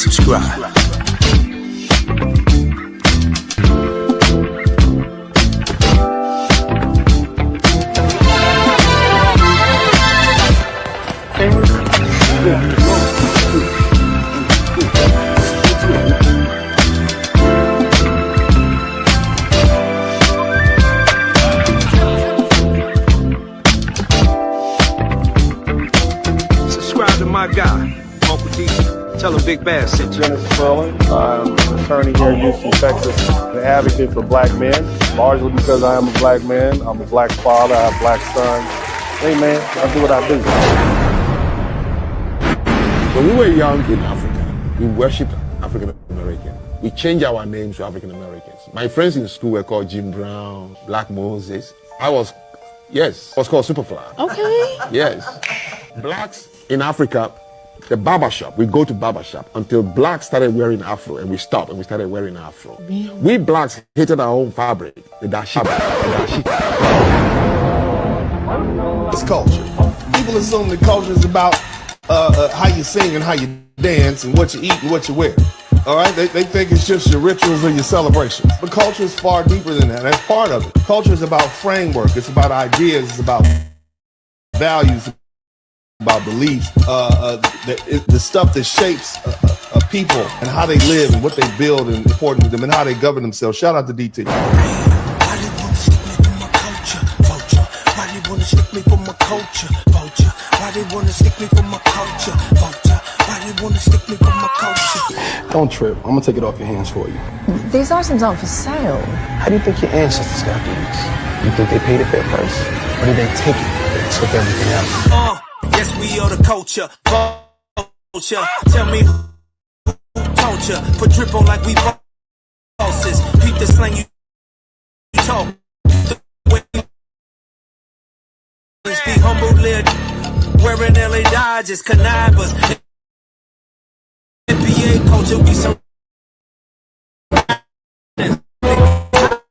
subscribe. Subscribe to my guy, Uncle D. Tell him Big Bass sent you. Dennis Swilling. I'm an attorney here in Houston, Texas. An advocate for black men, largely because I am a black man. I'm a black father. I have black sons. Hey man, I do what I do. When we were young in Africa, we worshipped African Americans. We changed our names to African Americans. My friends in school were called Jim Brown, Black Moses. I was called Superfly. Okay. Yes. Blacks in Africa, the barbershop, we go to barbershop until blacks started wearing afro, and we stopped and we started wearing afro. We blacks hated our own fabric, the dashiki. It's culture. People assume that culture is about how you sing and how you dance and what you eat and what you wear. All right? They think it's just your rituals or your celebrations. But culture is far deeper than that. That's part of it. Culture is about framework. It's about ideas. It's about values, about beliefs. The stuff that shapes a people and how they live and what they build and important to them and how they govern themselves. Shout out to DT. Stick me for my culture, vulture. Why they wanna stick me for my culture, vulture? Why they wanna stick me for my culture? Don't trip. I'm gonna take it off your hands for you. These items aren't for sale. How do you think your ancestors got these? You think they paid a fair price? Or did they take it and took everything else? Yes, we are the culture, vulture. Tell me who told ya? Put drip on like we bosses. Peep the slang you talk. Be humble, live, wearing LA Dodgers, connivers. NBA culture, we so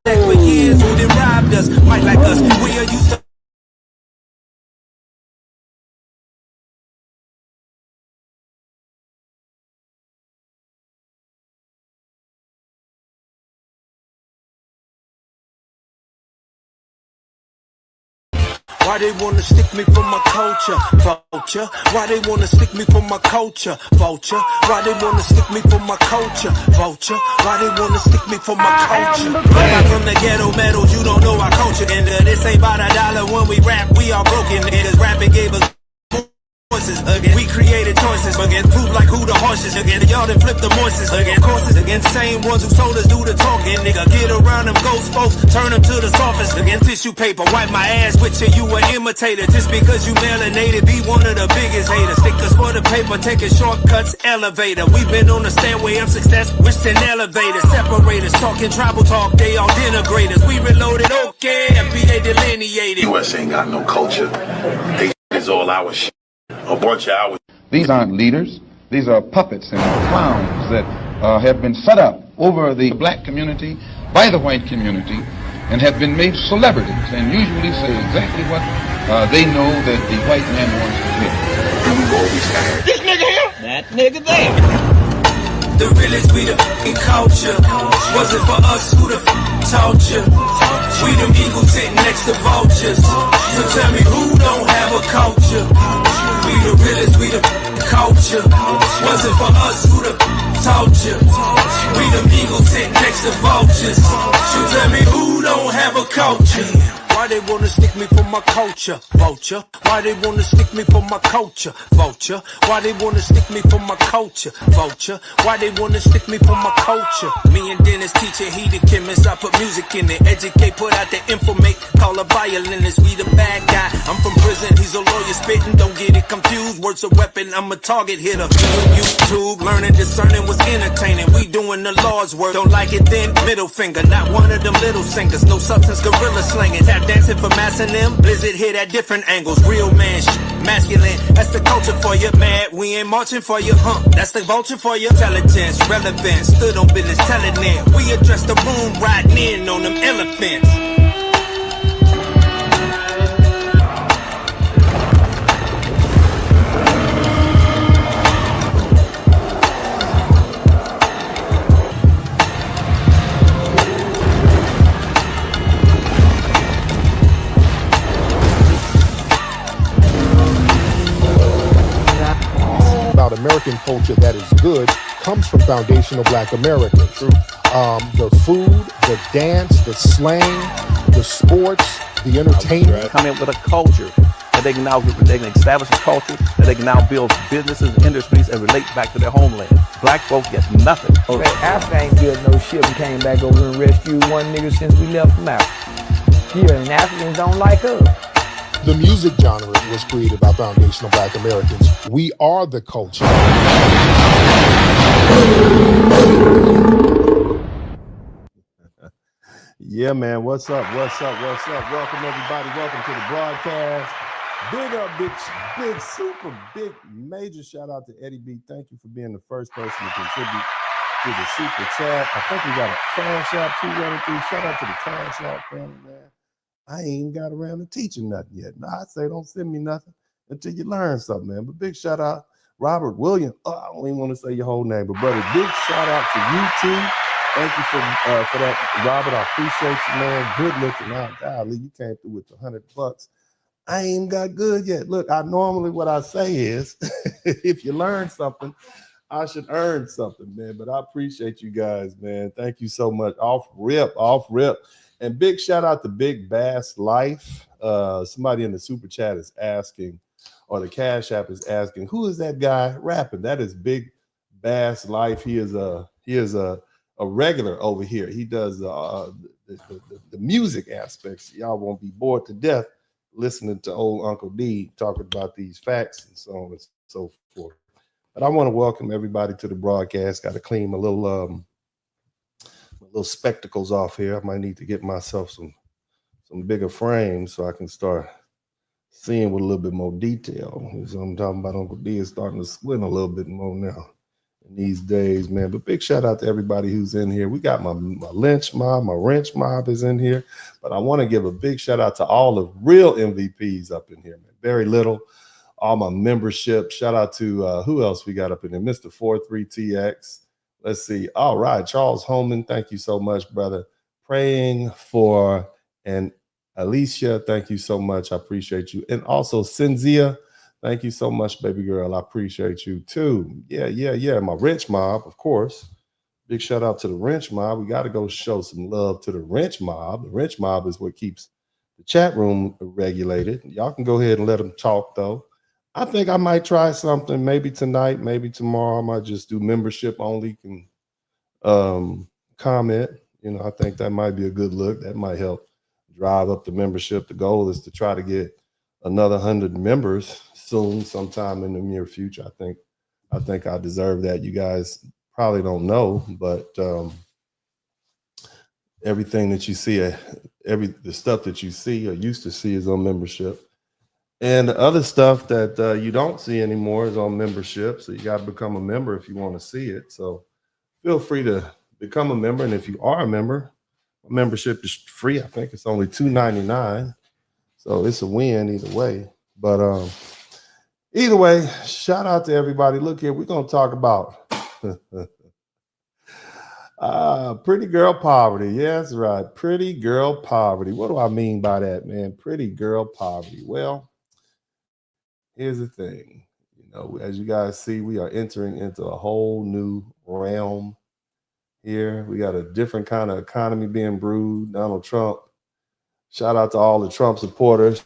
for years who done robbed us, might like us. We are used to. Why they wanna stick me for my culture, vulture? Why they wanna stick me for my culture, vulture? Why they wanna stick me for my culture, vulture? Why they wanna stick me for my culture? I'm from the ghetto metal, you don't know our culture. And this ain't about $1 when we rap, we are broken. Niggas rapping gave us voices again. We created choices again, prove like who the horses again. Y'all done flip the voices again, courses again. Same ones who told us do the talking, nigga. Get around them ghost folks, turn them to the sophist again. Tissue paper, wipe my ass with you. You an imitator just because you melanated. Be one of the biggest haters. Stickers for the paper, taking shortcuts. Elevator. We've been on the stairway of success, wished an elevator. Separators, talking tribal talk. They all denigrators. We reloaded, okay. FBA delineated. US ain't got no culture. They is all our shit. A bunch of hours. These aren't leaders. These are puppets and clowns that have been set up over the black community by the white community and have been made celebrities and usually say exactly what they know that the white man wants to hear. This nigga here? That nigga there. The realest we the culture. Was it for us who the taught you? We them eagles sitting next to vultures. So tell me who don't have a culture? We the realest, we the culture. Was it for us who the taught you? We them eagles sitting next to vultures. So tell me who don't have a culture? Why they wanna stick me for my culture, vulture? Why they wanna stick me for my culture, vulture? Why they wanna stick me for my culture, vulture? Why they wanna stick me for my culture? Me and Dennis teacher, he the chemist. I put music in it, educate, put out the informate. Call a violinist, we the bad guy. I'm from prison, he's a lawyer spitting. Don't get it confused, words a weapon, I'm a target hitter. YouTube, learning, discerning was entertaining. We doing the Lord's work. Don't like it then, middle finger. Not one of them little singers, no substance, gorilla slinging. Tap dancing for mass and them. Blizzard hit at different angles. Real man shit, masculine. That's the culture for you. Mad, we ain't marching for you. That's the vulture for you. Intelligence, relevance. Stood on business, telling them. We address the room, riding in on them elephants. American culture that is good comes from foundational Black Americans. True. The food, the dance, the slang, the sports, the entertainment. Come in with a culture that they can establish a culture that they can now build businesses and industries and relate back to their homeland. Black folks get nothing. Man, Africa ain't built no ship and came back over and rescued one nigga since we left from Africa. Yeah, and Africans don't like us. The music genre was created by foundational Black Americans. We are the culture. Yeah, man. What's up? What's up? What's up? Welcome, everybody. Welcome to the broadcast. Big up, big, super big, major shout out to Eddie B. Thank you for being the first person to contribute to the super chat. I think we got a Cash App 213. Shout out to the Cash App family, man. I ain't even got around to teaching nothing yet. No, I say don't send me nothing until you learn something, man. But big shout out, Robert Williams. Oh, I don't even want to say your whole name, but brother, big shout out to you too. Thank you for that, Robert. I appreciate you, man. Good looking out. Golly, you came through with the $100. I ain't got good yet. Look, what I say is, if you learn something, I should earn something, man. But I appreciate you guys, man. Thank you so much. Off rip. And big shout out to Big Bass Life. Somebody in the super chat is asking, or the Cash App is asking, who is that guy rapping? That is Big Bass Life. He is a regular over here. He does the music aspects. Y'all won't be bored to death listening to old Uncle D talking about these facts and so on and so forth. But I want to welcome everybody to the broadcast. Got to clean my little spectacles off here. I might need to get myself some bigger frames so I can start seeing with a little bit more detail. So I'm talking about Uncle D is starting to squint a little bit more now in these days, man. But big shout out to everybody who's in here. We got my lynch mob, my wrench mob is in here. But I want to give a big shout out to all the real MVPs up in here, man. Very little. All my membership. Shout out to who else we got up in there? Mr. 43TX. Let's see. All right. Charles Holman, thank you so much, brother. Praying for and Alicia, thank you so much. I appreciate you. And also Cynthia, thank you so much, baby girl. I appreciate you too. Yeah. My wrench mob, of course. Big shout out to the wrench mob. We got to go show some love to the wrench mob. The wrench mob is what keeps the chat room regulated. Y'all can go ahead and let them talk, though. I think I might try something maybe tonight, maybe tomorrow. I might just do membership only. Can comment. You know, I think that might be a good look. That might help drive up the membership. The goal is to try to get another 100 members soon, sometime in the near future. I think I deserve that. You guys probably don't know, but everything that you see, the stuff that you see or used to see is on membership. And the other stuff that you don't see anymore is on membership. So you got to become a member if you want to see it. So feel free to become a member. And if you are a member, membership is free. I think it's only $2.99. So it's a win either way. But either way, shout out to everybody. Look here, we're going to talk about pretty girl poverty. Yeah, that's right. Pretty girl poverty. What do I mean by that, man? Pretty girl poverty. Well, here's the thing. You know, as you guys see, we are entering into a whole new realm here. We got a different kind of economy being brewed. Donald Trump. Shout out to all the Trump supporters.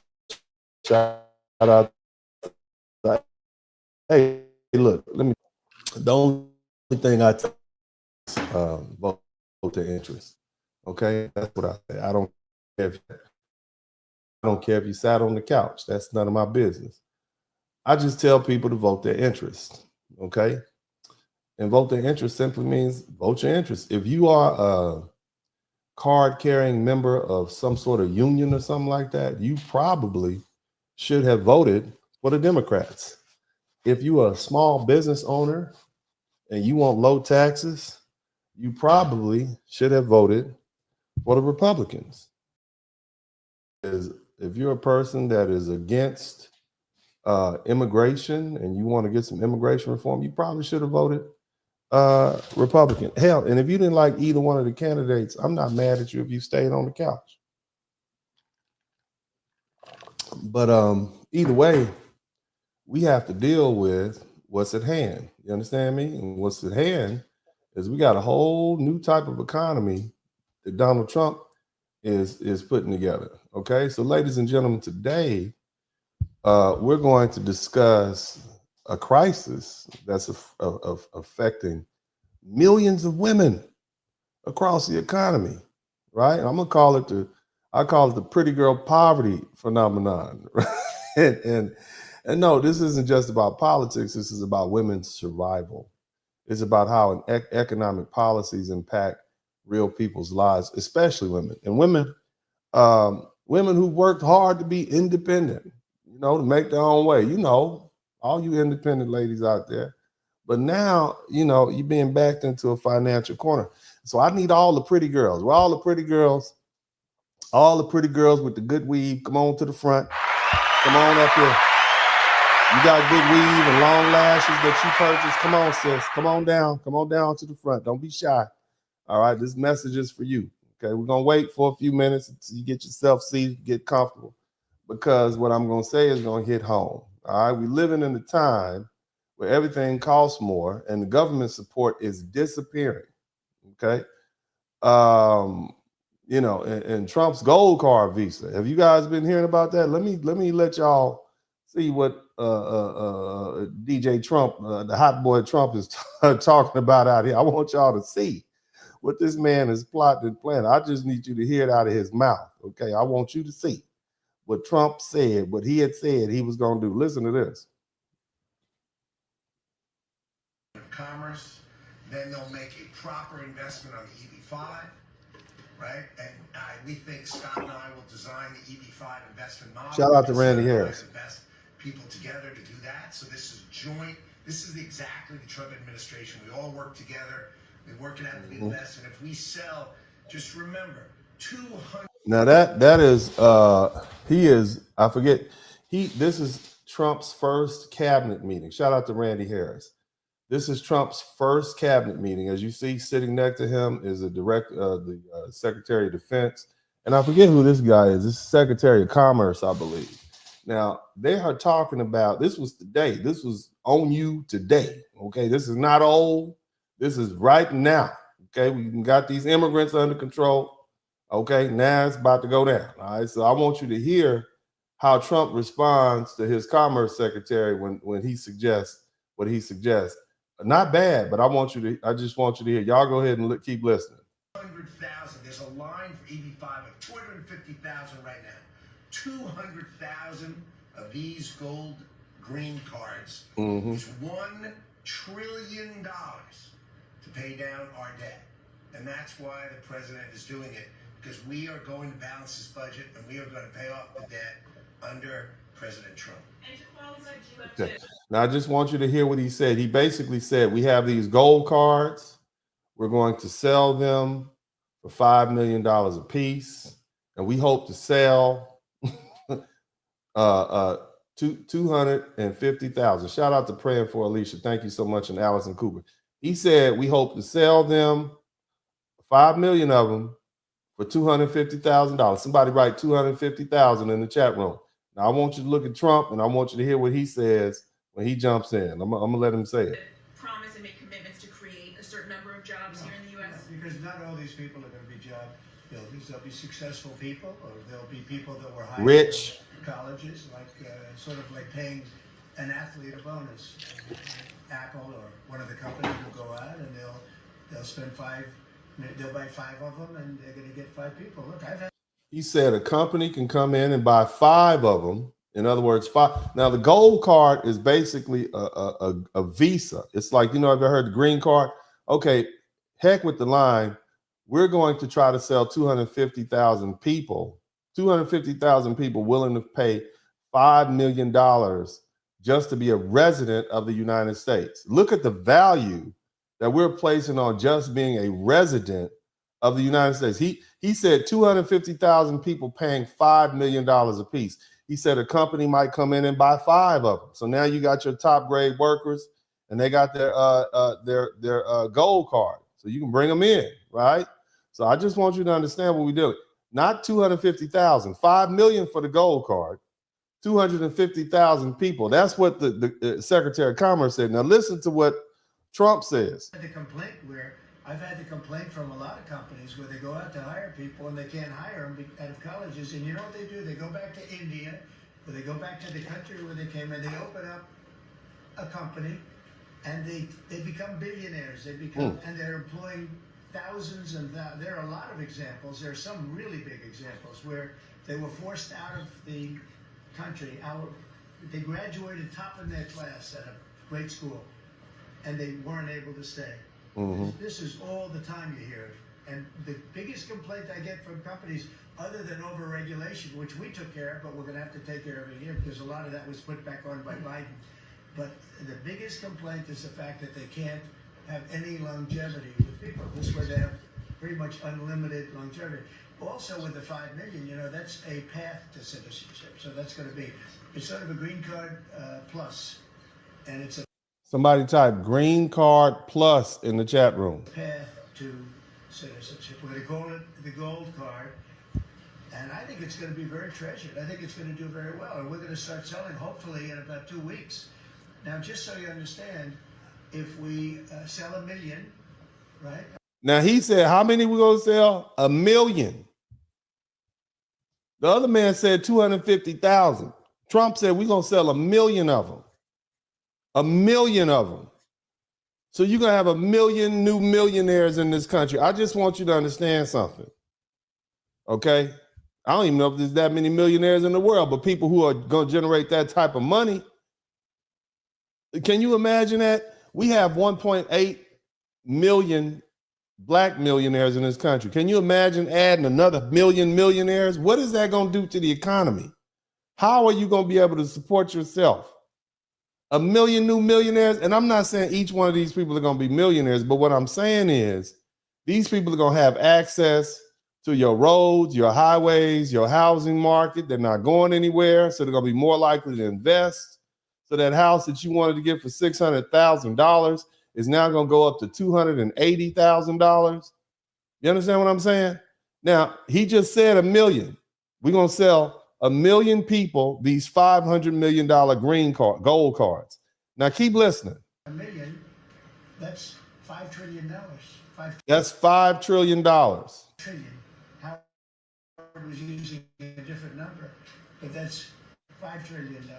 Shout out. Hey, look, the only thing I tell vote their interest. Okay, that's what I say. I don't care if you sat on the couch. That's none of my business. I just tell people to vote their interest. Okay, and vote their interest simply means vote your interest. If you are a card-carrying member of some sort of union or something like that, you probably should have voted for the Democrats. If you are a small business owner and you want low taxes, you probably should have voted for the Republicans. If you're a person that is against immigration and you want to get some immigration reform, you probably should have voted Republican. Hell, and if you didn't like either one of the candidates, I'm not mad at you if you stayed on the couch. But either way, we have to deal with what's at hand. You understand me? And what's at hand is we got a whole new type of economy that Donald Trump is putting together. Okay, so ladies and gentlemen, today we're going to discuss a crisis that's affecting millions of women across the economy. Right? I'm gonna call it the pretty girl poverty phenomenon. Right? And no, this isn't just about politics. This is about women's survival. It's about how economic policies impact real people's lives, especially women. And women who worked hard to be independent, to make their own way. All you independent ladies out there. But now, you're being backed into a financial corner. So I need all the pretty girls. Well, all the pretty girls with the good weave, come on to the front. Come on up here. You got good weave and long lashes that you purchased. Come on, sis. Come on down. Come on down to the front. Don't be shy. All right, this message is for you. Okay, we're going to wait for a few minutes until you get yourself seated, get comfortable, because what I'm going to say is going to hit home. All right, we're living in a time where everything costs more and the government support is disappearing. Okay. And Trump's gold card visa. Have you guys been hearing about that? Let me let y'all see what DJ Trump, the hot boy Trump, is talking about out here. I want y'all to see what this man is plotting and planning. I just need you to hear it out of his mouth. Okay. I want you to see what Trump said, what he had said he was going to do. Listen to this. Commerce, then they'll make a proper investment on the EB-5, right? And we think Scott and I will design the EB-5 investment model. Shout out to Randy Harris. The best people together to do that. So this is joint. This is exactly the Trump administration. We all work together. We work it out to invest. And if we sell, just remember, 200. Now that is he is, I forget, this is Trump's first cabinet meeting. Shout out to Randy Harris. This is Trump's first cabinet meeting. As you see, sitting next to him is the Secretary of Defense. And I forget who this guy is. This is Secretary of Commerce, I believe. Now, they are talking about, this was today. This was on you today. Okay, this is not old. This is right now. Okay, we got these immigrants under control. Okay, now it's about to go down. All right, so I want you to hear how Trump responds to his Commerce Secretary when he suggests what he suggests. Not bad, but I just want you to hear. Y'all go ahead and keep listening. 200,000. There's a line for EB-5 of 250,000 right now. 200,000 of these gold green cards is $1 trillion to pay down our debt. And that's why the president is doing it, because we are going to balance this budget and we are going to pay off the debt under President Trump. Okay. Now, I just want you to hear what he said. He basically said, we have these gold cards. We're going to sell them for $5 million a piece. And we hope to sell 250,000. Shout out to Praying for Alicia. Thank you so much. And Allison Cooper. He said, we hope to sell them 5 million of them for $250,000. Somebody write 250,000 in the chat room. Now, I want you to look at Trump, and I want you to hear what he says when he jumps in. I'm gonna let him say it. Promise and make commitments to create a certain number of jobs here in the U.S. Because not all these people are going to be job builders. There'll be successful people, or there'll be people that were hired rich colleges, sort of like paying an athlete a bonus. Apple or one of the companies will go out and they'll spend they'll buy 5 of them, and they're going to get 5 people. Look, he said a company can come in and buy 5 of them. In other words, 5. Now, the gold card is basically a visa. It's like, have you ever heard the green card? Okay, heck with the line. We're going to try to sell 250,000 people willing to pay $5 million just to be a resident of the United States. Look at the value that we're placing on just being a resident of the United States. He said 250,000 people paying $5 million a piece. He said a company might come in and buy 5 of them. So now you got your top grade workers, and they got their gold card, so you can bring them in, right? So I just want you to understand what we're doing. Not 250,000, 5 million for the gold card, 250,000 people. That's what the Secretary of Commerce said. Now listen to what Trump says. I've had the complaint from a lot of companies where they go out to hire people and they can't hire them out of colleges. And you know what they do? They go back to India, or they go back to the country where they came, and they open up a company, and they become billionaires. They become, and they're employing thousands and there are a lot of examples. There are some really big examples where they were forced out of the country. They graduated top in their class at a great school, and they weren't able to stay. This is all the time you hear it. And the biggest complaint I get from companies, other than over-regulation, which we took care of, but we're going to have to take care of it here because a lot of that was put back on by Biden. But the biggest complaint is the fact that they can't have any longevity with people. This way they have pretty much unlimited longevity. Also with the 5 million, you know, that's a path to citizenship. So that's going to be, it's sort of a green card plus. And it's a Somebody type green card plus in the chat room. Path to citizenship. We're going to call it the gold card. And I think it's going to be very treasured. I think it's going to do very well. And we're going to start selling hopefully in about 2 weeks. Now, just so you understand, if we sell 1 million, right? Now he said, how many we going to sell? 1 million. The other man said 250,000. Trump said we're going to sell 1 million of them. 1 million of them. So you're going to have 1 million new millionaires in this country. I just want you to understand something. Okay? I don't even know if there's that many millionaires in the world, but people who are going to generate that type of money. Can you imagine that? We have 1.8 million black millionaires in this country. Can you imagine adding another 1 million millionaires? What is that going to do to the economy? How are you going to be able to support yourself? 1 million new millionaires. And I'm not saying each one of these people are going to be millionaires, but what I'm saying is these people are going to have access to your roads, your highways, your housing market. They're not going anywhere. So they're going to be more likely to invest. So that house that you wanted to get for $600,000 is now going to go up to $280,000. You understand what I'm saying? Now, he just said 1 million. We're going to sell 1 million people these $500 million gold cards. Now keep listening. 1 million, that's $5 trillion. That's $5 trillion. Trillion. Howard was using a different number, but that's $5 trillion.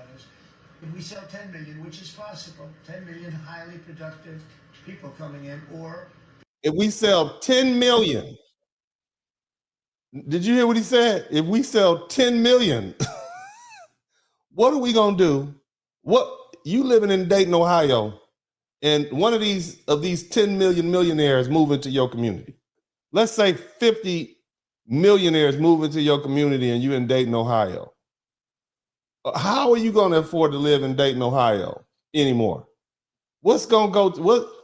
If we sell 10 million, which is possible, 10 million highly productive people coming in, or if we sell 10 million, did you hear what he said? If we sell 10 million, what are we going to do? What you living in Dayton, Ohio, and one of these 10 million millionaires move into your community. Let's say 50 millionaires move into your community and you're in Dayton, Ohio. How are you going to afford to live in Dayton, Ohio anymore? What's going to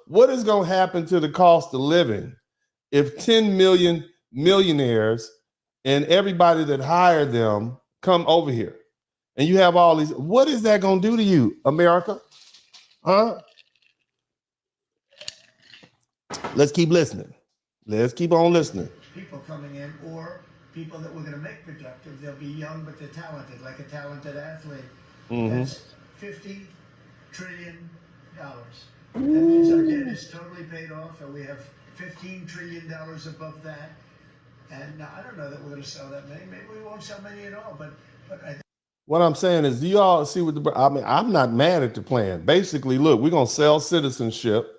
what is going to happen to the cost of living if 10 million millionaires and everybody that hired them come over here and you have all these? What is that going to do to you, America? Huh? Let's keep listening. Let's keep on listening. People coming in, or people that we're going to make productive. They'll be young, but they're talented, like a talented athlete. That's $50 trillion. That means our debt is totally paid off, and we have $15 trillion above that. And I don't know that we're going to sell that many. Maybe we won't sell many at all, but I think. What I'm saying is, do you all see what I'm not mad at the plan. Basically, look, we're going to sell citizenship.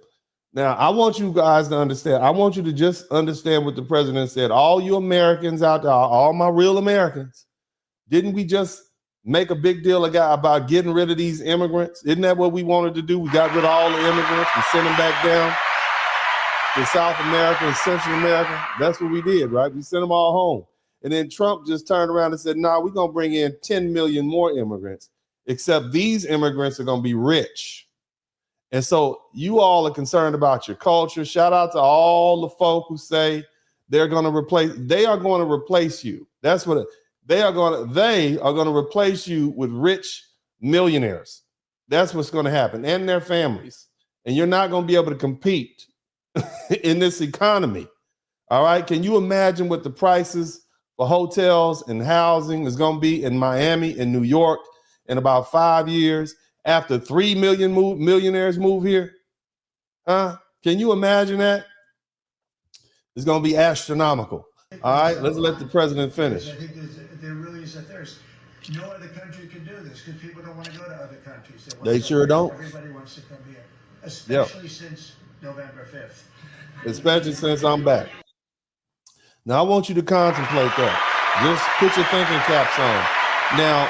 Now, I want you guys to understand. I want you to just understand what the president said. All you Americans out there, all my real Americans, didn't we just make a big deal about getting rid of these immigrants? Isn't that what we wanted to do? We got rid of all the immigrants and sent them back down to South America and Central America. That's what we did, right? We sent them all home. And then Trump just turned around and said, we're going to bring in 10 million more immigrants, except these immigrants are going to be rich. And so you all are concerned about your culture. Shout out to all the folk who say they are going to replace you. That's what they are going to replace you with rich millionaires. That's what's going to happen, and their families. And you're not going to be able to compete in this economy. All right. Can you imagine what the prices for hotels and housing is going to be in Miami and New York in about 5 years after 3 million millionaires move here? Huh? Can you imagine that? It's going to be astronomical. All right, let's let the president finish. I think there really is a thirst. No other country can do this because people don't want to go to other countries. They sure don't. Everybody wants to come here, especially since November 5th. Especially since I'm back. Now, I want you to contemplate that. Just put your thinking caps on. Now,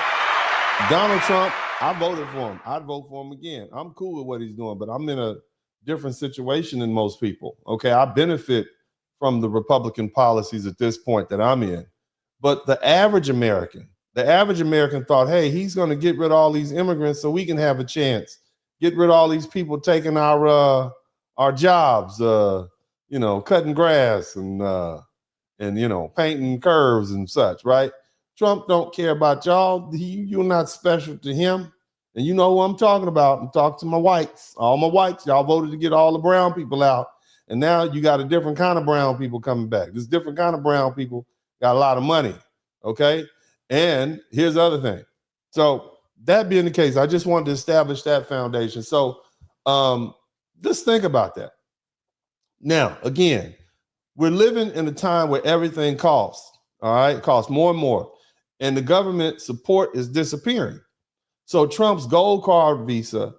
Donald Trump, I voted for him. I'd vote for him again. I'm cool with what he's doing, but I'm in a different situation than most people. Okay, I benefit from the Republican policies at this point that I'm in. But the average American thought, hey, he's going to get rid of all these immigrants so we can have a chance. Get rid of all these people taking our jobs, cutting grass and painting curves and such, right? Trump don't care about y'all. You're not special to him. And you know who I'm talking about. I'm talking to my whites. All my whites, y'all voted to get all the brown people out. And now you got a different kind of brown people coming back. This different kind of brown people got a lot of money, okay? And here's the other thing. So that being the case, I just wanted to establish that foundation. So just think about that. Now, again, we're living in a time where everything costs, all right? It costs more and more. And the government support is disappearing. So Trump's gold card visa,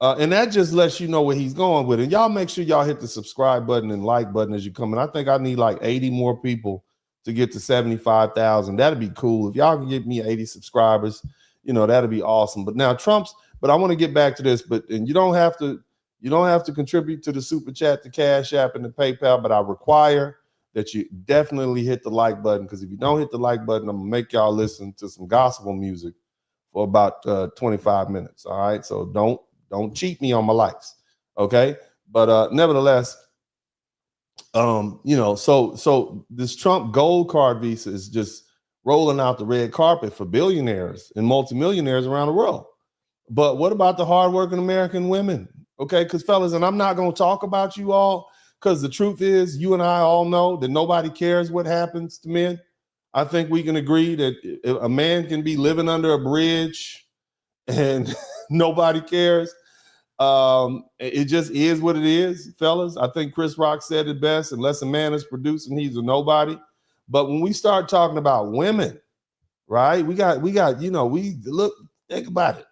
and that just lets you know where he's going with it. Y'all make sure y'all hit the subscribe button and like button as you come in. I think I need like 80 more people to get to 75,000. That'd be cool. If y'all can get me 80 subscribers, that'd be awesome. But now but I want to get back to this, and you don't have to contribute to the Super Chat, the Cash App, and the PayPal, but I require that you definitely hit the like button, because if you don't hit the like button, I'm gonna make y'all listen to some gospel music for about 25 minutes. All right. So don't cheat me on my likes. Okay. But nevertheless, so this Trump gold card visa is just rolling out the red carpet for billionaires and multimillionaires around the world. But what about the hardworking American women? Okay, because fellas, and I'm not going to talk about you all, because the truth is, you and I all know that nobody cares what happens to men. I think we can agree that a man can be living under a bridge and nobody cares. It just is what it is, fellas. I think Chris Rock said it best: unless a man is producing, he's a nobody. But when we start talking about women, right? We got, think about it.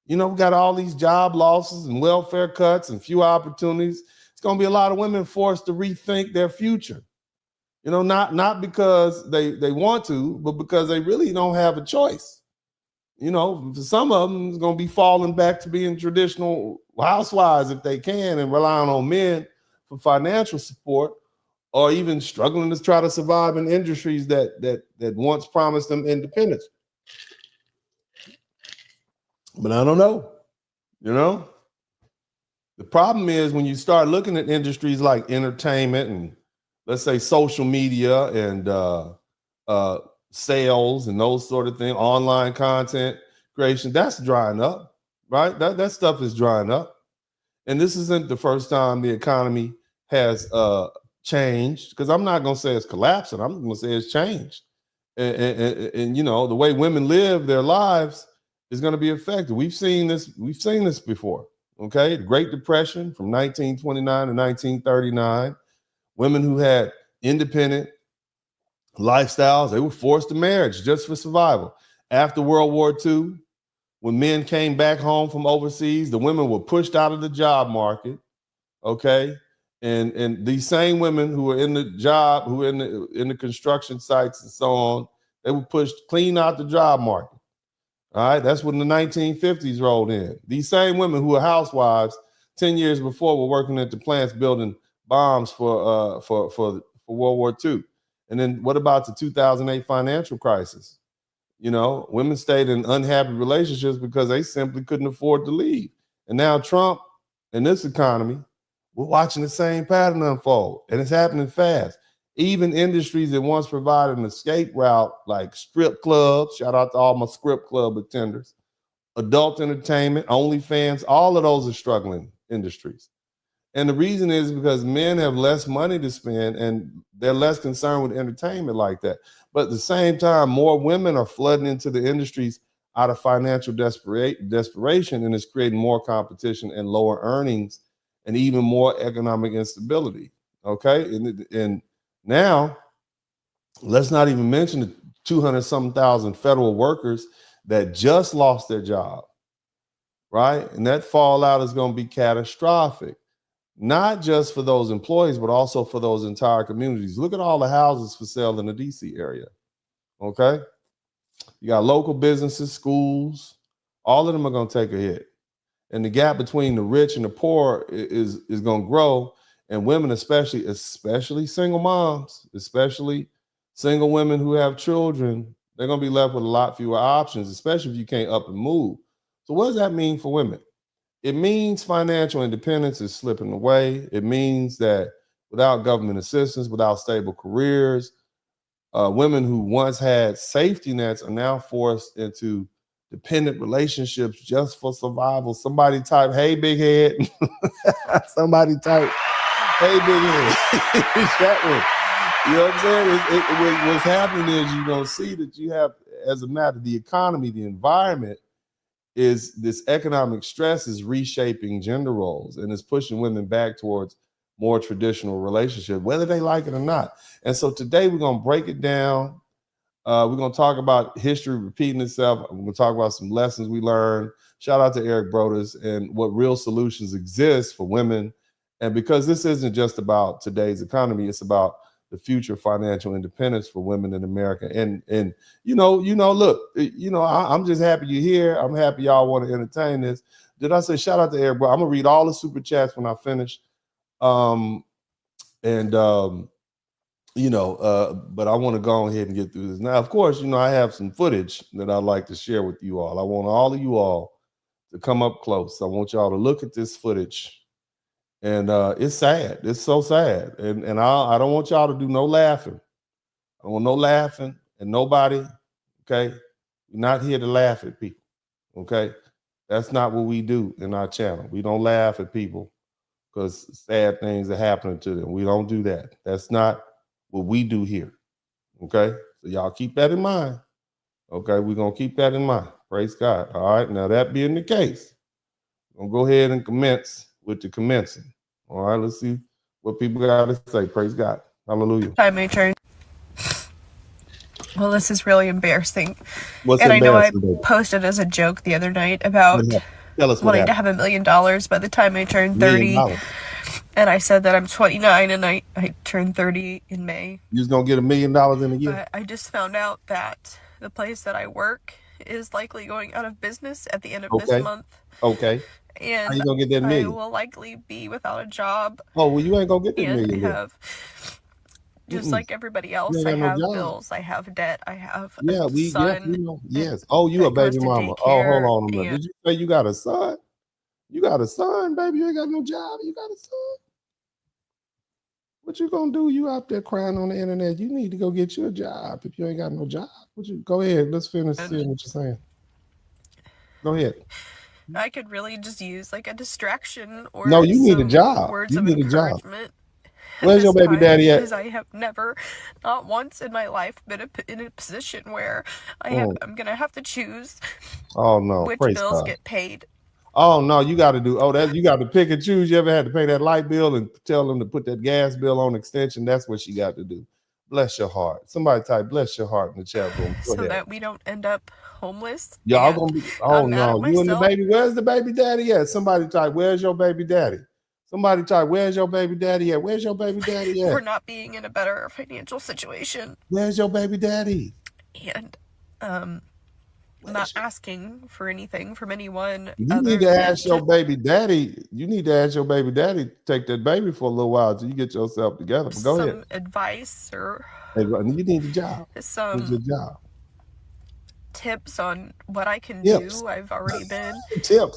We got all these job losses and welfare cuts and few opportunities. It's going to be a lot of women forced to rethink their future. Not because they want to, but because they really don't have a choice. For some of them, it's going to be falling back to being traditional housewives if they can, and relying on men for financial support, or even struggling to try to survive in industries that once promised them independence. But I don't know. The problem is when you start looking at industries like entertainment and, let's say, social media and sales and those sort of things, online content creation, that's drying up, right? That stuff is drying up. And this isn't the first time the economy has changed, because I'm not going to say it's collapsing. I'm going to say it's changed. And the way women live their lives is going to be affected. We've seen this before. Okay, the Great Depression from 1929 to 1939. Women who had independent lifestyles, they were forced to marriage just for survival. After World War II, when men came back home from overseas, the women were pushed out of the job market. Okay, and these same women who were in the job, who were in the construction sites and so on, they were pushed clean out the job market. All right, that's when the 1950s rolled in. These same women who were housewives 10 years before were working at the plants building bombs for World War II. And then what about the 2008 financial crisis? Women stayed in unhappy relationships because they simply couldn't afford to leave. And now Trump and this economy, we're watching the same pattern unfold, and it's happening fast. Even industries that once provided an escape route, like strip clubs, shout out to all my strip club attenders, adult entertainment, OnlyFans, all of those are struggling industries. And the reason is because men have less money to spend and they're less concerned with entertainment like that. But at the same time, more women are flooding into the industries out of financial desperation, and it's creating more competition and lower earnings and even more economic instability. Okay, and now let's not even mention the 200-something thousand federal workers that just lost their job, right? And that fallout is going to be catastrophic, not just for those employees, but also for those entire communities. Look at all the houses for sale in the DC area, okay? You got local businesses, schools, all of them are going to take a hit. And the gap between the rich and the poor is going to grow. And women, especially single moms, especially single women who have children, they're going to be left with a lot fewer options, especially if you can't up and move. So what does that mean for women? It means financial independence is slipping away. It means that without government assistance, without stable careers, women who once had safety nets are now forced into dependent relationships just for survival. Somebody type, "Hey, big head." Somebody type, "Hey, big head." That one. You know what I'm saying? What's happening is you're going to see that you have, as a matter of the economy, the environment, is this economic stress is reshaping gender roles and is pushing women back towards more traditional relationship, whether they like it or not. And so today we're going to break it down. We're going to talk about history repeating itself. We're going to talk about some lessons we learned. Shout out to Eric Brodas and what real solutions exist for women. And because this isn't just about today's economy, it's about the future financial independence for women in America. And look, I'm just happy you're here. I'm happy y'all want to entertain this. Did I say shout out to Eric Brodas? I'm gonna read all the super chats when I finish. But I want to go ahead and get through this. Now, of course, I have some footage that I'd like to share with you all. I want all of you all to come up close. I want y'all to look at this footage. And it's sad. It's so sad. And I don't want y'all to do no laughing. I don't want no laughing and nobody, okay? We're not here to laugh at people, okay? That's not what we do in our channel. We don't laugh at people because sad things are happening to them. We don't do that. That's not what we do here, okay? So y'all keep that in mind, okay? We're going to keep that in mind. Praise God. All right, now that being the case, I'm going to go ahead and commence with the commencing. All right, let's see what people got to say. Praise God. Hallelujah. Hi, my turn. Well, this is really embarrassing. What's and embarrassing, I know I baby? posted as a joke the other night about Tell us what wanting to happened. have $1 million by the time I turn 30. $1 million. And I said that I'm 29 and I turned 30 in May. You was going to get $1 million in a year? But I just found out that the place that I work is likely going out of business at the end of this month. Okay. And how you gonna get that $1 million? I will likely be without a job. Oh, well, you ain't gonna get that $1 million. And have, just like everybody else, I have bills, I have debt, I have a son. Yes. Oh, you a baby mama. Oh, hold on a minute. Did you say you got a son? You got a son, baby. You ain't got no job. You got a son. What you gonna do? You out there crying on the internet. You need to go get you a job if you ain't got no job. Go ahead. Let's finish seeing what you're saying. Go ahead. I could really just use like a distraction or no, you need a job. Words you of need encouragement. Where's your baby daddy at? Because I have never, not once in my life, been in a position where I'm gonna have to choose. Oh no! Which Praise bills God. get paid? Oh no! You got to do. Oh, that you got to pick and choose. You ever had to pay that light bill and tell them to put that gas bill on extension? That's what she got to do. Bless your heart. Somebody type "bless your heart" in the chat room. So that we don't end up homeless. Y'all gonna be. Oh no! You and the baby. Where's the baby daddy at? Somebody type "where's your baby daddy?" Somebody type "where's your baby daddy at?" Where's your baby daddy at? For not being in a better financial situation. Where's your baby daddy? And not asking for anything from anyone. You need to ask your baby daddy. You need to ask your baby daddy to take that baby for a little while till you get yourself together. But go ahead. Some advice or you need a job. Some need a job. Tips on what I can do. I've already been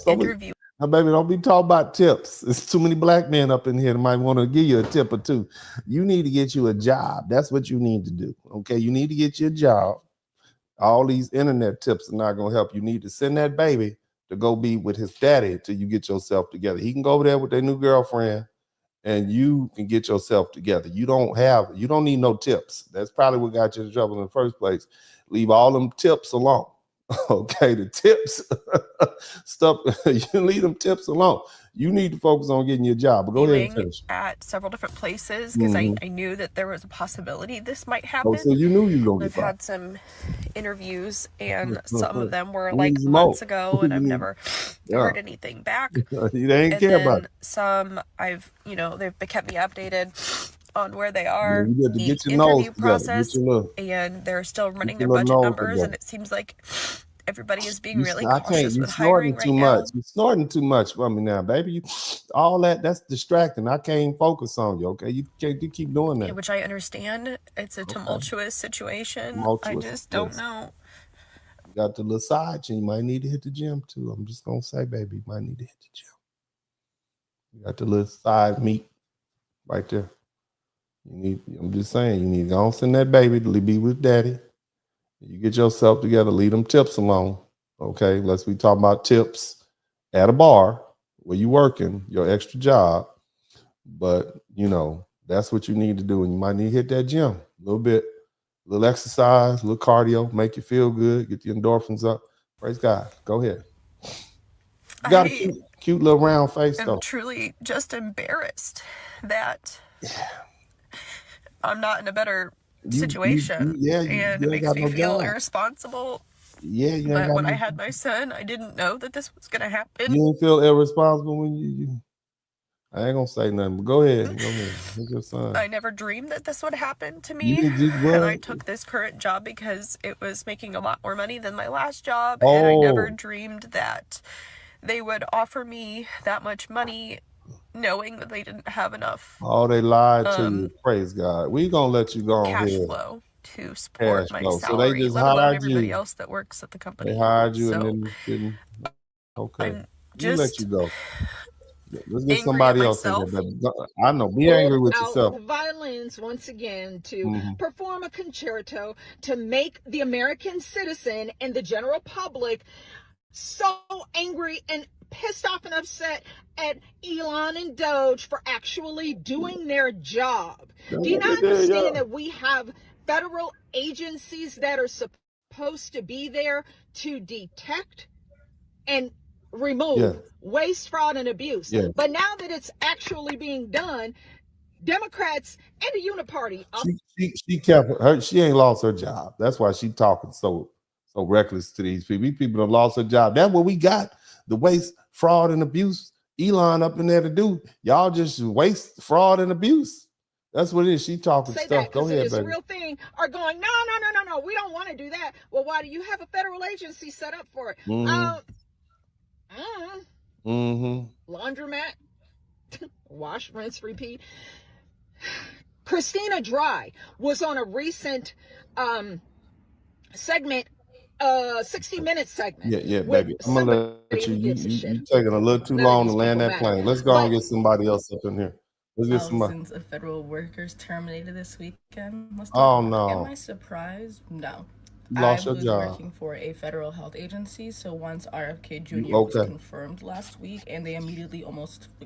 interviewed. Now, baby, don't be talking about tips. There's too many black men up in here that might want to give you a tip or two. You need to get you a job. That's what you need to do. Okay, you need to get you a job. All these internet tips are not going to help. You need to send that baby to go be with his daddy till you get yourself together. He can go over there with their new girlfriend and you can get yourself together. You don't need no tips. That's probably what got you in trouble in the first place. Leave all them tips alone. Okay, the tips stuff. You leave them tips alone. You need to focus on getting your job. But go ahead and finish. At several different places because I knew that there was a possibility this might happen. Oh, so you knew you were gonna I've get fired. had some interviews, and some of them were like months ago, and I've never heard anything back. They ain't care about it. Some I've, they've kept me updated on where they are, You get to the get your interview nose process, together. and they're still running their your budget nose numbers, together. and it seems like everybody is being really I can't. cautious You with hiring snorting right too now. much. You snorting too much for me now, baby. All that's distracting. I can't focus on you. Okay, you keep doing that. Yeah, which I understand. It's a tumultuous situation. I just don't know. You got the little side chin. You might need to hit the gym too. I'm just gonna say, baby, you might need to hit the gym. You got the little side meat right there. I'm just saying, you need to go and send that baby to be with daddy. You get yourself together, leave them tips alone. Okay, let's be talking about tips at a bar where you working, your extra job. But that's what you need to do. And you might need to hit that gym a little bit, a little exercise, a little cardio, make you feel good, get the endorphins up. Praise God. Go ahead. You got a cute little round face, though. I'm truly just embarrassed that I'm not in a better situation. And it makes me feel irresponsible. Yeah, but when I had my son, I didn't know that this was going to happen. You didn't feel irresponsible when you I ain't gonna say nothing, but go ahead. What's your son? I never dreamed that this would happen to me. And I took this current job because it was making a lot more money than my last job. And I never dreamed that they would offer me that much money knowing that they didn't have enough. Oh, they lied to you. Praise God. We gonna let you go on cash here. Flow to support my salary, so they just let alone hired everybody you. else that works at the company. They hired you and then didn't. Okay, just let you go. Let's get somebody else in there. I know. Be angry with yourself. The violins once again to perform a concerto to make the American citizen and the general public so angry and pissed off and upset at Elon and Doge for actually doing their job. Do you not understand that we have federal agencies that are supposed to be there to detect and remove waste, fraud, and abuse? But now that it's actually being done, Democrats and the Uniparty. She ain't lost her job. That's why she talking so reckless to these people. These people have lost their job. That's what we got. The waste, fraud, and abuse. Elon up in there to do. Y'all just waste, fraud, and abuse. That's what it is. She talking stuff. Go ahead, it's baby. A real thing. Are going, no. We don't want to do that. Well, why do you have a federal agency set up for it? Laundromat, wash, rinse, repeat. Christina Dry was on a recent segment, 60-minute segment. Yeah, baby. I'm gonna let you. You taking a little too long to land that plane. Let's go and get somebody else up in here. Let's get somebody. Thousands of federal workers terminated this weekend. No. Am I surprised? No. I was working for a federal health agency, so once RFK Jr. was confirmed last week, and they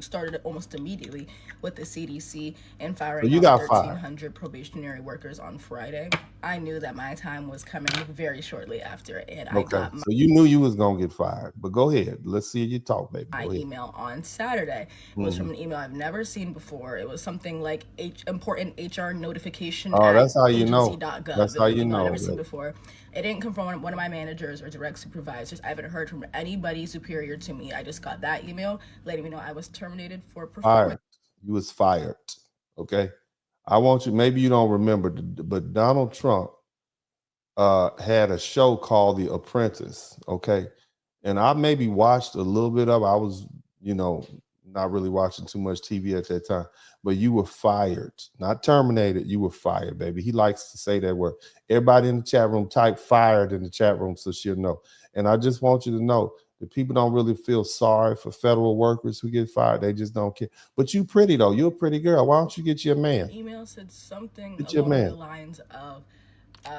started almost immediately with the CDC and firing 1,300 probationary workers on Friday. I knew that my time was coming very shortly after, and I got so you knew you was gonna get fired. But go ahead, let's see you talk, baby. My email on Saturday was from an email I've never seen before. It was something like important HR notification. That's how you know. That's how you know. I've never seen before. It didn't come from one of my managers or direct supervisors. I haven't heard from anybody superior to me. I just got that email letting me know I was terminated for performance. You was fired. Okay. I want you, maybe you don't remember, but Donald Trump had a show called The Apprentice. Okay. And I maybe watched a little bit of it. I was, not really watching too much TV at that time, but you were fired, not terminated. You were fired, baby. He likes to say that word. Everybody in the chat room, type fired in the chat room so she'll know. And I just want you to know that people don't really feel sorry for federal workers who get fired. They just don't care. But you pretty though. You're a pretty girl. Why don't you get your man? The email said something along the lines of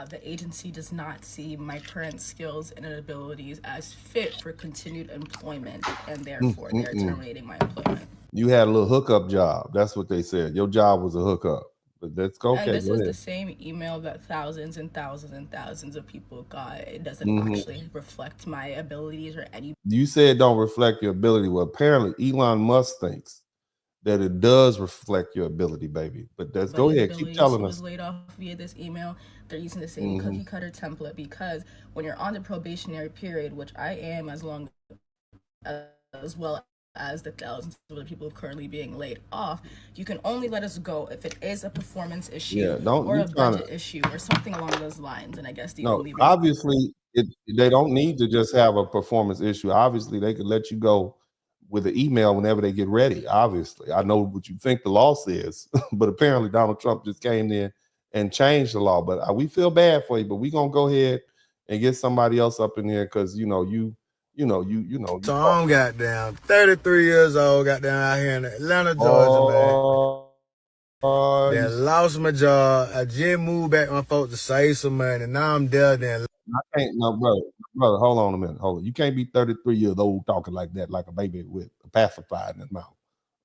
the agency does not see my current skills and abilities as fit for continued employment, and therefore they're terminating my employment. You had a little hookup job. That's what they said. Your job was a hookup. But that's okay. And this is the same email that thousands and thousands and thousands of people got. It doesn't actually reflect my abilities or any. You said don't reflect your ability. Well, apparently Elon Musk thinks that it does reflect your ability, baby. But that's go ahead, keep telling us. Was laid off via this email. They're using the same cookie cutter template because when you're on the probationary period, which I am, as well as the thousands of other people currently being laid off, you can only let us go if it is a performance issue or a budget issue or something along those lines. And I guess the only reason obviously they don't need to just have a performance issue. Obviously, they could let you go with an email whenever they get ready. Obviously, I know what you think the law says, but apparently Donald Trump just came in and changed the law. But we feel bad for you, but we're gonna go ahead and get somebody else up in here because you know. So I'm goddamn 33 years old, goddamn out here in Atlanta, Georgia, man. Then lost my job. I just moved back with my folks to save some money. Now I'm there. Then I can't, no, brother. Hold on a minute. Hold on. You can't be 33 years old talking like that, like a baby with a pacifier in his mouth.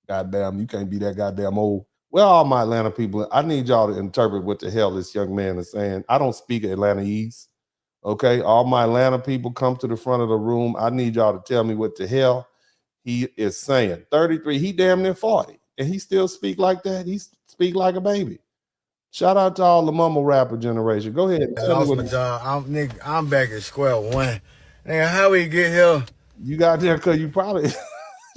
Goddamn, you can't be that goddamn old. Well, all my Atlanta people, I need y'all to interpret what the hell this young man is saying. I don't speak Atlantaese. Okay, all my Atlanta people, come to the front of the room. I need y'all to tell me what the hell he is saying. 33, he damn near 40, and he still speak like that. He speak like a baby. Shout out to all the mumble rapper generation. Go ahead. I lost my job. I'm back at square one. Nigga, how we get here? You got there because you probably.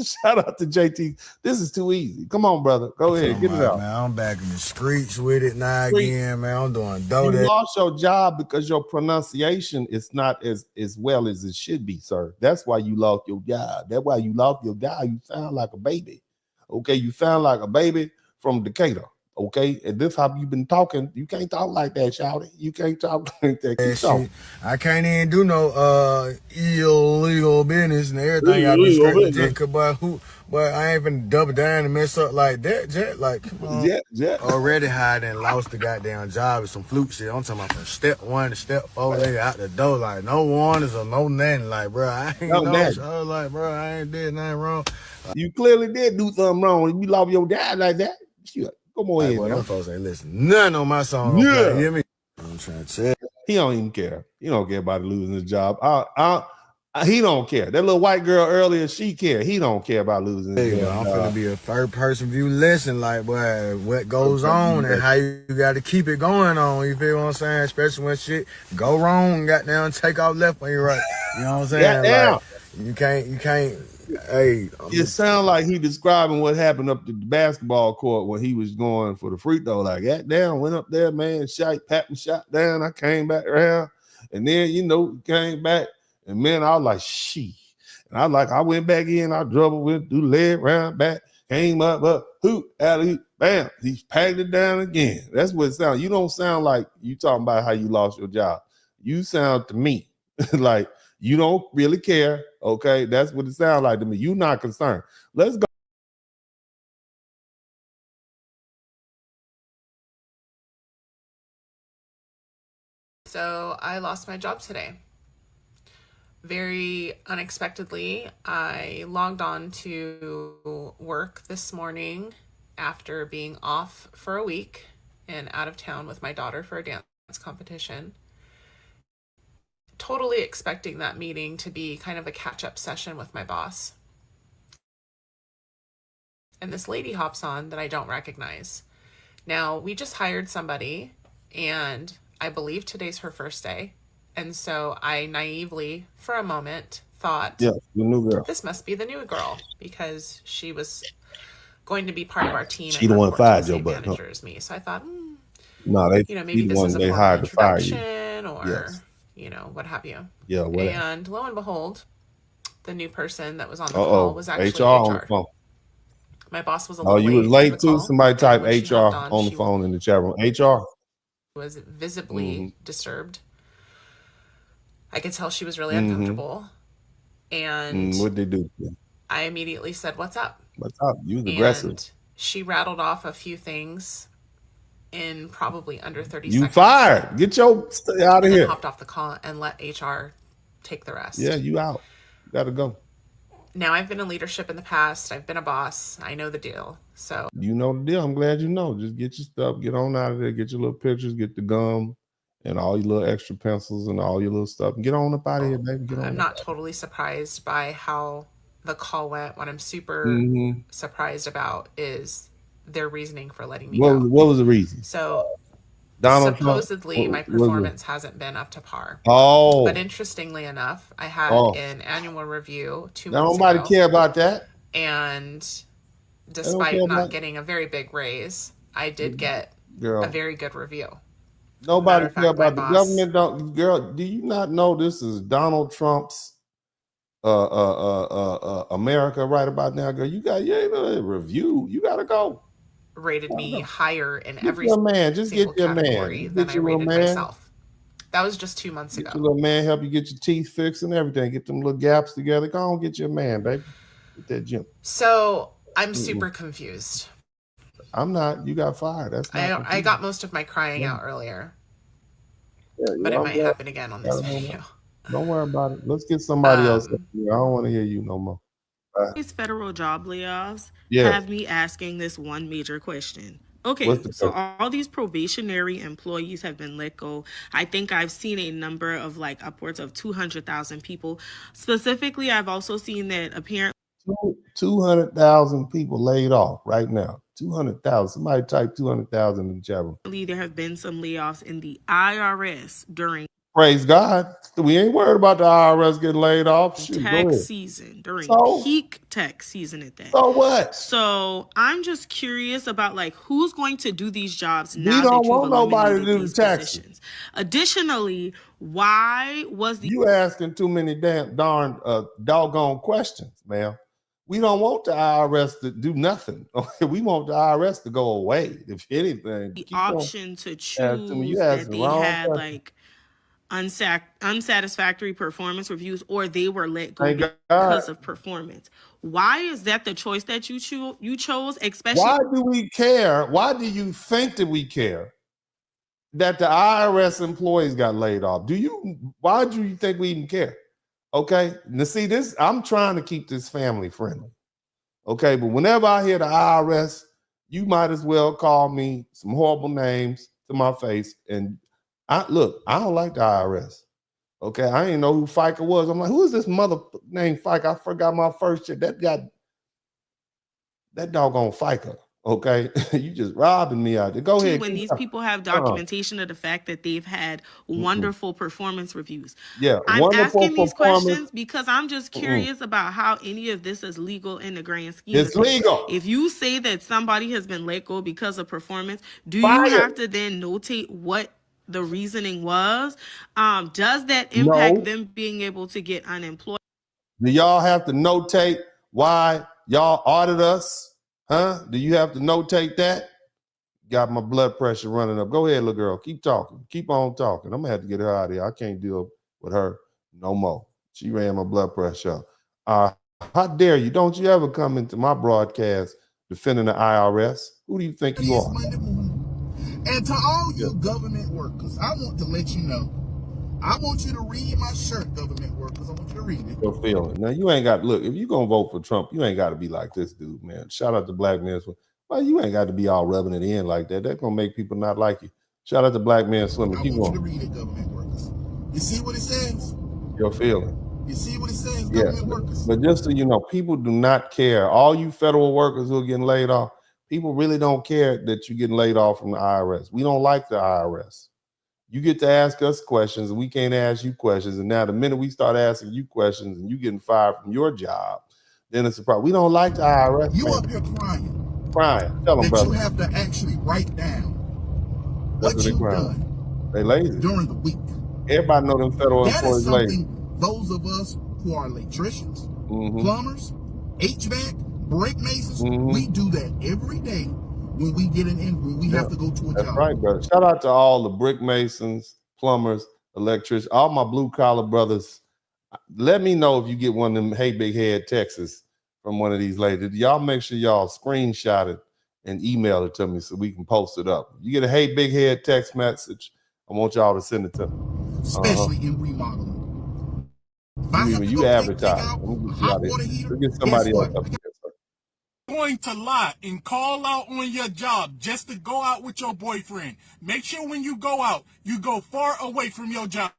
Shout out to JT. This is too easy. Come on, brother. Go ahead. Get it out. Man, I'm back in the streets with it now again, man. I'm doing dope. You lost your job because your pronunciation is not as well as it should be, sir. That's why you lost your job. That's why you lost your job. You sound like a baby. Okay, you sound like a baby from Decatur. Okay, and this how you've been talking. You can't talk like that, shouty. You can't talk like that. Keep I can't even do no illegal business and everything. I be straight legit, but I ain't been double down and mess up like that, Jet. Like, come on. Yeah. Already hide and lost the goddamn job with some fluke shit. I'm talking about from step 1 to step 4, they out the door, like no warnings or no nothing. Like, bro, I ain't know. I was like, bro, I ain't did nothing wrong. You clearly did do something wrong. You lost your job like that. Shit. Come on in, them folks ain't listen. None on my song. Yeah. You hear me? I'm trying to tell. He don't even care. He don't care about losing his job. He don't care. That little white girl earlier, she care. He don't care about losing his job. I'm finna be a third person view lesson, like, boy, what goes on and how you got to keep it going on. You feel what I'm saying? Especially when shit go wrong, got down, take off left when you're right. You know what I'm saying? Yeah. Like, you can't. Hey, it sounds like he describing what happened up to the basketball court when he was going for the free throw. Like, that down, went up there, man, shot down. I came back around, and then came back, and man, I was like, she. And I went back in, I dribbled, went through the leg, round back, came up, hoop, alley, bam. He packed it down again. That's what it sounds. You don't sound like you talking about how you lost your job. You sound to me like you don't really care. Okay, that's what it sounds like to me. You're not concerned. Let's go. So I lost my job today. Very unexpectedly, I logged on to work this morning after being off for a week and out of town with my daughter for a dance competition. Totally expecting that meeting to be kind of a catch-up session with my boss. And this lady hops on that I don't recognize. Now, we just hired somebody, and I believe today's her first day. And so I naively, for a moment, thought, the new girl. This must be the new girl, because she was going to be part of our team. She the one that fired your butt. Manager as me. So I thought, no, maybe this is a formal introduction or... what have you. Yeah, whatever. And lo and behold, the new person that was on the call was actually HR. On the phone. My boss was a little late. Oh, you were late too? Somebody type HR on the phone in the chat room. HR was visibly disturbed. I could tell she was really uncomfortable. And what'd they do? I immediately said, "What's up?" What's up? You was aggressive. And she rattled off a few things in probably under 30 you seconds. You fired. Get your out of here. Hopped off the call and let HR take the rest. Yeah, you out. You gotta go. Now I've been in leadership in the past. I've been a boss. I know the deal. So you know the deal. I'm glad you know. Just get your stuff, get on out of there, get your little pictures, get the gum and all your little extra pencils and all your little stuff. Get on up out of here, baby. Get on. I'm not totally surprised by how the call went. What I'm super surprised about is their reasoning for letting me go. What was the reason? So Donald supposedly Trump? my performance hasn't been up to par. Oh. But interestingly enough, I had an annual review 2 months ago. Nobody care about that. And despite not getting a very big raise, I did get a very good review. Nobody care about the government. Don't, girl, do you not know this is Donald Trump's America right about now, girl? You ain't a review. You gotta go. Rated me higher in every just get your category man. than I rated myself. That was just 2 months ago. Get your little man, help you get your teeth fixed and everything. Get them little gaps together. Go on, get your man, baby. Get that gym. So I'm super confused. I'm not. You got fired. That's not. I got most of my crying out earlier. But it might happen again on this video. Don't worry about it. Let's get somebody else. I don't want to hear you no more. These federal job layoffs have me asking this one major question. Okay, so all these probationary employees have been let go. I think I've seen a number of like upwards of 200,000 people. Specifically, I've also seen that apparently 200,000 people laid off right now. 200,000. Somebody type 200,000 in the chat room. There have been some layoffs in the IRS during. Praise God. We ain't worried about the IRS getting laid off. Tax season, during peak tax season at that. So what? So I'm just curious about like who's going to do these jobs now. We don't want nobody to do the taxes. Additionally, why was you asking too many darn doggone questions, ma'am? We don't want the IRS to do nothing. We want the IRS to go away. If anything, the option to choose that they had like unsatisfactory performance reviews, or they were let go because of performance. Why is that the choice that you chose? Especially, why do we care? Why do you think that we care that the IRS employees got laid off? Why do you think we even care? Okay, now see this. I'm trying to keep this family friendly. Okay, but whenever I hear the IRS, you might as well call me some horrible names to my face. And I don't like the IRS. Okay, I didn't know who FICA was. I'm like, who is this mother named FICA? I forgot my first shit. That doggone FICA. Okay, you just robbing me out there. Go ahead. When these people have documentation of the fact that they've had wonderful performance reviews. Yeah, I'm asking these questions because I'm just curious about how any of this is legal in the grand scheme. It's legal. If you say that somebody has been let go because of performance, do you have to then notate what the reasoning was? Does that impact them being able to get unemployed? Do y'all have to notate why y'all audit us? Huh? Do you have to notate that? Got my blood pressure running up. Go ahead, little girl. Keep talking. Keep on talking. I'm gonna have to get her out of here. I can't deal with her no more. She ran my blood pressure up. How dare you? Don't you ever come into my broadcast defending the IRS? Who do you think you are? And to all you government workers, I want to let you know, I want you to read my shirt, government workers. I want you to read it. Your feeling. Now, you ain't got to look. If you're going to vote for Trump, you ain't got to be like this dude, man. Shout out to Black Men Swim. Well, you ain't got to be all rubbing it in like that. That's going to make people not like you. Shout out to Black Men Swimming. Keep going. I want you to read it, government workers. You see what it says? Your feeling. You see what it says, government workers? But just so you know, people do not care. All you federal workers who are getting laid off, people really don't care that you're getting laid off from the IRS. We don't like the IRS. You get to ask us questions and we can't ask you questions. And now the minute we start asking you questions and you getting fired from your job, then it's a problem. We don't like the IRS. You up here crying. Crying. Tell them, brother. You have to actually write down what you've done. They lazy. During the week. Everybody know them federal employees lazy. Those of us who are electricians, plumbers, HVAC, brake masons, we do that every day. When we get an injury, we have to go to a job. That's right, brother. Shout out to all the brick masons, plumbers, electricians, all my blue collar brothers. Let me know if you get one of them Hey Big Head texts from one of these ladies. Y'all make sure y'all screenshot it and email it to me so we can post it up. You get a Hey Big Head text message, I want y'all to send it to me. Especially in remodeling. You advertise. Let me get you out of here. Let's get somebody else up here. Going to lie and call out on your job just to go out with your boyfriend. Make sure when you go out, you go far away from your job.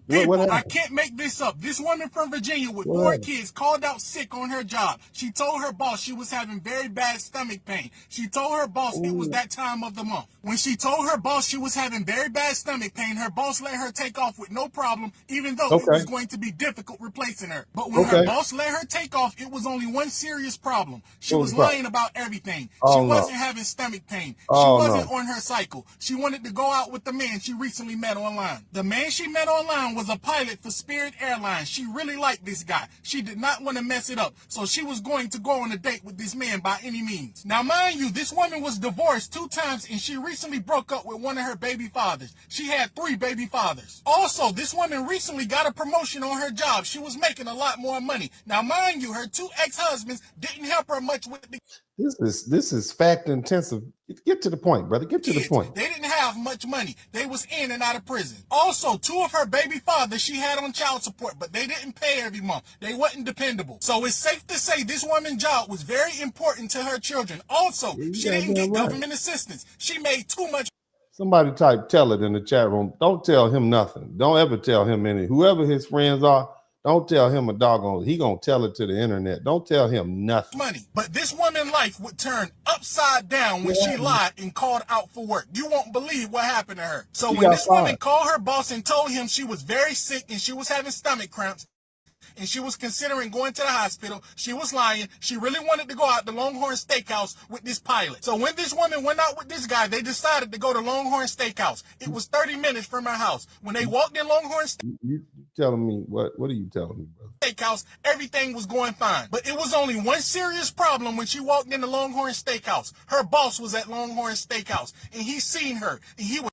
People, I can't make this up. This woman from Virginia with 4 kids called out sick on her job. She told her boss she was having very bad stomach pain. She told her boss it was that time of the month. When she told her boss she was having very bad stomach pain, her boss let her take off with no problem, even though it was going to be difficult replacing her. But when her boss let her take off, it was only one serious problem. She was lying about everything. She wasn't having stomach pain. She wasn't on her cycle. She wanted to go out with the man she recently met online. The man she met online was a pilot for Spirit Airlines. She really liked this guy. She did not want to mess it up, so she was going to go on a date with this man by any means. Now, mind you, this woman was divorced 2 times, and she recently broke up with one of her baby fathers. She had 3 baby fathers. Also, this woman recently got a promotion on her job. She was making a lot more money. Now, mind you, her 2 ex-husbands didn't help her much with the This is fact intensive. Get to the point, brother. Get to the point. They didn't have much money. They was in and out of prison. Also, 2 of her baby fathers she had on child support, but they didn't pay every month. They wasn't dependable. So it's safe to say this woman's job was very important to her children. Also, she didn't get government assistance. She made too much. Somebody tell it in the chat room. Don't tell him nothing. Don't ever tell him any. Whoever his friends are, don't tell him a doggone. He gonna tell it to the internet. Don't tell him nothing. Money, but this woman's life would turn upside down when she lied and called out for work. You won't believe what happened to her. So when this woman called her boss and told him she was very sick and she was having stomach cramps, and she was considering going to the hospital, she was lying. She really wanted to go out to Longhorn Steakhouse with this pilot. So when this woman went out with this guy, they decided to go to Longhorn Steakhouse. It was 30 minutes from her house. When they walked in Longhorn You telling me what are you telling me, brother? Steakhouse, everything was going fine. But it was only one serious problem when she walked into Longhorn Steakhouse. Her boss was at Longhorn Steakhouse, and he seen her, and he was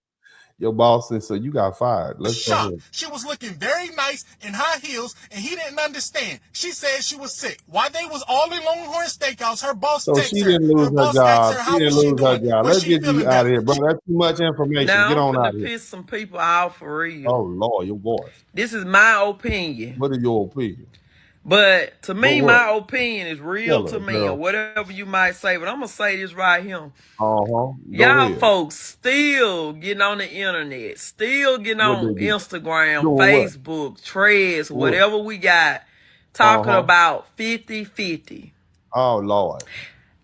Your boss said, so you got fired. Let's go ahead. She was looking very nice in high heels, and he didn't understand. She said she was sick. While they was all in Longhorn Steakhouse, her boss texted her. She didn't lose her job. She didn't lose her job. Let's get you out of here, bro. That's too much information. Now, get on I'm out of here. piss some people off for real. Oh, Lord, your voice. This is my opinion. What is your opinion? But to me, my opinion is real to me, girl. or whatever you might say. But I'm going to say this right here. Y'all folks still getting on the internet, still getting on Instagram, Facebook, Threads, whatever we got, talking about 50-50. Oh, Lord.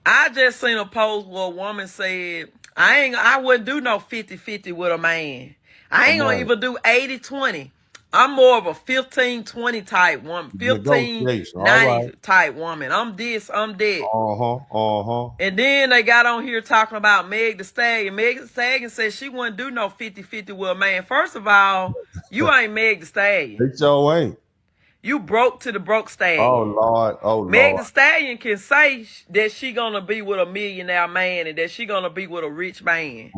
I just seen a post where a woman said, I wouldn't do no 50-50 with a man. I ain't going to even do 80-20. I'm more of a 15-20 type woman, 15-90 type woman. I'm this, I'm that. And then they got on here talking about Meg Thee Stallion. Meg Thee Stallion said she wouldn't do no 50-50 with a man. First of all, you ain't Meg Thee Stallion. They sure ain't. You broke to the broke stallion. Oh, Lord. Oh, Lord. Meg Thee Stallion can say that she gonna be with a millionaire man and that she gonna be with a rich man.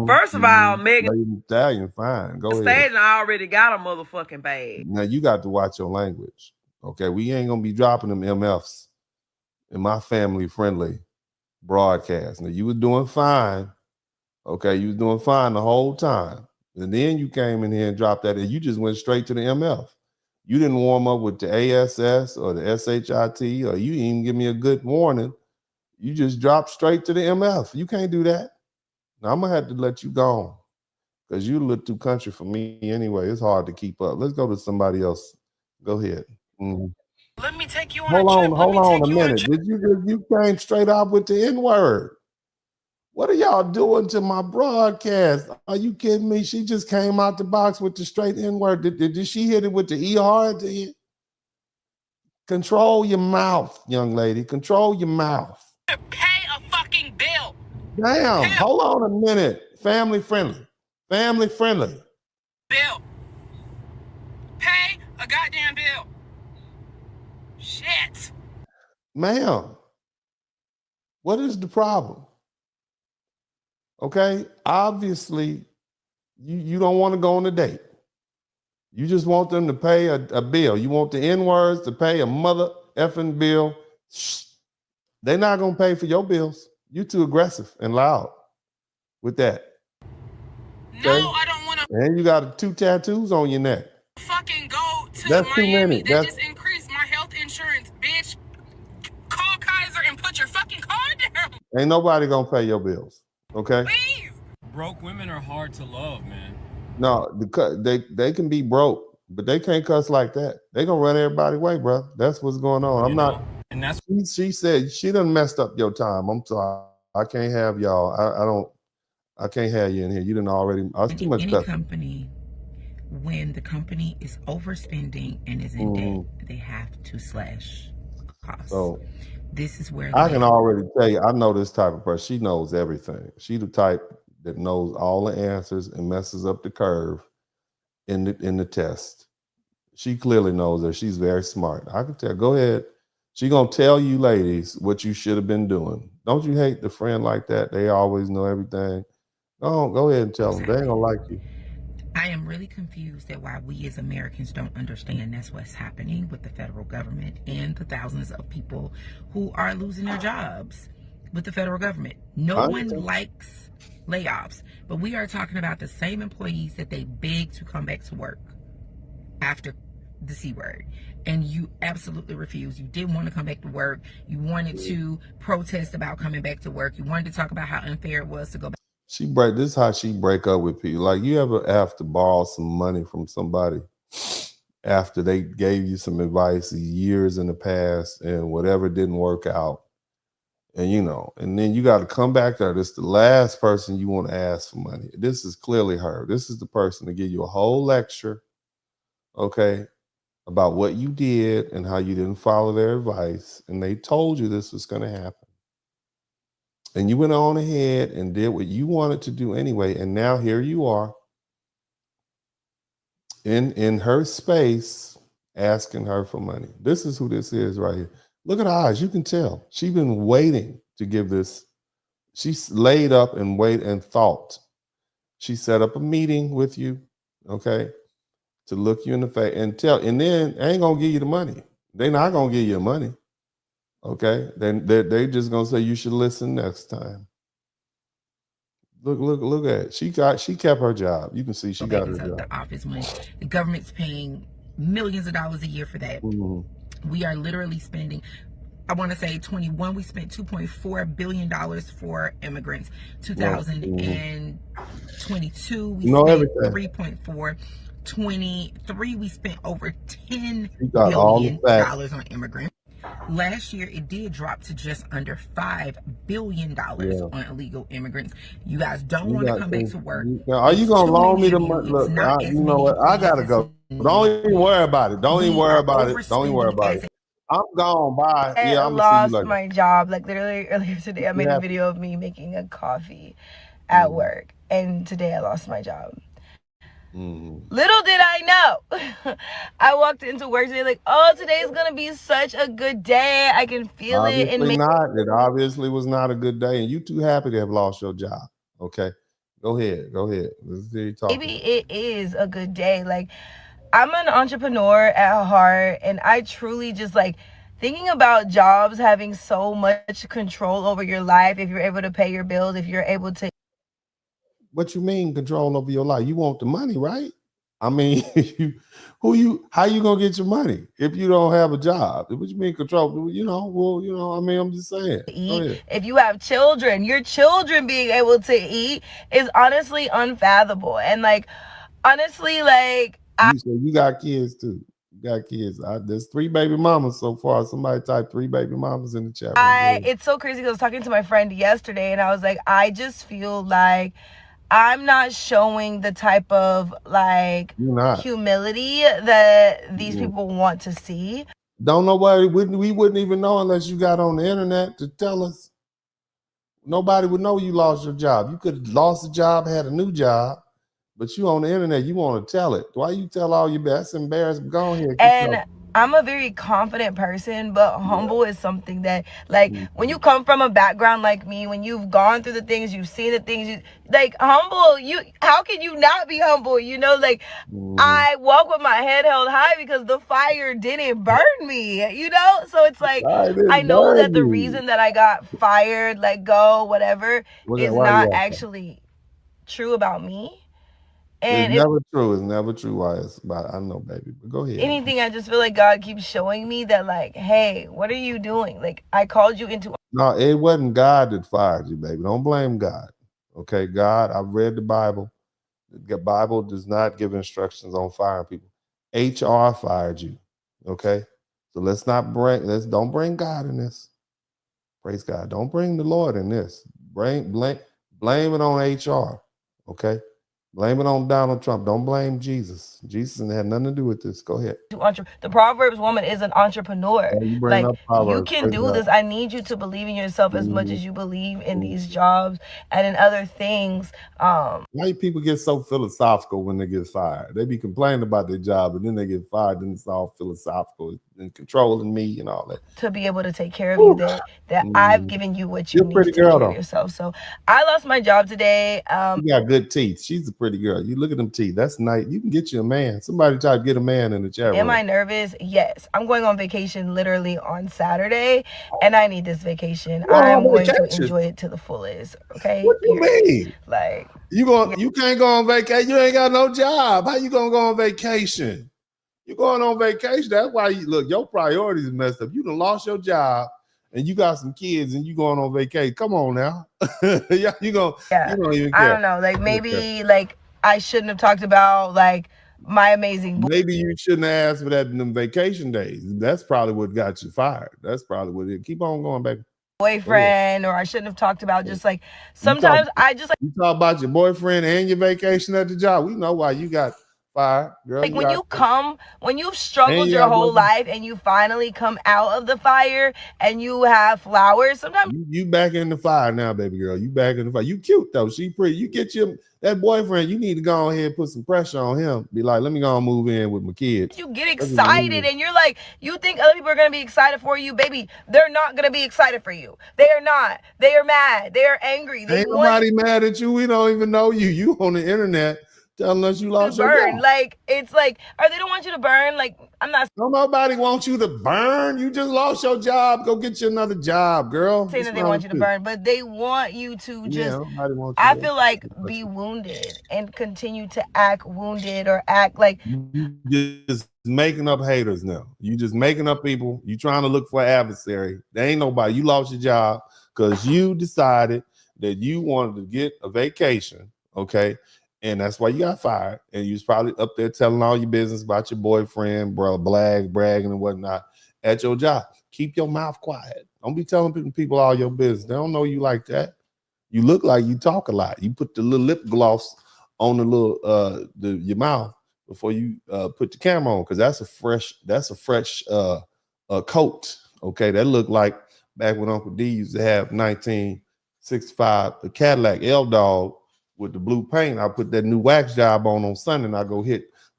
First of all, Meg Thee Stallion, fine. Go ahead. Stallion already got a motherfucking bag. Now, you got to watch your language. Okay, we ain't gonna be dropping them MFs in my family-friendly broadcast. Now, you were doing fine. Okay, you was doing fine the whole time. And then you came in here and dropped that, and you just went straight to the MF. You didn't warm up with the ASS or the SHIT, or you didn't even give me a good warning. You just dropped straight to the MF. You can't do that. Now, I'm going to have to let you go because you look too country for me anyway. It's hard to keep up. Let's go to somebody else. Go ahead. Let me take you on Hold on a minute. You came straight out with the N-word. What are y'all doing to my broadcast? Are you kidding me? She just came out the box with the straight N-word. Did she hit it with the ER at the end? Control your mouth, young lady. Control your mouth. Pay a fucking bill. Damn, hold on a minute. Family friendly. Family friendly. Bill. Pay a goddamn bill. Shit. Ma'am, what is the problem? Okay, obviously, you don't want to go on a date. You just want them to pay a bill. You want the N-words to pay a mother effing bill. They're not going to pay for your bills. You're too aggressive and loud with that. Okay? No, I don't want to And you got 2 tattoos on your neck. fucking go to That's Miami. too many. They just increased my health insurance, bitch. Call Kaiser and put your fucking card down. Ain't nobody gonna pay your bills. Okay. Please. Broke women are hard to love, man. No, they can be broke, but they can't cuss like that. They gonna run everybody away, bro. That's what's going on. I'm not. And that's she said she done messed up your time. I'm sorry. I can't have y'all. I can't have you in here. You done already. I was too much. Any company, when the company is overspending and is in debt, they have to slash costs. So this is where I can already tell you. I know this type of person. She knows everything. She the type that knows all the answers and messes up the curve in the test. She clearly knows that. She's very smart. I can tell. Go ahead. She gonna tell you ladies what you should have been doing. Don't you hate the friend like that? They always know everything. Go ahead and tell them. They ain't gonna like you. I am really confused at why we as Americans don't understand that's what's happening with the federal government and the thousands of people who are losing their jobs with the federal government. No one likes layoffs, but we are talking about the same employees that they beg to come back to work after the C word, and you absolutely refused. You didn't want to come back to work. You wanted to protest about coming back to work. You wanted to talk about how unfair it was to go back. This is how she break up with people. Like, you ever have to borrow some money from somebody after they gave you some advice years in the past and whatever didn't work out, and and then you got to come back there. This is the last person you want to ask for money. This is clearly her. This is the person to give you a whole lecture, okay, about what you did and how you didn't follow their advice, and they told you this was going to happen. And you went on ahead and did what you wanted to do anyway. And now here you are in her space asking her for money. This is who this is right here. Look at her eyes. You can tell. She's been waiting to give this. She's laid up and waited and thought. She set up a meeting with you, okay, to look you in the face and tell. And then they ain't going to give you the money. They're not going to give you the money. Okay, then they just gonna say you should listen next time. Look at it. She kept her job. You can see she got her job. The office when the government's paying millions of dollars a year for that. We are literally spending. I want to say 21. We spent $2.4 billion for immigrants. 2022 we spent 3.4. 23 we spent over $10 billion on immigrants. Last year, it did drop to just under $5 billion on illegal immigrants. You guys don't want to come back to work. Now, are you going to loan me the money? Look, you know what? I got to go. Don't even worry about it. Don't even worry about it. Don't even worry about it. I'm gone. Bye. I lost my job. Like, literally earlier today, I made a video of me making a coffee at work. And today I lost my job. Little did I know. I walked into work today like, oh, today's gonna be such a good day. I can feel it. And not. It obviously was not a good day, and you too happy to have lost your job. Okay, go ahead. Let's hear you talk. Maybe it is a good day. Like, I'm an entrepreneur at heart, and I truly just like thinking about jobs having so much control over your life. If you're able to pay your bills, if you're able to. What you mean control over your life? You want the money, right? I mean, how you gonna get your money if you don't have a job? What you mean control? I mean, I'm just saying. If you have children, your children being able to eat is honestly unfathomable. And like, honestly, like you got kids too. You got kids. There's 3 baby mamas so far. Somebody typed 3 baby mamas in the chat. It's so crazy because I was talking to my friend yesterday, and I was like, I just feel like I'm not showing the type of like humility that these people want to see. Don't nobody we wouldn't even know unless you got on the internet to tell us. Nobody would know you lost your job. You could have lost a job, had a new job, but you on the internet, you want to tell it. Why you tell all your best? That's embarrassing. Go ahead. And I'm a very confident person, but humble is something that, like, when you come from a background like me, when you've gone through the things, you've seen the things, humble, how can you not be humble? I walk with my head held high because the fire didn't burn me, So it's like, I know that the reason that I got fired, let go, whatever, is not actually true about me. And it's never true. It's never true. Why it's about, I know, baby. But go ahead. Anything, I just feel like God keeps showing me that, like, hey, what are you doing? Like, I called you into. No, it wasn't God that fired you, baby. Don't blame God. Okay, God, I've read the Bible. The Bible does not give instructions on firing people. HR fired you. Okay, so don't bring God in this. Praise God. Don't bring the Lord in this. Blame it on HR. Okay. Blame it on Donald Trump. Don't blame Jesus. Jesus had nothing to do with this. Go ahead. The Proverbs woman is an entrepreneur. Like, you can do this. I need you to believe in yourself as much as you believe in these jobs and in other things. Why people get so philosophical when they get fired? They be complaining about their job, and then they get fired, and it's all philosophical and controlling me and all that. To be able to take care of you, that I've given you what you need to take care of yourself. So I lost my job today. You got good teeth. She's a pretty girl. You look at them teeth. That's nice. You can get you a man. Somebody try to get a man in the chat room. Am I nervous? Yes. I'm going on vacation literally on Saturday, and I need this vacation. I'm going to enjoy it to the fullest. Okay. What do you mean? Like, you can't go on vacation. You ain't got no job. How you gonna go on vacation? You're going on vacation. That's why your priorities messed up. You done lost your job and you got some kids and you going on vacation. Come on now. You don't even care. I don't know. Like, maybe like I shouldn't have talked about like my amazing. Maybe you shouldn't have asked for that in them vacation days. That's probably what got you fired. That's probably what it. Keep on going, baby. Boyfriend, or I shouldn't have talked about just like sometimes I just like you talk about your boyfriend and your vacation at the job. We know why you got fired, girl. Like when you've struggled your whole life and you finally come out of the fire and you have flowers. Sometimes you back in the fire now, baby girl. You back in the fire. You cute though. She pretty. You get that boyfriend. You need to go ahead and put some pressure on him. Be like, let me go and move in with my kids. You get excited and you're like, you think other people are gonna be excited for you, baby? They're not gonna be excited for you. They are not. They are mad. They are angry. Ain't nobody mad at you. We don't even know you. You on the internet. Telling us you lost your job. Like, it's like, or they don't want you to burn. Like, I'm not. Nobody wants you to burn. You just lost your job. Go get you another job, girl. Saying that they want you to burn, but they want you to just. I feel like be wounded and continue to act wounded or act like. You just making up haters now. You just making up people. You trying to look for an adversary. There ain't nobody. You lost your job because you decided that you wanted to get a vacation. Okay. And that's why you got fired. And you was probably up there telling all your business about your boyfriend, bro, bragging and whatnot at your job. Keep your mouth quiet. Don't be telling people all your business. They don't know you like that. You look like you talk a lot. You put the little lip gloss on the little your mouth before you put the camera on, because that's a fresh coat. Okay, that looked like back when Uncle D used to have 1965 a Cadillac L-Dog with the blue paint. I put that new wax job on Sunday and I go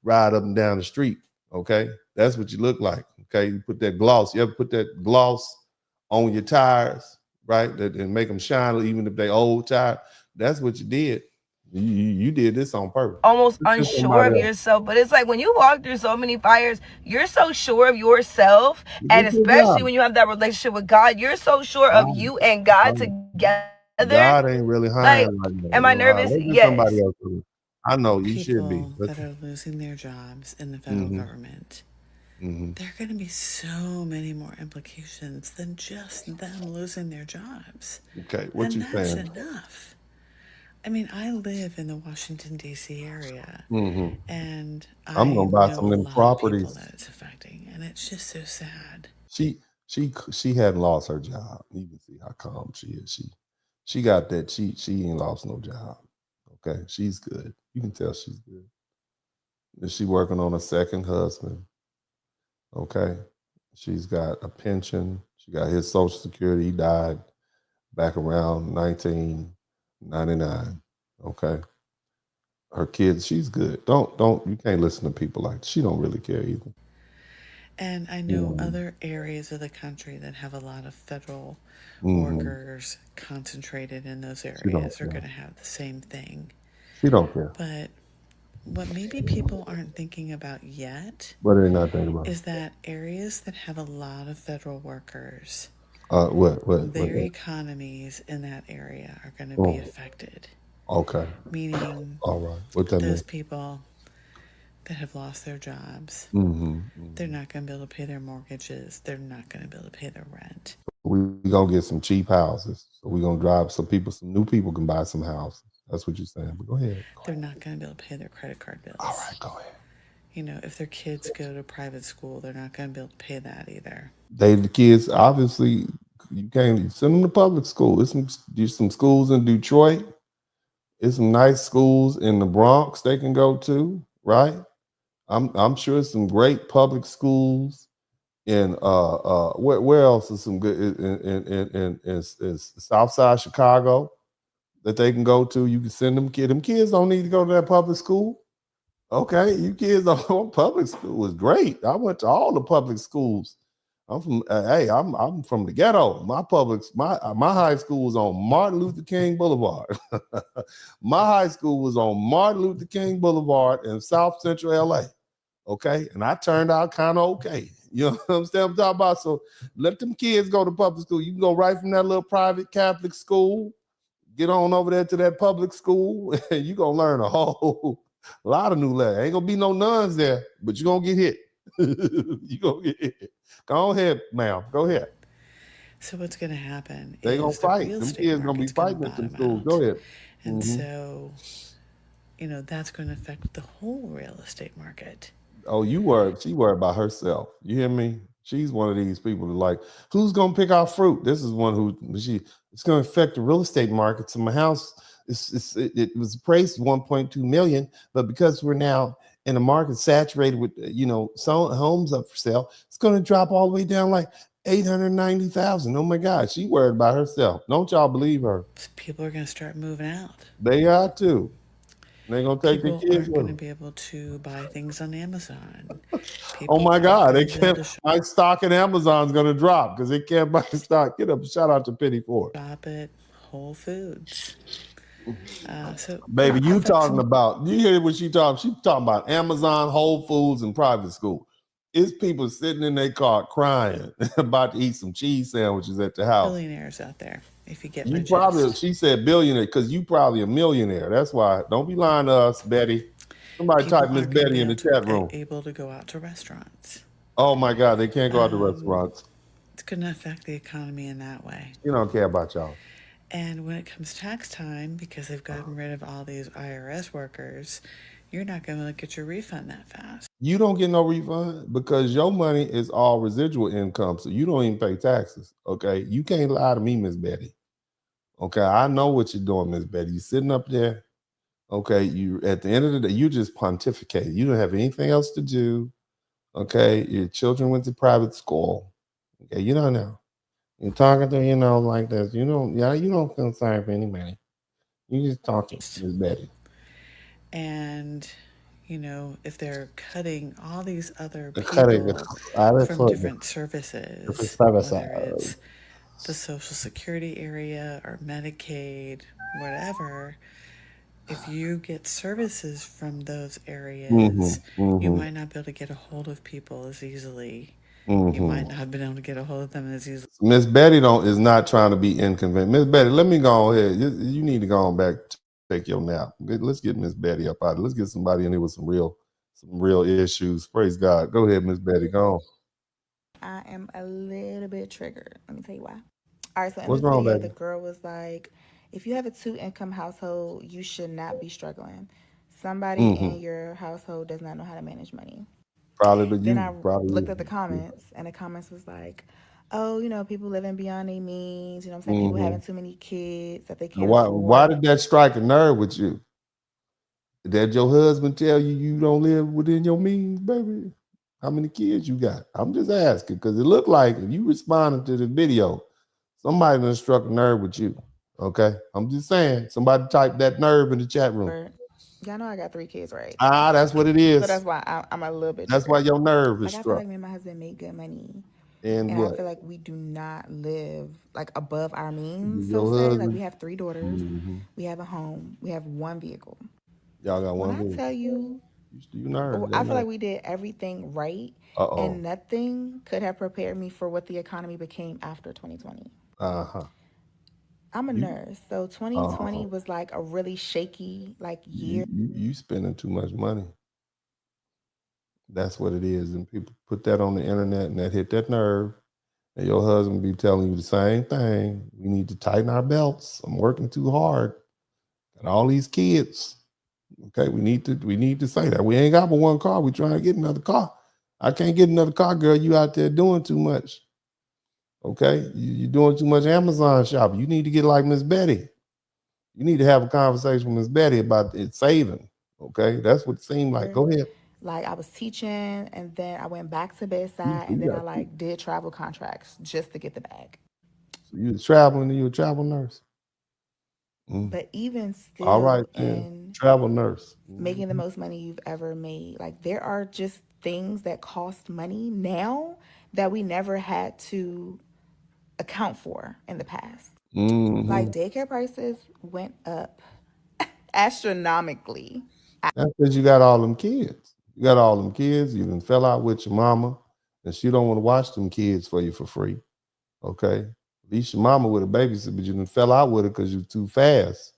ride up and down the street. Okay. That's what you look like. Okay. You put that gloss. You ever put that gloss on your tires, right? And make them shine even if they old tire. That's what you did. You did this on purpose. Almost unsure of yourself. But it's like when you walk through so many fires, you're so sure of yourself. And especially when you have that relationship with God, you're so sure of you and God together. God ain't really hiring like that. Am I nervous? Yes. Somebody else I know you should be. That are losing their jobs in the federal government. There are going to be so many more implications than just them losing their jobs. Okay, what you saying? That's enough. I mean, I live in the Washington D.C. area, and I'm gonna buy some of them properties that it's affecting, and it's just so sad. She hadn't lost her job. You can see how calm she is. She got that. She ain't lost no job. Okay, she's good. You can tell she's good. And she working on a second husband. Okay, she's got a pension. She got his Social Security. He died back around 1999. Okay, her kids. She's good. Don't. You can't listen to people like that. She don't really care either. And I know other areas of the country that have a lot of federal workers concentrated in those areas are going to have the same thing. She don't care. But what maybe people aren't thinking about yet is that areas that have a lot of federal workers, their economies in that area are going to be affected. Okay. Meaning, all right. What that those mean? people that have lost their jobs, they're not going to be able to pay their mortgages. They're not going to be able to pay their rent. We're gonna get some cheap houses. So we're gonna drive some new people can buy some houses. That's what you're saying. But go ahead. They're not going to be able to pay their credit card bills. All right, go ahead. You know, if their kids go to private school, they're not going to be able to pay that either. The kids, obviously, you can't send them to public school. There's some schools in Detroit. There's some nice schools in the Bronx they can go to, right? I'm sure some great public schools in where else is some good in South Side Chicago that they can go to. You can send them kids. Them kids don't need to go to that public school. Okay, you kids don't. Public school is great. I went to all the public schools. I'm from I'm from the ghetto. My high school was on Martin Luther King Boulevard. My high school was on Martin Luther King Boulevard in South Central LA. Okay, and I turned out kind of okay. You know what I'm saying? I'm talking about. So let them kids go to public school. You can go right from that little private Catholic school, get on over there to that public school, and you're gonna learn a whole lot of new letters. Ain't gonna be no nuns there, but you're gonna get hit. You're gonna get hit. Go ahead, ma'am. Go ahead. So what's going to happen? They gonna fight. Them kids gonna be fighting at them schools. Go ahead. And so, you know, that's going to affect the whole real estate market. Oh, she worried about herself. You hear me? She's one of these people that like, who's gonna pick out fruit? This is one it's gonna affect the real estate market. So my house it was appraised 1.2 million, but because we're now in a market saturated with some homes up for sale, it's gonna drop all the way down like 890,000. Oh my God, she worried about herself. Don't y'all believe her? People are gonna start moving out. They are too. They're gonna take their kids. People aren't going to be able to buy things on Amazon. Oh my God, they can't. My stock in Amazon's gonna drop because they can't buy stock. Get up! Shout out to Penny for it. Shop at Whole Foods. Baby, you talking about? You hear what she talking? She talking about Amazon, Whole Foods, and private school. It's people sitting in their car crying about to eat some cheese sandwiches at the house. Billionaires out there. If you get she said billionaire because you probably a millionaire. That's why. Don't be lying to us, Betty. Somebody type Miss Betty in the chat room. Able to go out to restaurants. Oh my God, they can't go out to restaurants. It's going to affect the economy in that way. You don't care about y'all. And when it comes tax time, because they've gotten rid of all these IRS workers, you're not going to get your refund that fast. You don't get no refund because your money is all residual income, so you don't even pay taxes. Okay, you can't lie to me, Miss Betty. Okay, I know what you're doing, Miss Betty. You're sitting up there. Okay, you at the end of the day, you just pontificate. You don't have anything else to do. Okay, your children went to private school. Okay, you don't know. You're talking to like this. You don't concern for anybody. You just talking, Miss Betty. And if they're cutting all these other people from different services, whether it's the Social Security area or Medicaid, whatever, if you get services from those areas, you might not be able to get a hold of people as easily. You might not have been able to get a hold of them as easily. Miss Betty is not trying to be inconvenient. Miss Betty, let me go ahead. You need to go on back, take your nap. Let's get Miss Betty up out. Let's get somebody in here with some real issues. Praise God. Go ahead, Miss Betty. Go on. I am a little bit triggered. Let me tell you why. All right, so in What's this wrong, video, baby? the girl was like, if you have a 2-income household, you should not be struggling. Somebody in your household does not know how to manage money. Probably Then I looked at the comments, and the comments was like, oh, people living beyond their means, what I'm saying? People having too many kids that they can't afford. Why did that strike a nerve with you? Did your husband tell you don't live within your means, baby? How many kids you got? I'm just asking because it looked like if you responded to the video, somebody done struck a nerve with you. Okay, I'm just saying. Somebody type that nerve in the chat room. Y'all know I got 3 kids, right? That's what it is. So that's why I'm a little bit. That's why your nerve is I struck. feel like me and my husband make good money, and I feel like we do not live like above our means. Like we have 3 daughters, we have a home, we have 1 vehicle. Y'all got 1 vehicle. When I tell you, I feel like we did everything right, and nothing could have prepared me for what the economy became after 2020. I'm a nurse, so 2020 was like a really shaky year. You spending too much money. That's what it is, and people put that on the internet, and that hit that nerve. And your husband be telling you the same thing. We need to tighten our belts. I'm working too hard. Got all these kids. Okay, we need to say that. We ain't got but one car. We trying to get another car. I can't get another car, girl. You out there doing too much. Okay, you're doing too much Amazon shopping. You need to get like Miss Betty. You need to have a conversation with Miss Betty about it saving. Okay, that's what it seemed like. Go ahead. Like I was teaching, and then I went back to bedside, and then I did travel contracts just to get the bag. So you was traveling, and you were a travel nurse. But even still, all right, then travel nurse, making the most money you've ever made. Like there are just things that cost money now that we never had to account for in the past. Like daycare prices went up astronomically. That's because you got all them kids. You got all them kids. You done fell out with your mama, and she don't want to watch them kids for you for free. Okay, at least your mama would have babysat, but you done fell out with her because you're too fast,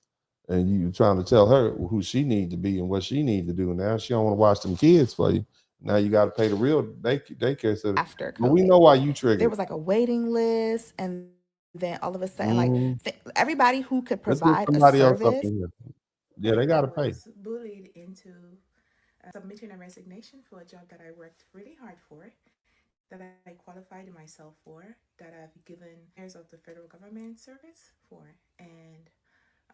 and you trying to tell her who she need to be and what she need to do. Now she don't want to watch them kids for you. Now you got to pay the real daycare center. After COVID, but we know why you triggered. There was like a waiting list, and then all of a sudden, everybody who could provide a service. Yeah, they got to pay. Bullied into submitting a resignation for a job that I worked really hard for, that I qualified myself for, that I've given years of the federal government service for, and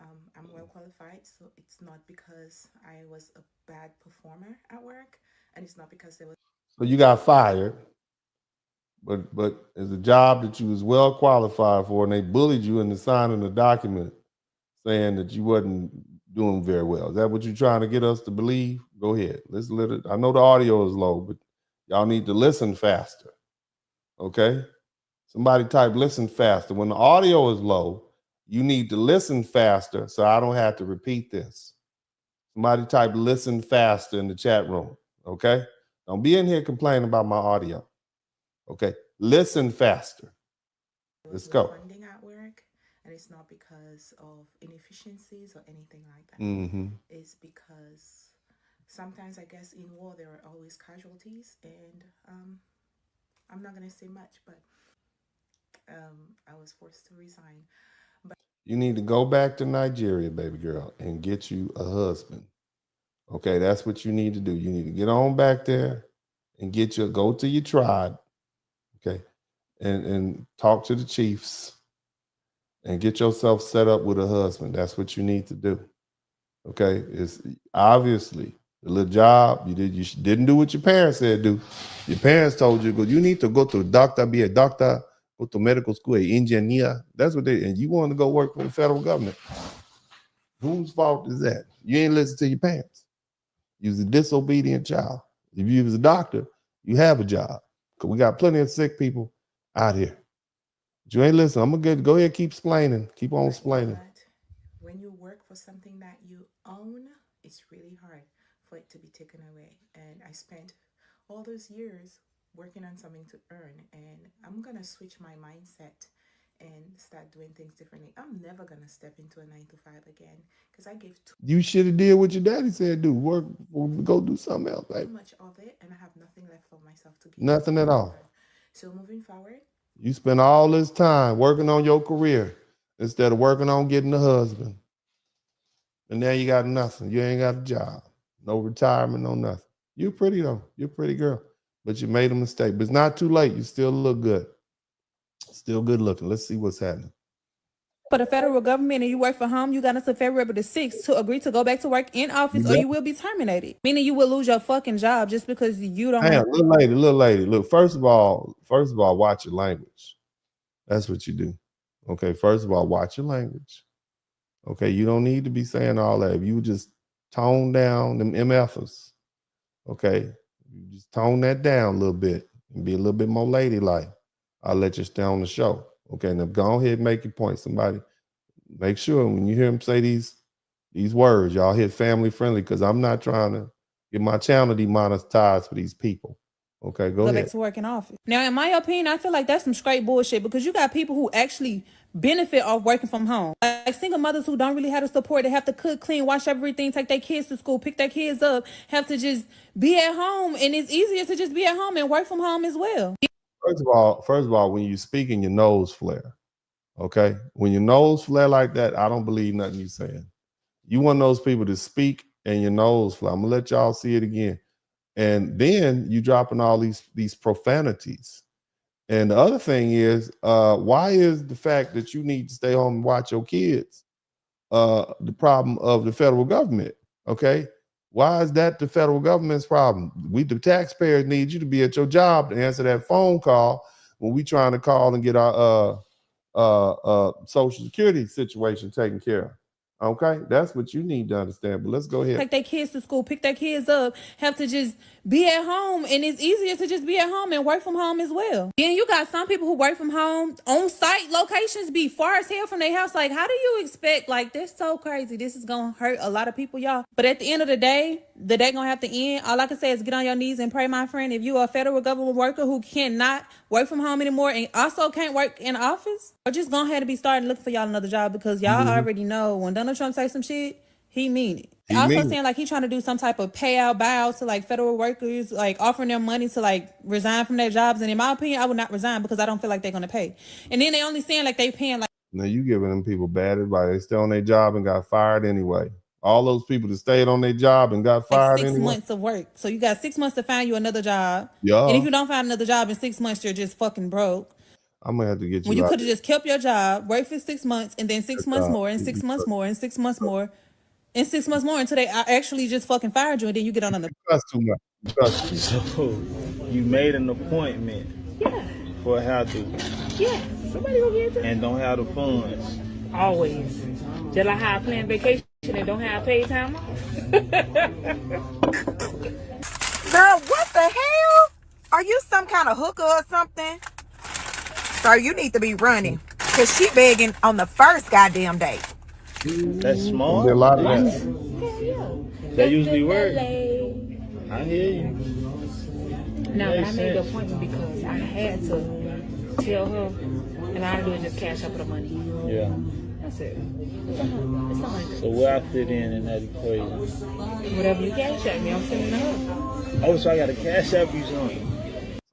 I'm well qualified. So it's not because I was a bad performer at work, and it's not because there was. So you got fired, but it's a job that you was well qualified for, and they bullied you into signing a document saying that you wasn't doing very well. Is that what you're trying to get us to believe? Go ahead. Let's let it. I know the audio is low, but y'all need to listen faster. Okay? Somebody type listen faster. When the audio is low, you need to listen faster so I don't have to repeat this. Somebody type listen faster in the chat room. Okay? Don't be in here complaining about my audio. Okay? Listen faster. Let's go. Funding at work. And it's not because of inefficiencies or anything like that. It's because sometimes, I guess, in war, there are always casualties. And I'm not going to say much, but I was forced to resign. But you need to go back to Nigeria, baby girl, and get you a husband. Okay, that's what you need to do. You need to get on back there and go to your tribe. Okay, and talk to the chiefs. And get yourself set up with a husband. That's what you need to do. Okay, it's obviously the little job you didn't do what your parents said do. Your parents told you you need to go to a doctor, be a doctor, go to medical school, an engineer. That's what and you want to go work for the federal government. Whose fault is that? You ain't listen to your parents. You was a disobedient child. If you was a doctor, you have a job. Because we got plenty of sick people out here. But you ain't listen. I'm gonna go ahead, keep explaining. Keep on explaining. When you work for something that you own, it's really hard for it to be taken away. And I spent all those years working on something to earn, and I'm gonna switch my mindset and start doing things differently. I'm never gonna step into a 9-to-5 again because I gave you should have did what your daddy said do. Work, go do something else. Too much of it, and I have nothing left for myself to give. Nothing at all. So moving forward, you spend all this time working on your career instead of working on getting a husband. And now you got nothing. You ain't got a job, no retirement, no nothing. You're pretty though. You're a pretty girl, but you made a mistake. But it's not too late. You still look good. Still good looking. Let's see what's happening. For the federal government and you work for home, you got until February the 6th to agree to go back to work in office or you will be terminated. Meaning you will lose your fucking job just because you don't. Damn, little lady. Look, first of all, watch your language. That's what you do. Okay, first of all, watch your language. Okay, you don't need to be saying all that. If you just tone down them MFers, okay, you just tone that down a little bit and be a little bit more ladylike. I'll let you stay on the show. Okay, now go ahead and make your point. Somebody, make sure when you hear them say these words, y'all hit family friendly because I'm not trying to get my channel demonetized for these people. Okay, go ahead. Back to work in office. Now, in my opinion, I feel like that's some straight bullshit because you got people who actually benefit off working from home. Like single mothers who don't really have the support, they have to cook, clean, wash everything, take their kids to school, pick their kids up, have to just be at home, and it's easier to just be at home and work from home as well. First of all, when you speak and your nose flare, okay? When your nose flare like that, I don't believe nothing you're saying. You want those people to speak and your nose flare. I'm gonna let y'all see it again. And then you dropping all these profanities. And the other thing is, why is the fact that you need to stay home and watch your kids the problem of the federal government? Okay, why is that the federal government's problem? We, the taxpayers, need you to be at your job to answer that phone call when we trying to call and get our Social Security situation taken care of. Okay, that's what you need to understand. But let's go ahead. Take their kids to school, pick their kids up, have to just be at home, and it's easier to just be at home and work from home as well. Then you got some people who work from home on site locations be far as hell from their house. Like, how do you expect? Like, this so crazy. This is gonna hurt a lot of people, y'all. But at the end of the day gonna have to end. All I can say is get on your knees and pray, my friend. If you are a federal government worker who cannot work from home anymore and also can't work in office, or just go ahead and be starting looking for y'all another job, because y'all already know when Donald Trump say some shit, he mean it. Also saying like he trying to do some type of payout buyout to like federal workers, like offering them money to like resign from their jobs. And in my opinion, I would not resign because I don't feel like they're gonna pay. And then they only saying like they paying like. Now you giving them people bad advice. They stay on their job and got fired anyway. All those people that stayed on their job and got fired like 6 anyway. months of work. So you got 6 months to find you another job. Yeah. And if you don't find another job in 6 months, you're just fucking broke. I'm gonna have to get you. When you could have just kept your job, worked for 6 months, and then 6 months more, and 6 months more, and 6 months more, and 6 months more until they actually just fucking fired you, and then you get on the. That's too much. That's too much. So you made an appointment. Yeah. For how to. Yeah. Somebody go get it. And don't have the funds. Always. Just like how I plan vacation and don't have paid time off. Girl, what the hell? Are you some kind of hooker or something? So you need to be running. Because she begging on the first goddamn date. That's smart. A lot of that. That usually works. I hear you. No, but I made the appointment because I had to tell her, and all I do is just cash up the money. Yeah. That's it. It's $100. So where I fit in that equation? Whatever you cash up me, I'm sending it her. Oh, so I got to cash up you something.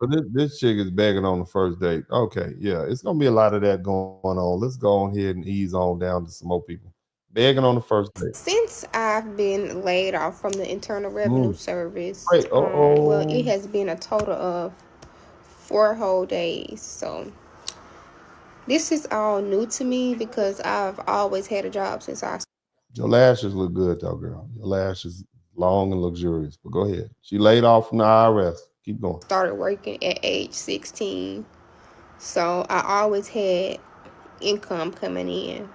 So this chick is begging on the first date. Okay, yeah, it's gonna be a lot of that going on. Let's go on here and ease on down to some more people. Begging on the first date. Since I've been laid off from the Internal Revenue Service, Wait, well, it has been a total of 4 whole days. So this is all new to me because I've always had a job since I. Your lashes look good though, girl. Your lashes long and luxurious. But go ahead. She laid off from the IRS. Keep going. Started working at age 16, so I always had income coming in.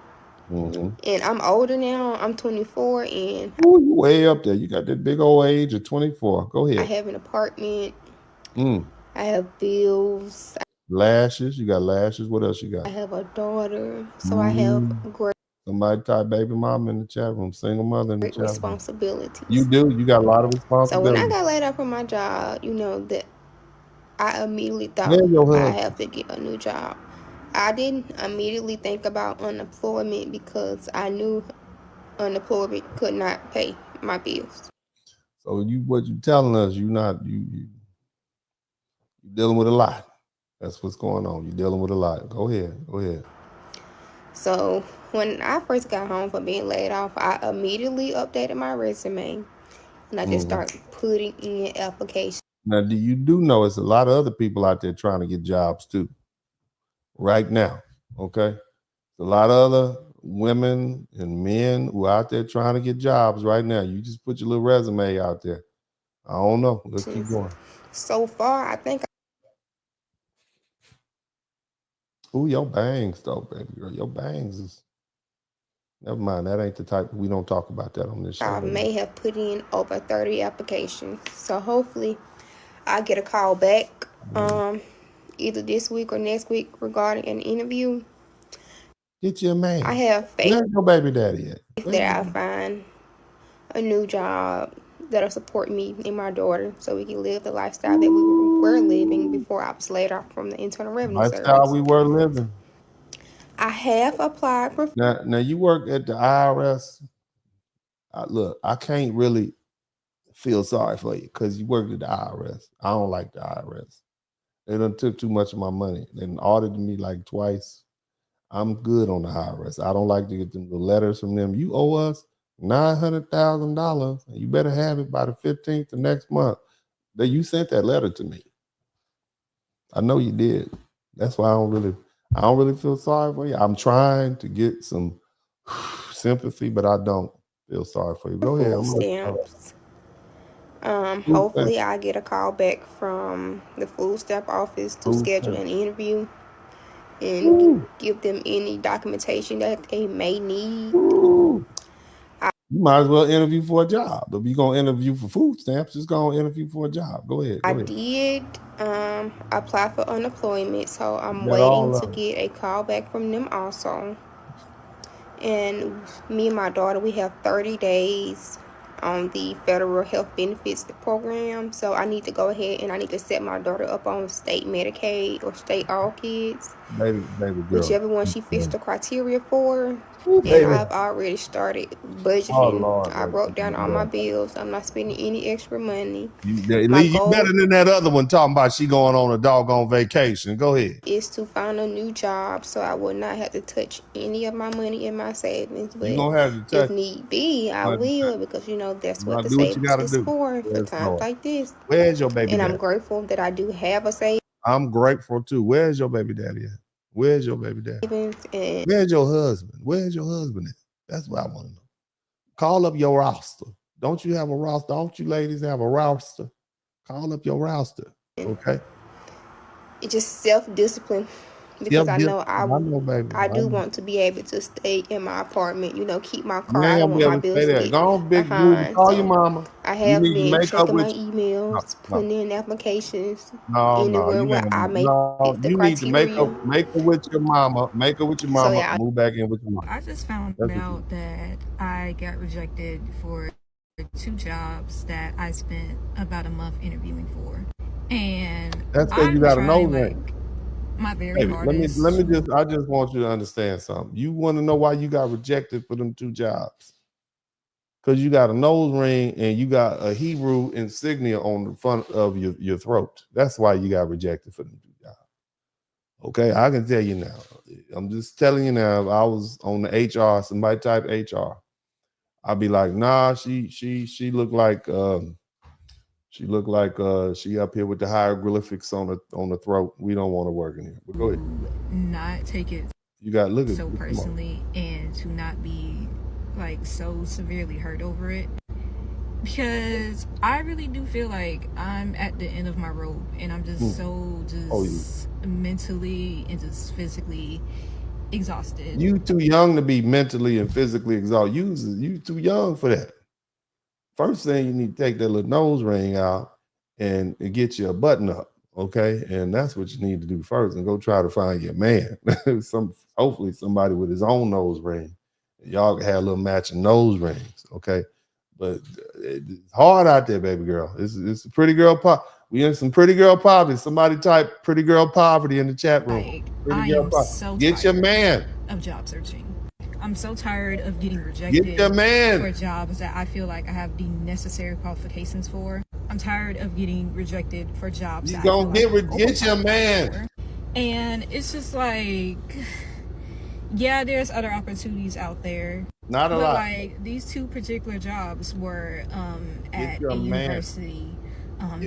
And I'm older now. I'm 24, and ooh, you way up there. You got that big old age of 24. Go ahead. I have an apartment. I have bills. Lashes. You got lashes. What else you got? I have a daughter, so I have great. Somebody type baby mom in the chat room. Single mother in the chat room. Responsibilities. You do. You got a lot of responsibilities. So when I got laid off from my job, you know that I immediately thought I have to get a new job. I didn't immediately think about unemployment because I knew unemployment could not pay my bills. So what you telling us? You dealing with a lot. That's what's going on. You're dealing with a lot. Go ahead. So when I first got home from being laid off, I immediately updated my resume, and I just started putting in applications. Now, you do know it's a lot of other people out there trying to get jobs too. Right now, okay? There's a lot of other women and men who are out there trying to get jobs right now. You just put your little resume out there. I don't know. Let's keep going. So far, I think. Ooh, your bangs though, baby girl. Your bangs is. Never mind. That ain't the type. We don't talk about that on this show. I may have put in over 30 applications, so hopefully, I get a call back. Either this week or next week regarding an interview. Get your man. I have faith. Where's your baby daddy at? That I find a new job that'll support me and my daughter so we can live the lifestyle that we were living before I was laid off from the Internal Revenue Service. Lifestyle we were living. I have applied for. Now you work at the IRS. Look, I can't really feel sorry for you because you worked at the IRS. I don't like the IRS. They done took too much of my money. They done audited me like twice. I'm good on the IRS. I don't like to get the letters from them. You owe us $900,000. You better have it by the 15th of next month. That you sent that letter to me. I know you did. That's why I don't really feel sorry for you. I'm trying to get some sympathy, but I don't feel sorry for you. Go ahead. Stamps. Hopefully I get a call back from the food stamp office to schedule an interview and give them any documentation that they may need. You might as well interview for a job. If you're gonna interview for food stamps, just go interview for a job. Go ahead. I did apply for unemployment, so I'm waiting to get a call back from them also. And me and my daughter, we have 30 days on the federal health benefits program, so I need to go ahead and I need to set my daughter up on state Medicaid or state All Kids, baby girl, whichever one she fits the criteria for. And I've already started budgeting. I wrote down all my bills. I'm not spending any extra money. You better than that other one talking about she going on a doggone vacation. Go ahead. Is to find a new job so I will not have to touch any of my money in my savings. But you gonna have to touch if need be, I will, because that's what the savings is for times like this. Where's your baby daddy? And I'm grateful that I do have a savings. I'm grateful too. Where's your baby daddy at? Where's your baby daddy? Where's your husband? Where's your husband at? That's what I want to know. Call up your roster. Don't you have a roster? Don't you ladies have a roster? Call up your roster. Okay. It's just self-discipline. Because I know I do want to be able to stay in my apartment, keep my car. I don't want my bills to get behind. Call your mama. I have been checking my emails, putting in applications anywhere where I may fit the criteria. Need to make her with your mama. Make her with your mama. So, move back in with your mama. I just found out that I got rejected for 2 jobs that I spent about a month interviewing for, and that's because you got a nose ring. My very hardest. I just want you to understand something. You want to know why you got rejected for them 2 jobs? Because you got a nose ring and you got a Hebrew insignia on the front of your throat. That's why you got rejected for them 2 jobs. Okay, I can tell you now. I'm just telling you now. If I was on the HR, somebody type HR, I'd be like, nah, she looked like she up here with the hieroglyphics on the throat. We don't want to work in here. But go ahead. Not take it so personally and to not be like so severely hurt over it, because I really do feel like I'm at the end of my rope and I'm just mentally and just physically exhausted. You too young to be mentally and physically exhausted. You too young for that. First thing, you need to take that little nose ring out and get you a button up, okay? And that's what you need to do first, and go try to find your man. Hopefully somebody with his own nose ring. Y'all can have a little matching nose rings, okay? But it's hard out there, baby girl. It's a pretty girl pop. We in some pretty girl poverty. Somebody type pretty girl poverty in the chat room. I am so get your man of job searching. I'm so tired of getting rejected for jobs that I feel like I have the necessary qualifications for. I'm tired of getting rejected for jobs. You gonna get your man. And it's just like, yeah, there's other opportunities out there. Not a lot. Like these 2 particular jobs were at a university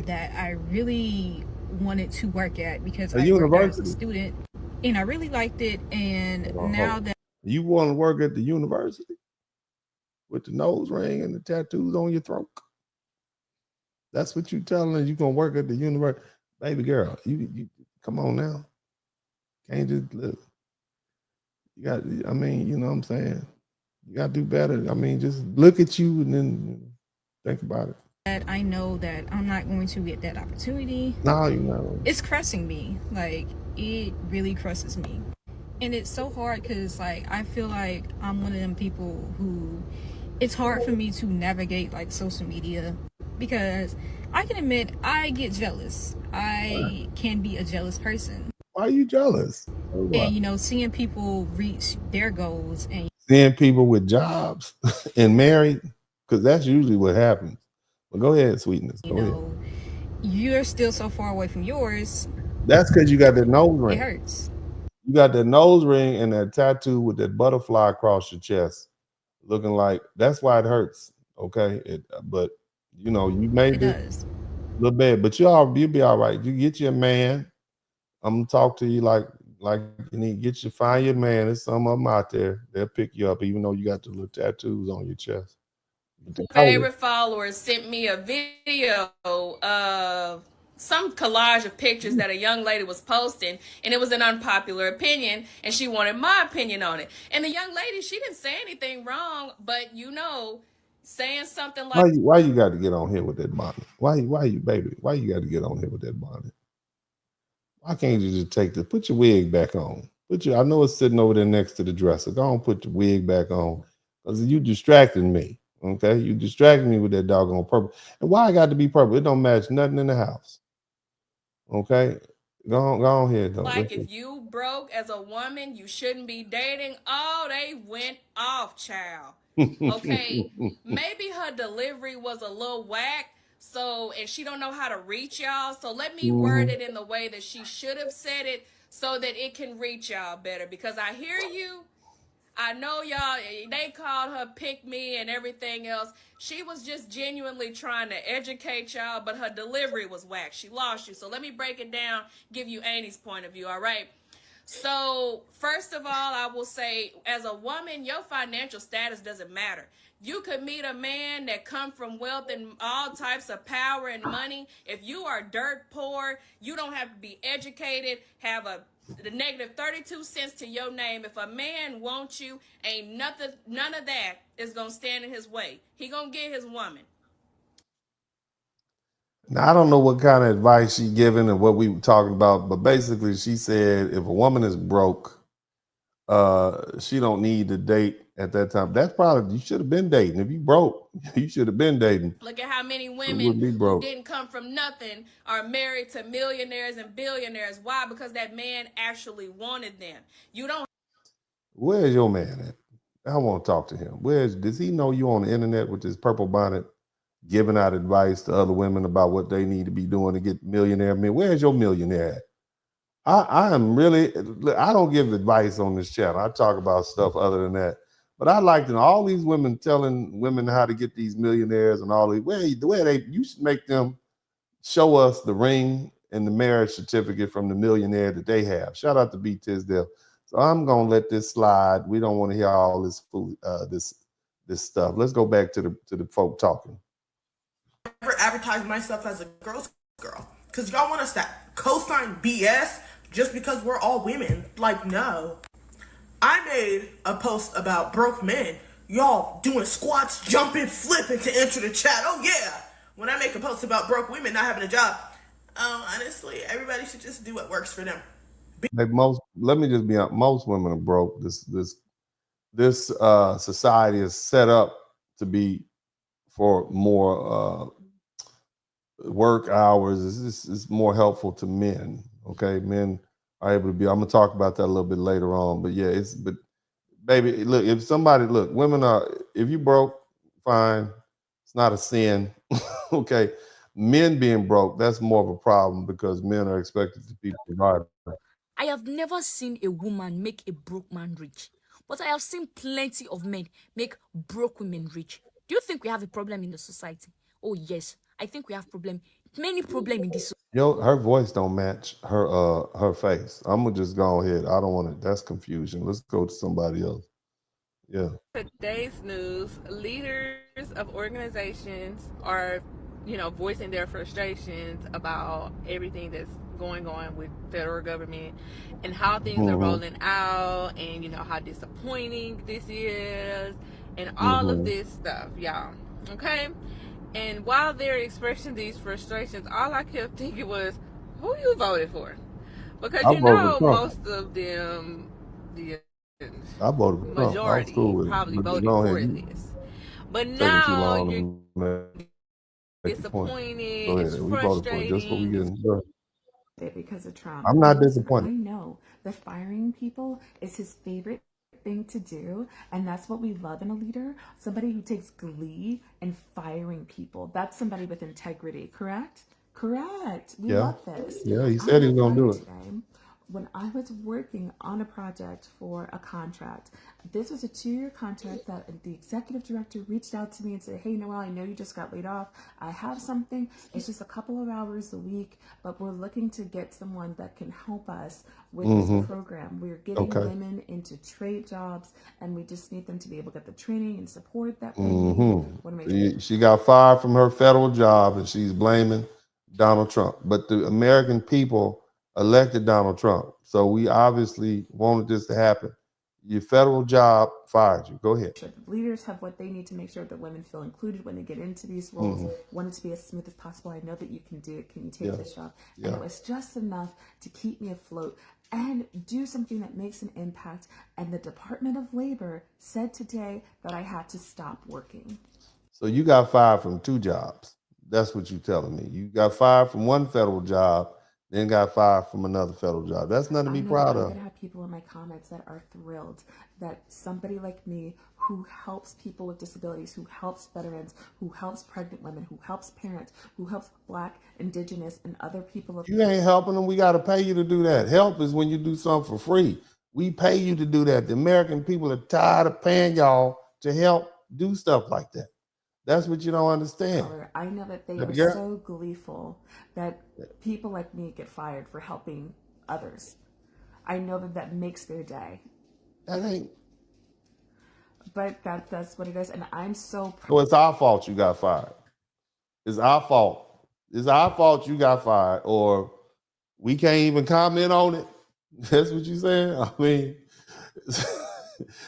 that I really wanted to work at because I worked as a student and I really liked it. And now that you want to work at the university with the nose ring and the tattoos on your throat, that's what you telling us. You gonna work at the university, baby girl? You come on now. Can't just look. You got. I mean, you know what I'm saying. You got to do better. I mean, just look at you and then think about it. I know that I'm not going to get that opportunity. No, you know. It's crushing me. Like, it really crushes me. And it's so hard because, like, I feel like I'm one of them people who it's hard for me to navigate, like, social media because I can admit I get jealous. I can be a jealous person. Why are you jealous? and seeing people reach their goals and seeing people with jobs and married, because that's usually what happens. But go ahead, sweetness. Go ahead. You're still so far away from yours. That's because you got that nose ring. It hurts. You got that nose ring and that tattoo with that butterfly across your chest, looking like that's why it hurts. Okay, but you made it does. A little bad, but you'll be all right. You get your man. I'm gonna talk to you like you need to find your man. There's some of them out there. They'll pick you up, even though you got the little tattoos on your chest. Favorite followers sent me a video of some collage of pictures that a young lady was posting, and it was an unpopular opinion, and she wanted my opinion on it. And the young lady, she didn't say anything wrong, but saying something like, why you got to get on here with that bonnet? Why you baby? Why you got to get on here with that bonnet? Why can't you just put your wig back on? I know it's sitting over there next to the dresser. Go on, put your wig back on, because you distracting me. Okay, you distracting me with that doggone purple. And why I got to be purple? It don't match nothing in the house. Okay, go on here though. Like, if you broke as a woman, you shouldn't be dating. Oh, they went off, child. Okay, maybe her delivery was a little whack. And she don't know how to reach y'all. So let me word it in the way that she should have said it, so that it can reach y'all better. Because I hear you. I know y'all, they called her pick me and everything else. She was just genuinely trying to educate y'all, but her delivery was whack. She lost you. So let me break it down, give you Annie's point of view, all right? So first of all, I will say, as a woman, your financial status doesn't matter. You could meet a man that come from wealth and all types of power and money. If you are dirt poor, you don't have to be educated, have the negative 32 cents to your name. If a man wants you, ain't none of that is gonna stand in his way. He gonna get his woman. Now, I don't know what kind of advice she giving and what we were talking about, but basically she said if a woman is broke, she don't need to date at that time. That's probably, you should have been dating. If you broke, you should have been dating. Look at how many women who didn't come from nothing are married to millionaires and billionaires. Why? Because that man actually wanted them. You don't. Where's your man at? I want to talk to him. Does he know you on the internet with this purple bonnet, giving out advice to other women about what they need to be doing to get millionaire men? Where's your millionaire at? I don't give advice on this channel. I talk about stuff other than that. But I like to know all these women telling women how to get these millionaires and all these. You should make them show us the ring and the marriage certificate from the millionaire that they have. Shout out to B. Tisdale. So I'm gonna let this slide. We don't want to hear all this this stuff. Let's go back to the folk talking. Never advertise myself as a girl's girl, because y'all want us to co-sign BS just because we're all women. Like, no. I made a post about broke men. Y'all doing squats, jumping, flipping to enter the chat. Oh yeah. When I make a post about broke women not having a job, honestly, everybody should just do what works for them. Like let me just be honest, most women are broke. This society is set up to be for more work hours. It's more helpful to men. Okay, men are able to be. I'm gonna talk about that a little bit later on. But yeah, but baby, look, women are. If you broke, fine. It's not a sin. Okay, men being broke, that's more of a problem because men are expected to be provided. I have never seen a woman make a broke man rich, but I have seen plenty of men make broke women rich. Do you think we have a problem in the society? Oh yes, I think we have many problems in this. Her voice don't match her face. I'm gonna just go ahead. I don't want to. That's confusion. Let's go to somebody else. Yeah. Today's news: leaders of organizations are, voicing their frustrations about everything that's going on with federal government and how things are rolling out, and how disappointing this is, and all of this stuff, y'all. Okay. And while they're expressing these frustrations, all I kept thinking was, who you voted for? Because most of them, the majority, probably voted for this. But now you're disappointed, it's frustrating. it because of Trump. I'm not Listen, disappointed. I know that firing people is his favorite thing to do, and that's what we love in a leader. Somebody who takes glee in firing people. That's somebody with integrity, correct? Correct. We love this. Yeah, he said he was gonna do it. Today, when I was working on a project for a contract, this was a 2-year contract that the executive director reached out to me and said, hey, Noelle, I know you just got laid off. I have something. It's just a couple of hours a week, but we're looking to get someone that can help us with this program. We're getting women into trade jobs, and we just need them to be able to get the training and support that we need. She got fired from her federal job, and she's blaming Donald Trump. But the American people elected Donald Trump. So we obviously wanted this to happen. Your federal job fired you. Go ahead. Leaders have what they need to make sure that women feel included when they get into these roles. Want it to be as smooth as possible. I know that you can do it. Can you take this job? And it was just enough to keep me afloat and do something that makes an impact. And the Department of Labor said today that I had to stop working. So you got fired from 2 jobs. That's what you're telling me. You got fired from one federal job, then got fired from another federal job. That's nothing to be proud of. I'm gonna have people in my comments that are thrilled that somebody like me, who helps people with disabilities, who helps veterans, who helps pregnant women, who helps parents, who helps Black, Indigenous, and other people. You ain't helping them. We got to pay you to do that. Help is when you do something for free. We pay you to do that. The American people are tired of paying y'all to help do stuff like that. That's what you don't understand. I know that they are so gleeful that people like me get fired for helping others. I know that that makes their day. That ain't. But that's what it is, and I'm so proud. So it's our fault you got fired. It's our fault. It's our fault you got fired, or we can't even comment on it. That's what you saying? I mean,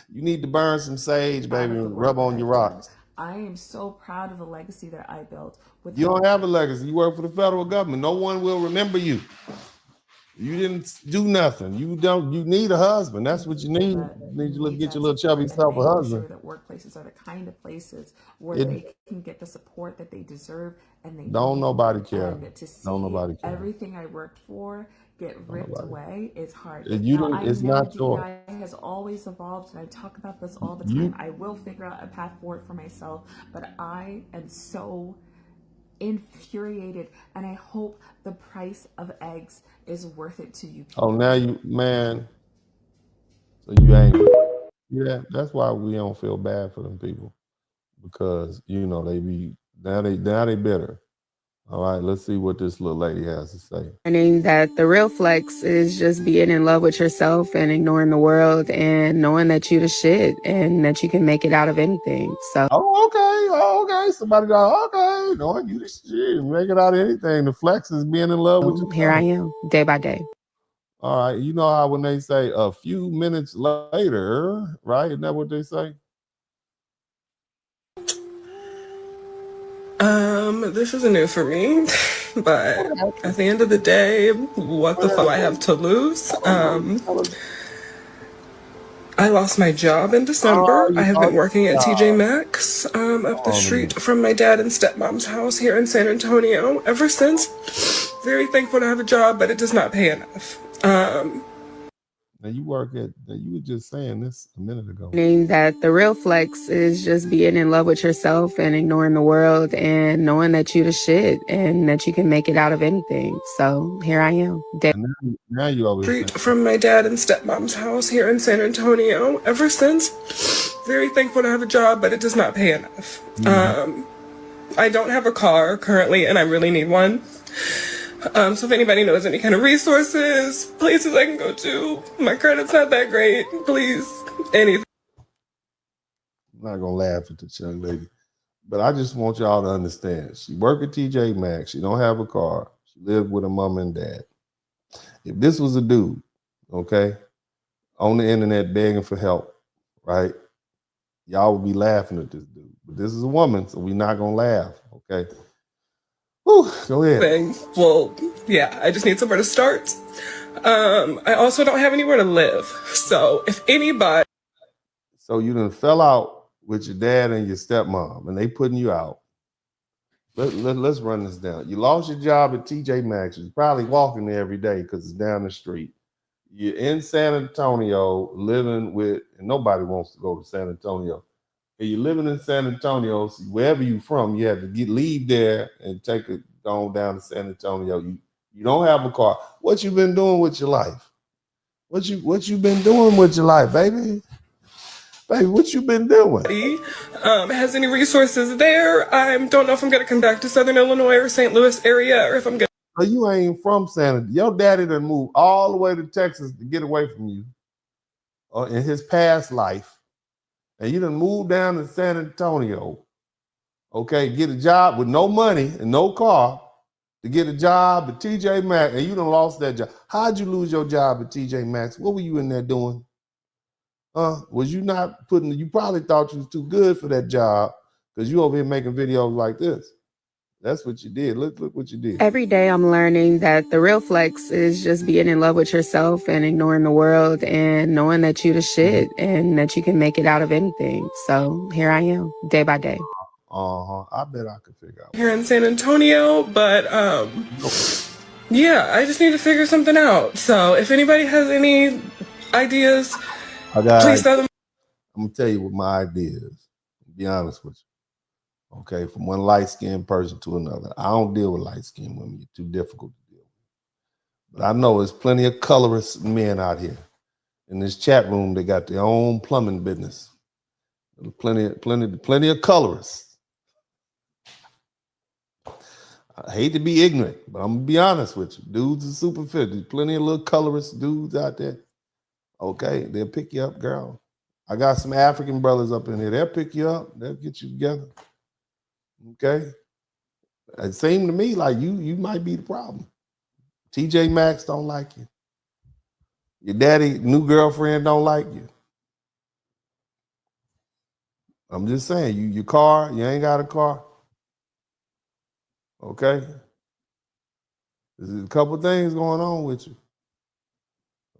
you need to burn some sage, baby, and rub on your rocks. I am so proud of the legacy that I built. You don't have a legacy. You work for the federal government. No one will remember you. You didn't do nothing. You need a husband. That's what you need. You need to get your little chubby self a husband. Sure that workplaces are the kind of places where they can get the support that they deserve, and they don't nobody care. To see don't nobody care. Everything I worked for get ripped away is hard. It's not your. DEI has always evolved, and I talk about this all the time. I will figure out a path forward for myself, but I am so infuriated, and I hope the price of eggs is worth it to you people. Oh, now you, man. So you ain't. Yeah, that's why we don't feel bad for them people, because they be now they bitter. All right, let's see what this little lady has to say. Learning that the real flex is just being in love with yourself and ignoring the world and knowing that you the shit and that you can make it out of anything. So. Oh, okay. Somebody go, okay, knowing you the shit, make it out of anything. The flex is being in love with yourself. Here I am, day by day. All right, you know how when they say a few minutes later, right? Isn't that what they say? This isn't new for me, but at the end of the day, what the fuck I have to lose? I lost my job in December. I have been working at TJ Maxx up the street from my dad and stepmom's house here in San Antonio ever since. Very thankful to have a job, but it does not pay enough. Now you were just saying this a minute ago. Meaning that the real flex is just being in love with yourself and ignoring the world and knowing that you the shit and that you can make it out of anything. So here I am. Now you always street from my dad and stepmom's house here in San Antonio ever since. Very thankful to have a job, but it does not pay enough. I don't have a car currently, and I really need one. So if anybody knows any kind of resources, places I can go to, my credit's not that great, please, anything. I'm not gonna laugh at this young lady, but I just want y'all to understand. She worked at TJ Maxx. She don't have a car. She lived with her mom and dad. If this was a dude, okay, on the internet begging for help, right, y'all would be laughing at this dude. But this is a woman, so we're not gonna laugh, okay? Whew, go ahead. Well, yeah, I just need somewhere to start. I also don't have anywhere to live. So if anybody. So you done fell out with your dad and your stepmom, and they putting you out. Let's run this down. You lost your job at TJ Maxx. You're probably walking there every day because it's down the street. You're in San Antonio living with, and nobody wants to go to San Antonio. And you're living in San Antonio, so wherever you're from, you have to leave there and take it on down to San Antonio. You don't have a car. What you been doing with your life? What you been doing with your life, baby? Baby, what you been doing? Has any resources there? I don't know if I'm going to come back to Southern Illinois or St. Louis area, or if I'm going to. So you ain't from San Antonio. Your daddy done moved all the way to Texas to get away from you in his past life. And you done moved down to San Antonio, okay, get a job with no money and no car to get a job at TJ Maxx, and you done lost that job. How'd you lose your job at TJ Maxx? What were you in there doing? Was you not putting, you probably thought you was too good for that job because you over here making videos like this. That's what you did. Look what you did. Every day I'm learning that the real flex is just being in love with yourself and ignoring the world and knowing that you the shit and that you can make it out of anything. So here I am, day by day. I bet I could figure out. Here in San Antonio, but yeah, I just need to figure something out. So if anybody has any ideas, please tell them. I'm gonna tell you what my idea is. Be honest with you. Okay, from one light-skinned person to another. I don't deal with light-skinned women. You're too difficult to deal with. But I know there's plenty of colorist men out here. In this chat room, they got their own plumbing business. Plenty of colorists. I hate to be ignorant, but I'm gonna be honest with you. Dudes are super fit. There's plenty of little colorist dudes out there. Okay, they'll pick you up, girl. I got some African brothers up in here. They'll pick you up. They'll get you together. Okay. It seemed to me like you might be the problem. TJ Maxx don't like you. Your daddy, new girlfriend don't like you. I'm just saying, your car, you ain't got a car. Okay. There's a couple things going on with you.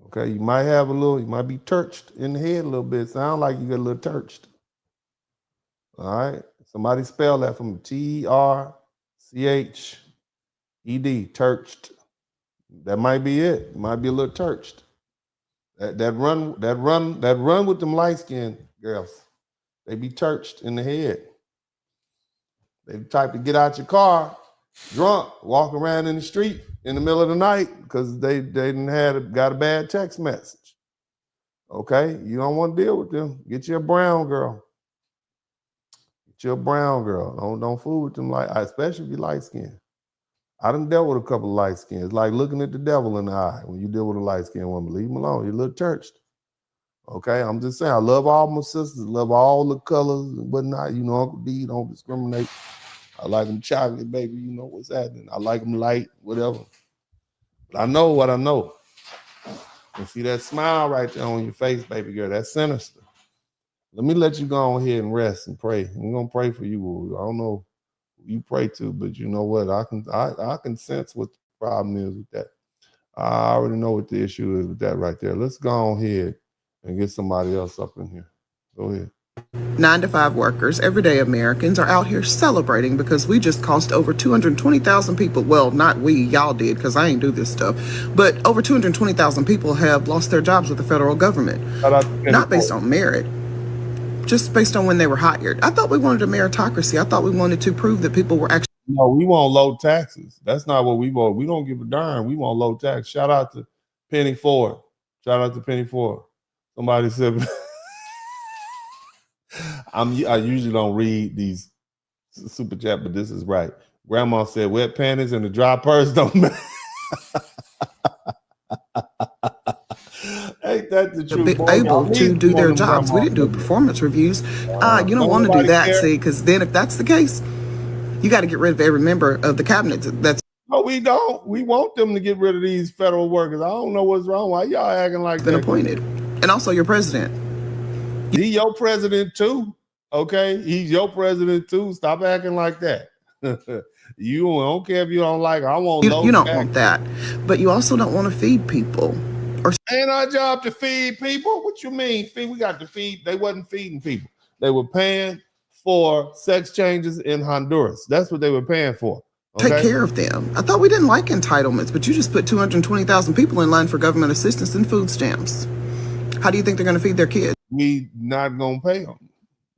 Okay, you might be turched in the head a little bit. Sound like you got a little turched. All right. Somebody spell that for me. T-R-C-H-E-D, turched. That might be it. Might be a little turched. That run with them light-skinned girls. They be turched in the head. They the type to get out your car, drunk, walk around in the street in the middle of the night because they got a bad text message. Okay, you don't want to deal with them. Get you a brown girl. You're a brown girl. Don't fool with them, especially if you're light skinned. I done dealt with a couple of light skins. It's like looking at the devil in the eye when you deal with a light skinned woman. Leave them alone. You're a little churched. Okay, I'm just saying. I love all my sisters. Love all the colors and whatnot. You know, Uncle D don't discriminate. I like them chocolate, baby. You know what's happening. I like them light, whatever. But I know what I know. And see that smile right there on your face, baby girl. That's sinister. Let me let you go on here and rest and pray. I'm gonna pray for you. I don't know who you pray to, but you know what? I can sense what the problem is with that. I already know what the issue is with that right there. Let's go on here and get somebody else up in here. Go ahead. 9-to-5 workers, everyday Americans are out here celebrating because we just cost over 220,000 people. Well, not we, y'all did, because I ain't do this stuff. But over 220,000 people have lost their jobs with the federal government. Not based on merit, just based on when they were hired. I thought we wanted a meritocracy. I thought we wanted to prove that people were actually. No, we want low taxes. That's not what we want. We don't give a darn. We want low tax. Shout out to Penny Ford. Shout out to Penny Ford. Somebody said, I usually don't read these super chat, but this is right. Grandma said, wet panties and a dry purse don't matter. Ain't that the truth? Be able to do their jobs. We didn't do performance reviews. You don't want to do that, see, because then if that's the case, you got to get rid of every member of the cabinet. No, we don't. We want them to get rid of these federal workers. I don't know what's wrong. Why y'all acting like been appointed, and also your president. He's your president too. Okay, he's your president too. Stop acting like that. You don't care if you don't like. I want. You don't want that, but you also don't want to feed people. Or ain't our job to feed people? What you mean? We got to feed. They wasn't feeding people. They were paying for sex changes in Honduras. That's what they were paying for. Okay? Take care of them. I thought we didn't like entitlements, but you just put 220,000 people in line for government assistance and food stamps. How do you think they're going to feed their kids? We not going to pay them.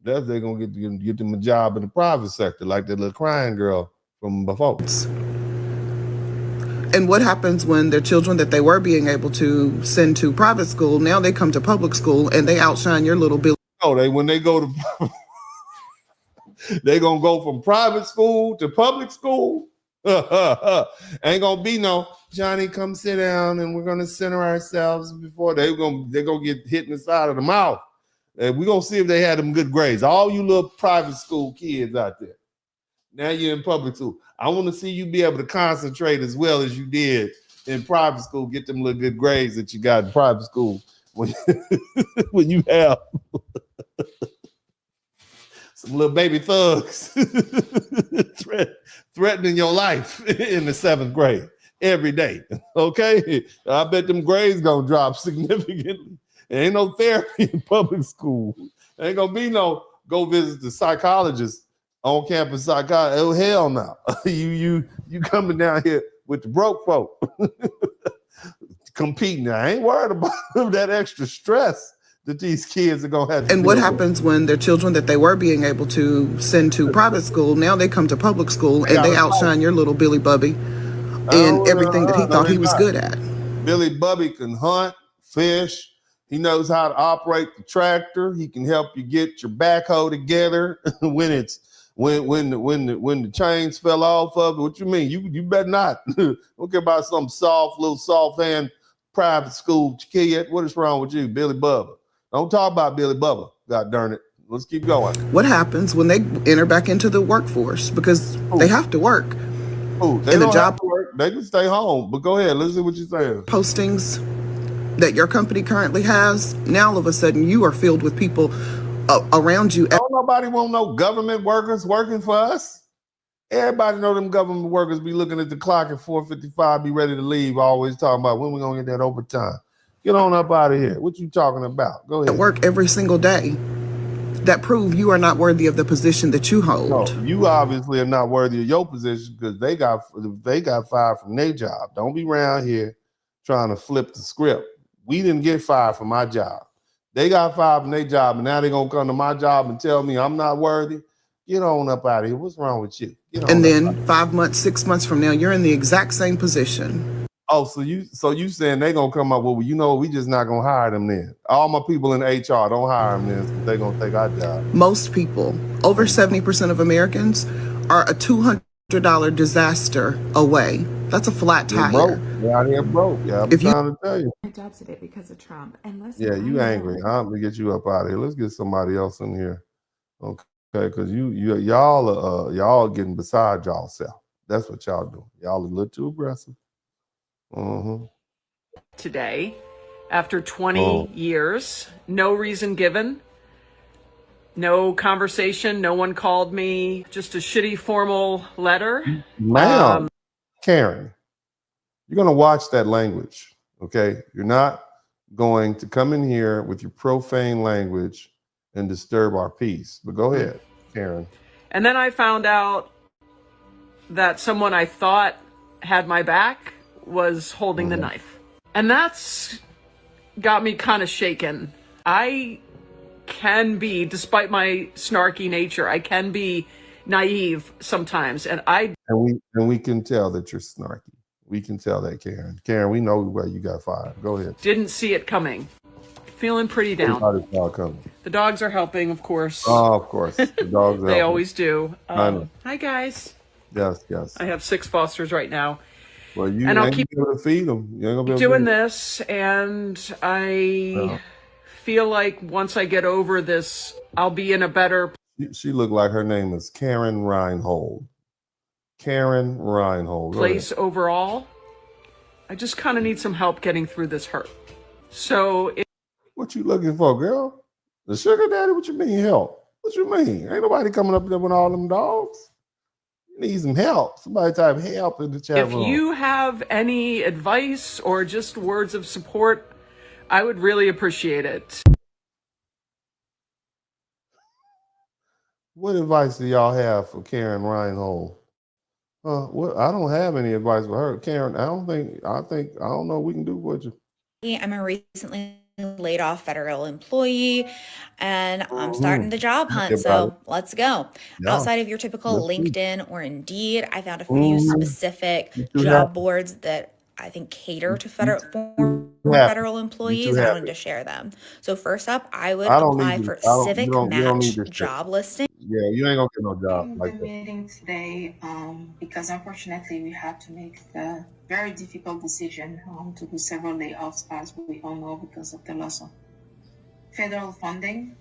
They're going to get them a job in the private sector, like that little crying girl from before. And what happens when their children that they were being able to send to private school, now they come to public school and they outshine your little Billy? Oh, when they go to they're going to go from private school to public school. Ain't going to be no, Johnny, come sit down and we're going to center ourselves before they're going to get hit in the side of the mouth. And we're going to see if they had them good grades. All you little private school kids out there. Now you're in public school. I want to see you be able to concentrate as well as you did in private school. Get them little good grades that you got in private school when, when you have some little baby thugs threatening your life in the 7th grade every day. Okay? I bet them grades going to drop significantly. There ain't no therapy in public school. There ain't going to be no go visit the psychologist on campus psychology. Oh, hell no. You coming down here with the broke folk competing. I ain't worried about that extra stress that these kids are going to have to And what happens when their children that they were being able to send to private school, now they come to public school and they outshine your little Billy Bubby in everything that he thought he was good at. Billy Bubby can hunt, fish. He knows how to operate the tractor. He can help you get your backhoe together when the chains fell off of it. What you mean? You better not. Don't care about some little soft hand private school kid. What is wrong with you, Billy Bubba? Don't talk about Billy Bubba. God darn it. Let's keep going. What happens when they enter back into the workforce? Because they have to work. They don't have to work. They can stay home. But go ahead. Let's see what you're saying. Postings that your company currently has, now all of a sudden you are filled with people around you. Don't nobody want no government workers working for us. Everybody know them government workers be looking at the clock at 4:55, be ready to leave, always talking about when we going to get that overtime. Get on up out of here. What you talking about? Go ahead. At work every single day that prove you are not worthy of the position that you hold. No, you obviously are not worthy of your position because they got fired from their job. Don't be around here trying to flip the script. We didn't get fired from my job. They got fired from their job, and now they're going to come to my job and tell me I'm not worthy. Get on up out of here. What's wrong with you? And then 5 months, 6 months from now, you're in the exact same position. Oh, so you saying they're going to come up, well, you know, we just not going to hire them then. All my people in HR, don't hire them then. So they're going to take our job. Most people, over 70% of Americans, are a $200 disaster away. That's a flat tire. Broke. You're out here broke. Yeah, I'm trying to tell you. My job today because of Trump. And listen, Yeah, you angry. I'm gonna get you up out of here. Let's get somebody else in here. Okay, because y'all getting beside y'all self. That's what y'all doing. Y'all a little too aggressive. Today, after 20 years, no reason given, no conversation, no one called me, just a shitty formal letter. Ma'am, Karen, you're going to watch that language, okay? You're not going to come in here with your profane language and disturb our peace. But go ahead, Karen. And then I found out that someone I thought had my back was holding the knife. And that's got me kind of shaken. I can be, despite my snarky nature, I can be naive sometimes. And we can tell that you're snarky. We can tell that, Karen. Karen, we know where you got fired. Go ahead. Didn't see it coming. Feeling pretty down. The dogs are helping, of course. Oh, of course. The dogs are They helping. always do. I know. Hi, guys. Yes. I have 6 fosters right now. Well, you and I'll ain't keep able to feed them. You ain't gonna be able to doing feed 'em. this, and I feel like once I get over this, I'll be in a better She looked like her name is Karen Reinhold. Karen Reinhold. Go place ahead. overall. I just kind of need some help getting through this hurt. So What you looking for, girl? The sugar daddy? What you mean help? What you mean? Ain't nobody coming up there with all them dogs. You need some help. Somebody type help in the chat if room. you have any advice or just words of support, I would really appreciate it. What advice do y'all have for Karen Reinhold? Well, I don't have any advice for her, Karen. I don't know we can do what you. I'm a recently laid off federal employee and I'm starting the job hunt. So let's go. Yeah. Outside of your typical LinkedIn or Indeed, I found a few Mhm. specific You too job happy. boards that I think cater to former happy. federal employees. I wanted to share them. So first up, I would I don't apply need for to. You civic don't need match this shit. job listing. Yeah, you ain't gonna get no job like that. Meeting today because unfortunately we had to make the very difficult decision to do several layoffs, as we all know, because of the loss of federal funding.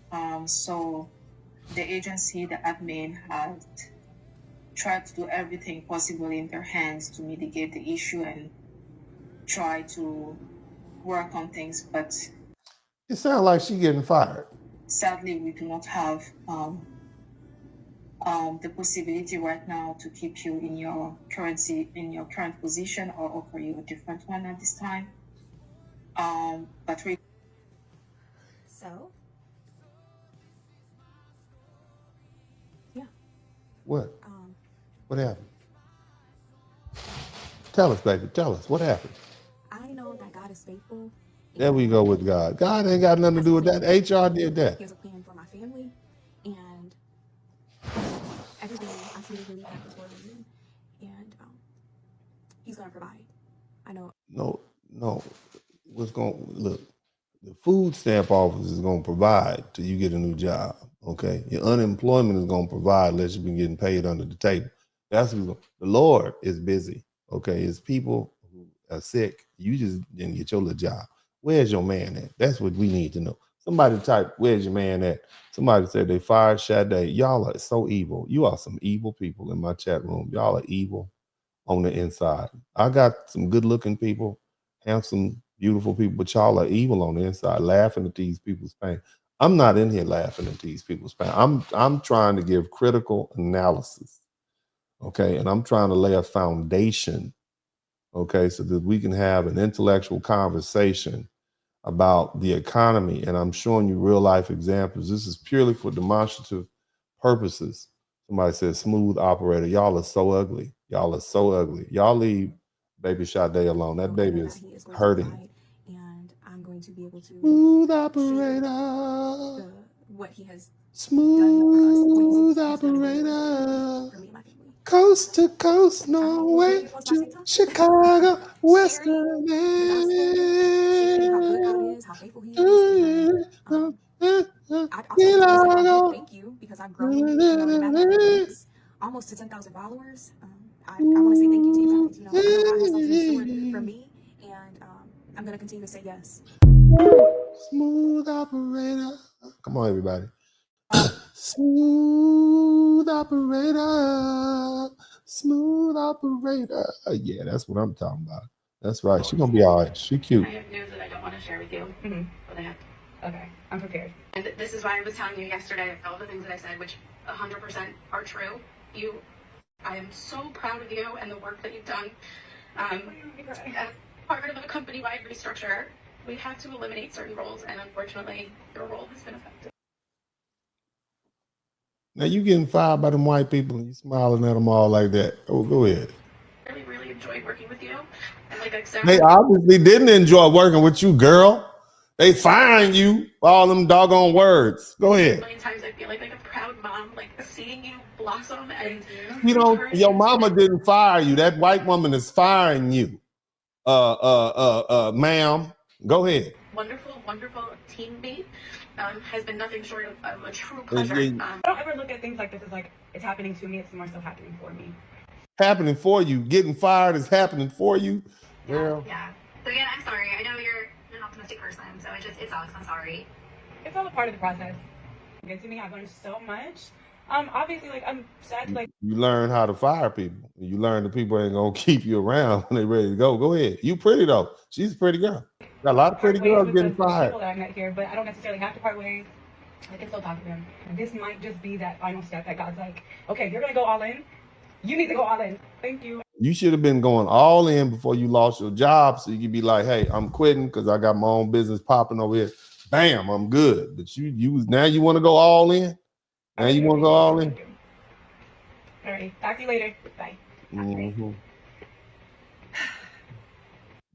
So the agency, the admin, had tried to do everything possible in their hands to mitigate the issue and try to work on things, but it sounds like she getting fired. Sadly, we do not have the possibility right now to keep you in your current position or offer you a different one at this time. But we. So. Yeah. What? What happened? Tell us, baby. Tell us what happened. I know that God is faithful. There we go with God. God ain't got nothing to do with that. HR did that. He has a plan for my family, and everything I truly believe happens for a reason, and He's gonna provide. I know. No. What's going look? The food stamp office is going to provide till you get a new job. Okay, your unemployment is going to provide unless you've been getting paid under the table. That's the Lord is busy. Okay, it's people who are sick. You just didn't get your little job. Where's your man at? That's what we need to know. Somebody type, "Where's your man at?" Somebody said they fired Sade. Y'all are so evil. You are some evil people in my chat room. Y'all are evil on the inside. I got some good-looking people, handsome, beautiful people, but y'all are evil on the inside, laughing at these people's pain. I'm not in here laughing at these people's pain. I'm trying to give critical analysis, okay? And I'm trying to lay a foundation, okay, so that we can have an intellectual conversation about the economy. And I'm showing you real life examples. This is purely for demonstrative purposes. Somebody said, "Smooth operator." Y'all are so ugly. Y'all are so ugly. Y'all leave baby Sade alone. That baby is hurting. And I'm going to be able to Smooth operator. What He has Smooth operator. Coast to coast, Norway to Chicago, Western thank you because I've grown almost to 10,000 followers. I want to say thank you to you guys. I know God has something in store for me, and I'm going to continue to say yes. Smooth operator. Come on, everybody. Smooth operator. Smooth operator. Yeah, that's what I'm talking about. That's right. She's gonna be all right. She cute. I have news that I don't want to share with you, but I have to. Okay, I'm prepared. And this is why I was telling you yesterday all the things that I said, which 100% are true. I am so proud of you and the work that you've done. As part of a company-wide restructure, we had to eliminate certain roles, and unfortunately, your role has been affected. Now you getting fired by them white people and you smiling at them all like that. Oh, go ahead. I really enjoyed working with you. And like I said, They obviously didn't enjoy working with you, girl. They firing you for all them doggone words. Go ahead. A million times I feel like a proud mom, like seeing you blossom and Your mama didn't fire you. That white woman is firing you. Ma'am. Go ahead. Wonderful teammate. Has been nothing short of a true pleasure. I don't ever look at things like this as like it's happening to me. It's more so happening for me. Happening for you. Getting fired is happening for you. Girl. Yeah. So again, I'm sorry. I know you're an optimistic person, so it sucks. I'm sorry. It's all a part of the process. To me, I've learned so much. Obviously, like I'm sad to You learn how to fire people. You learn that people ain't gonna keep you around when they ready to go. Go ahead. You pretty though. She's a pretty girl. Got a lot of pretty girls getting fired. People that I met here, but I don't necessarily have to part ways. I can still talk to them. And this might just be that final step that God's like, okay, you're gonna go all in. You need to go all in. Thank you. You should have been going all in before you lost your job, so you could be like, "Hey, I'm quitting because I got my own business popping over here." Bam, I'm good. But you now you want to go all in. And you want to go all in? All right. Talk to you later. Bye. Mm-hmm.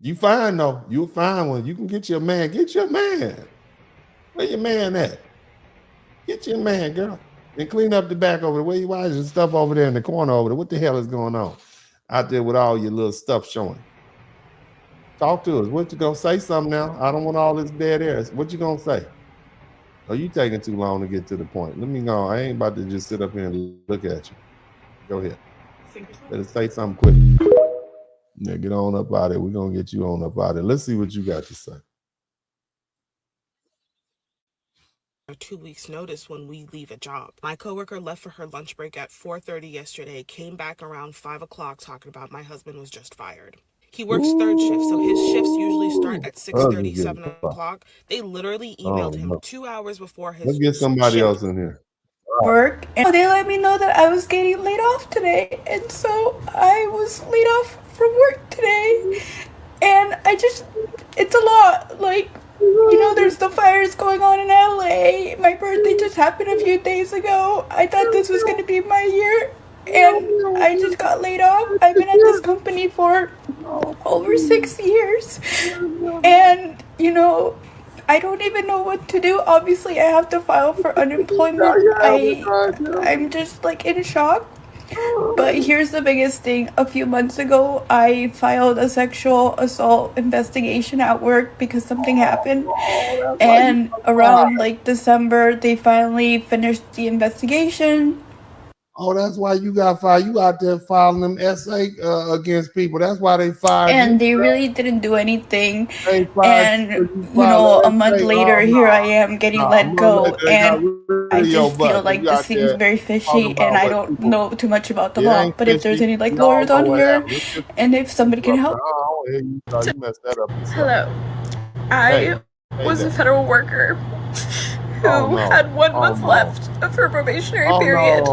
You fine though. You fine one. You can get your man. Get your man. Where your man at? Get your man, girl. And clean up the back over there. Where you watching stuff over there in the corner over there? What the hell is going on out there with all your little stuff showing? Talk to us. What you gonna say something now? I don't want all this dead air. What you gonna say? Oh, you taking too long to get to the point. Let me go. I ain't about to just sit up here and look at you. Go ahead. Better say something quick. Yeah, get on up out of it. We're gonna get you on up out of it. Let's see what you got to say. 2 weeks notice when we leave a job. My coworker left for her lunch break at 4:30 yesterday, came back around 5 o'clock talking about my husband was just fired. He works third shift, so his shifts usually start at 6:30, 7 o'clock. They literally emailed him 2 hours before his Let's get somebody else in here. Work, and they let me know that I was getting laid off today, and so I was laid off from work today, and it's a lot, like, you know, there's the fires going on in LA. My birthday just happened a few days ago. I thought this was going to be my year, and I just got laid off. I've been at this company for over 6 years, and, you know, I don't even know what to do. Obviously, I have to file for unemployment. I'm just like in shock. But here's the biggest thing. A few months ago, I filed a sexual assault investigation at work because something happened. And around like December, they finally finished the investigation. Oh, that's why you got fired. You out there filing them essay against people. That's why they fired you. And they really didn't do anything. And, you know, a month later, here I am getting let go. And I just feel like this seems very fishy. And I don't know too much about the law. But if there's any, like, lawyers on here, and if somebody can help. Hello. I was a federal worker who had 1 month left of her probationary period.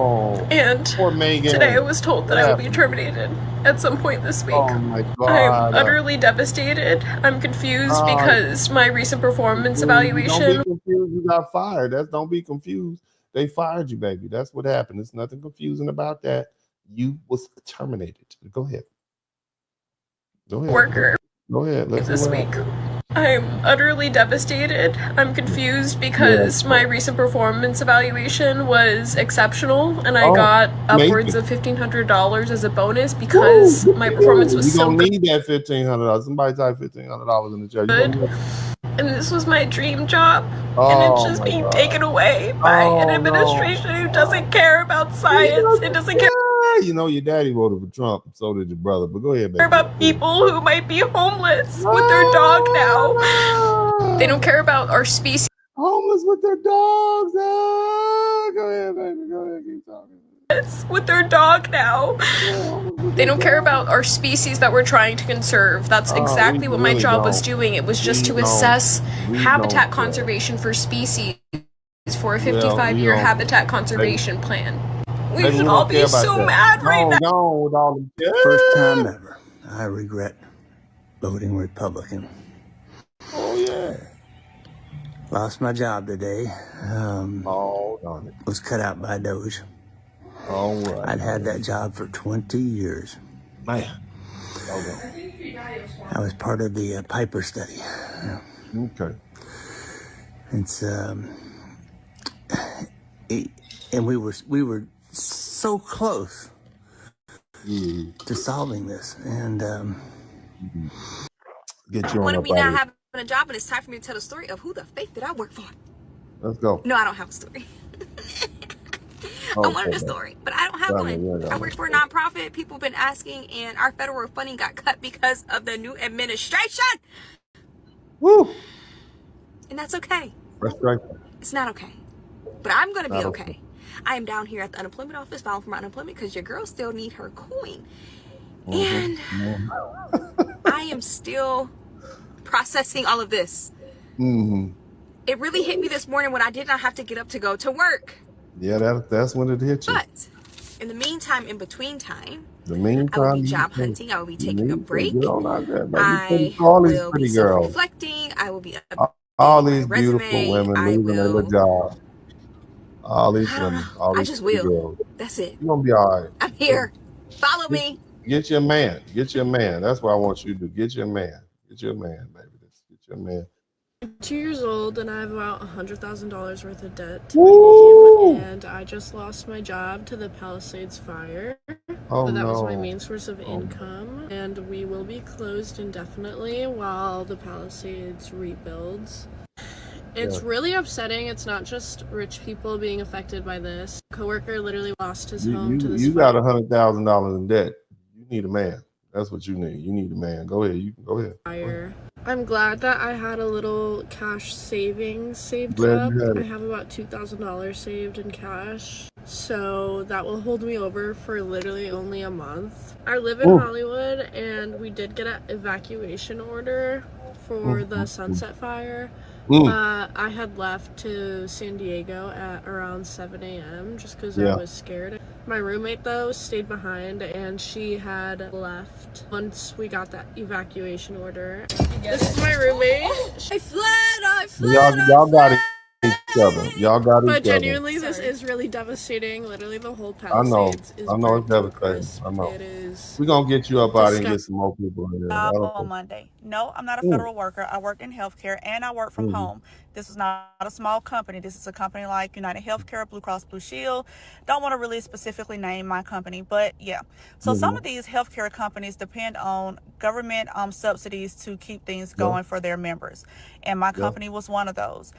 And today I was told that I would be terminated at some point this week. I'm utterly devastated. I'm confused because my recent performance evaluation. Don't be confused. You got fired. Don't be confused. They fired you, baby. That's what happened. There's nothing confusing about that. You was terminated. Go ahead. Worker. Go ahead. Let's this week. I'm utterly devastated. I'm confused because my recent performance evaluation was exceptional and I got upwards of $1,500 as a bonus because my performance was so good. You don't need that $1,500. Somebody type $1,500 in the chat. And this was my dream job, and it's just being taken away by an administration who doesn't care about science. It doesn't care. You know, your daddy voted for Trump, so did your brother. But go ahead, baby. About people who might be homeless with their dog now. They don't care about our species. Homeless with their dogs. Go ahead, baby. Go ahead, keep talking. With their dog now. They don't care about our species that we're trying to conserve. That's exactly what my job was doing. It was just to assess habitat conservation for species for a 55-year habitat conservation plan. We should all be so mad right now. First time ever, I regret voting Republican. Oh, yeah. Lost my job today. Was cut out by Doge. All right. I'd had that job for 20 years. Man. I was part of the Piper study. Okay. It's and we were so close to solving this, and get you on What if up me not out of having a job and it's time for me to tell the story of who the fake did I work for? Let's go. No, I don't have a story. I wanted a story, but I don't have one. I work for a nonprofit. People have been asking, and our federal funding got cut because of the new administration. Woo! And that's okay. Frustration. It's not okay. But I'm going to be okay. I am down here at the unemployment office filing for my unemployment because your girl still need her coin. And I am still processing all of this. It really hit me this morning when I did not have to get up to go to work. Yeah, that's when it hit you. But in the meantime, in between time, I will be job hunting. I will be taking a break. I will be self-reflecting. I will be all these beautiful women losing their job. All these women, all I these just pretty will. girls. That's it. You're gonna be all right. I'm here. Follow me. Get your man. Get your man. That's what I want you to do. Get your man. Get your man, baby. Get your man. I'm 2 years old and I have about $100,000 worth of debt to my name, and I just lost my job to the Palisades fire. Oh, That was my no. main source of income, and we will be closed indefinitely while the Palisades rebuilds. It's really upsetting. It's not just rich people being affected by this. A coworker literally lost his home to this You fire. got $100,000 in debt. You need a man. That's what you need. You need a man. Go ahead. You can go ahead. I'm glad that I had a little cash savings saved Glad up. you had I it. have about $2,000 saved in cash, so that will hold me over for literally only a month. I live in Hollywood, and we did get an evacuation order for the Sunset Fire. I had left to San Diego at around 7 a.m. just because I was scared. My roommate, though, stayed behind, and she had left once we got that evacuation order. This is my roommate. I fled! Y'all got each other. Y'all got each other. But genuinely, this is really devastating. Literally, the whole I know. Palisades is I know it's burnt to devastating. crisp. I know. It is We're going to get you up out and get some more people in there. On Monday. No, I'm not a federal worker. I work in healthcare and I work from home. This is not a small company. This is a company like United Healthcare, Blue Cross Blue Shield. Don't want to really specifically name my company, but yeah. So some of these healthcare companies depend on government subsidies to keep things going for their members. And my company was one of those.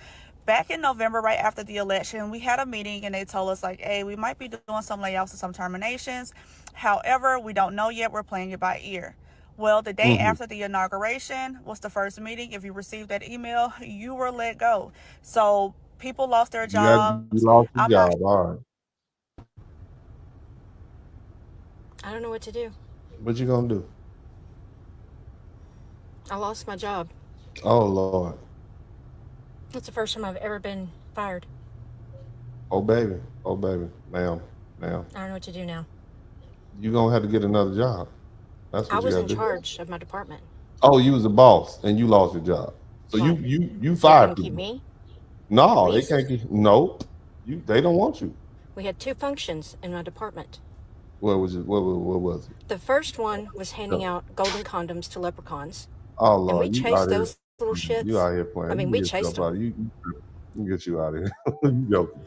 Back in November, right after the election, we had a meeting and they told us like, hey, we might be doing some layoffs and some terminations. However, we don't know yet. We're playing it by ear. Well, the day after the inauguration was the first meeting. If you received that email, you were let go. So people lost their jobs. You lost your job. All right. I don't know what to do. What you going to do? I lost my job. Oh, Lord. That's the first time I've ever been fired. Oh, baby. Oh, baby. Ma'am. I don't know what to do now. You're going to have to get another job. That's what I you was got in to do. charge of my department. Oh, you was the boss and you lost your job. So you fired people. Keep me? No, they can't keep. No, they don't want you. We had 2 functions in my department. What was it? What was it? The first one was handing out golden condoms to leprechauns. Oh, Lord. And we chased those little shits. You out here playing. I mean, we chased them. You get you out of here. You joking.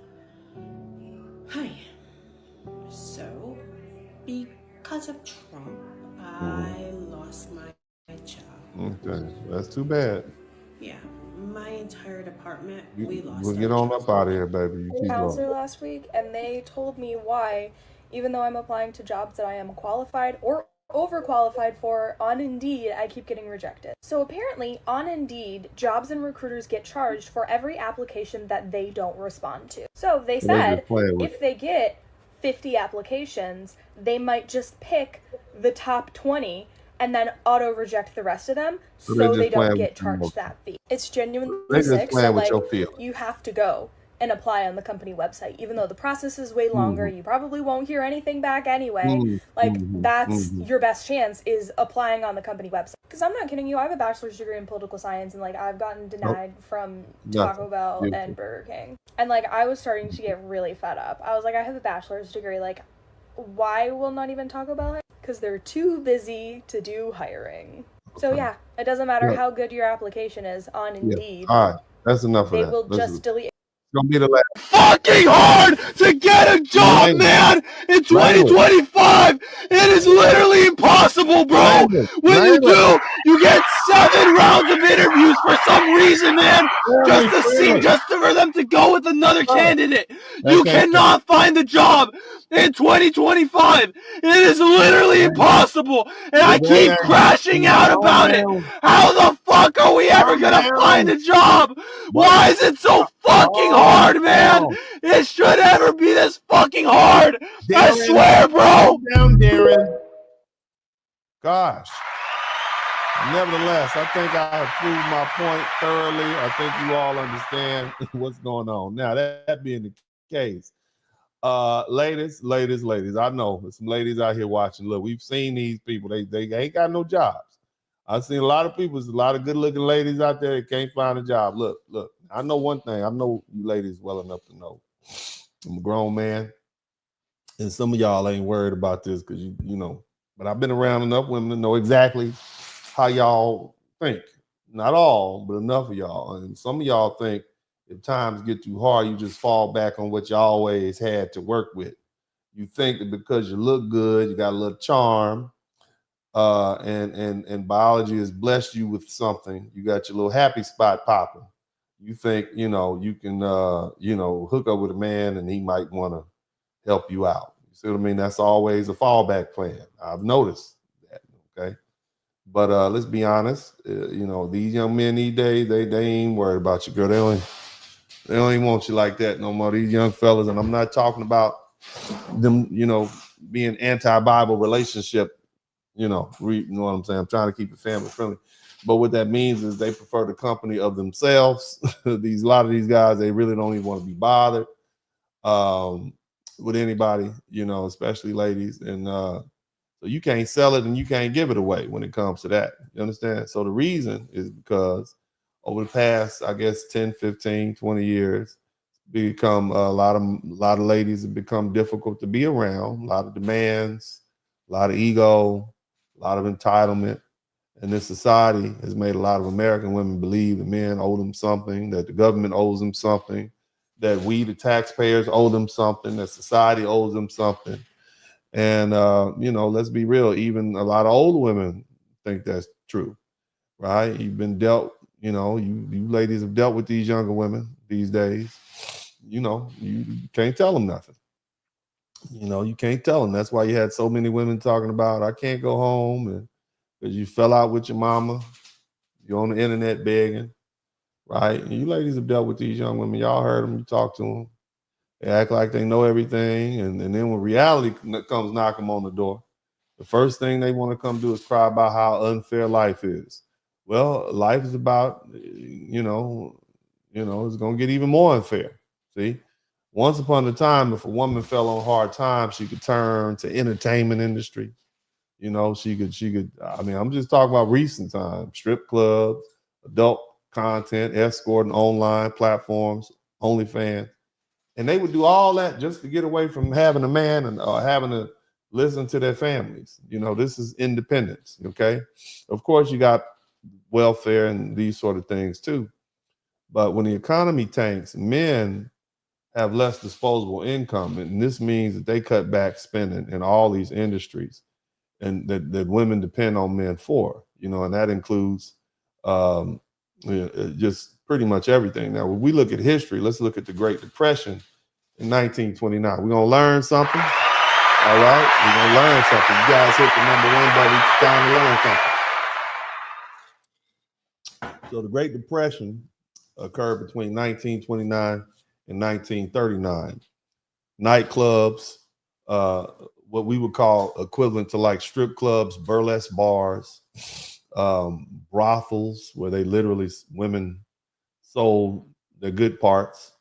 Hi. So, because of Trump, I lost my job. Okay, that's too bad. Yeah, my entire department, we lost. We'll get on up out of here, baby. You keep counselor going. last week, and they told me why, even though I'm applying to jobs that I am qualified or overqualified for on Indeed, I keep getting rejected. So apparently on Indeed, jobs and recruiters get charged for every application that they don't respond to. So they said if they get 50 applications, they might just pick the top 20 and then auto reject the rest of them so they don't get charged that fee. It's genuinely sick. So like you have to go and apply on the company website, even though the process is way longer. You probably won't hear anything back anyway. That's your best chance, is applying on the company website. Because I'm not kidding you, I have a bachelor's degree in political science, and like I've gotten denied from Taco Bell and Burger King. And like I was starting to get really fed up. I was like, I have a bachelor's degree, like why will not even Taco Bell hire? Because they're too busy to do hiring. So yeah, it doesn't matter how good your application is on Indeed. All right, that's enough of that. They will just delete. It's gonna be the last. Fucking hard to get a job, man. In 2025, it is literally impossible, bro. When you do, you get 7 rounds of interviews for some reason, man. Just for them to go with another candidate. You cannot find the job in 2025. It is literally impossible, and I keep crashing out about it. How the fuck are we ever gonna find a job? Why is it so fucking hard, man? It should ever be this fucking hard. I swear, bro. Down, Darren. Gosh. Nevertheless, I think I have proved my point thoroughly. I think you all understand what's going on. Now, that being the case, ladies, I know there's some ladies out here watching. Look, we've seen these people. They ain't got no jobs. I've seen a lot of people. There's a lot of good-looking ladies out there that can't find a job. Look. I know one thing. I know you ladies well enough to know I'm a grown man. And some of y'all ain't worried about this because you know, but I've been around enough women to know exactly how y'all think. Not all, but enough of y'all. And some of y'all think if times get too hard, you just fall back on what you always had to work with. You think that because you look good, you got a little charm, and biology has blessed you with something. You got your little happy spot popping. You think, you know, you can hook up with a man and he might want to help you out. You see what I mean? That's always a fallback plan. I've noticed that. Okay. But let's be honest, these young men these days, they ain't worried about you, girl. They don't even want you like that no more. These young fellas, and I'm not talking about them, being anti-Bible relationship, you know what I'm saying? I'm trying to keep it family friendly. But what that means is they prefer the company of themselves. A lot of these guys, they really don't even want to be bothered with anybody, especially ladies. And so you can't sell it and you can't give it away when it comes to that. You understand? So the reason is because over the past, I guess, 10, 15, 20 years, become a lot of ladies have become difficult to be around, a lot of demands, a lot of ego, a lot of entitlement. And this society has made a lot of American women believe that men owe them something, that the government owes them something, that we, the taxpayers, owe them something, that society owes them something. And, let's be real, even a lot of older women think that's true, right? You've been dealt, you ladies have dealt with these younger women these days. You can't tell them nothing. You can't tell them. That's why you had so many women talking about, I can't go home, and because you fell out with your mama, you're on the internet begging, right? And you ladies have dealt with these young women. Y'all heard them, you talk to them. They act like they know everything. And then when reality comes knock them on the door, the first thing they want to come do is cry about how unfair life is. Well, life is about, it's going to get even more unfair. See, once upon a time, if a woman fell on hard times, she could turn to entertainment industry. She could, I'm just talking about recent times, strip clubs, adult content, escorting, online platforms, OnlyFans. And they would do all that just to get away from having a man and having to listen to their families. This is independence, okay? Of course, you got welfare and these sort of things too. But when the economy tanks, men have less disposable income. And this means that they cut back spending in all these industries and that women depend on men for, and that includes just pretty much everything. Now, when we look at history, let's look at the Great Depression in 1929. We're going to learn something. All right? We're going to learn something. You guys hit the number one button. It's time to learn something. So the Great Depression occurred between 1929 and 1939. Nightclubs, what we would call equivalent to like strip clubs, burlesque bars, brothels, where they literally, women sold their good parts,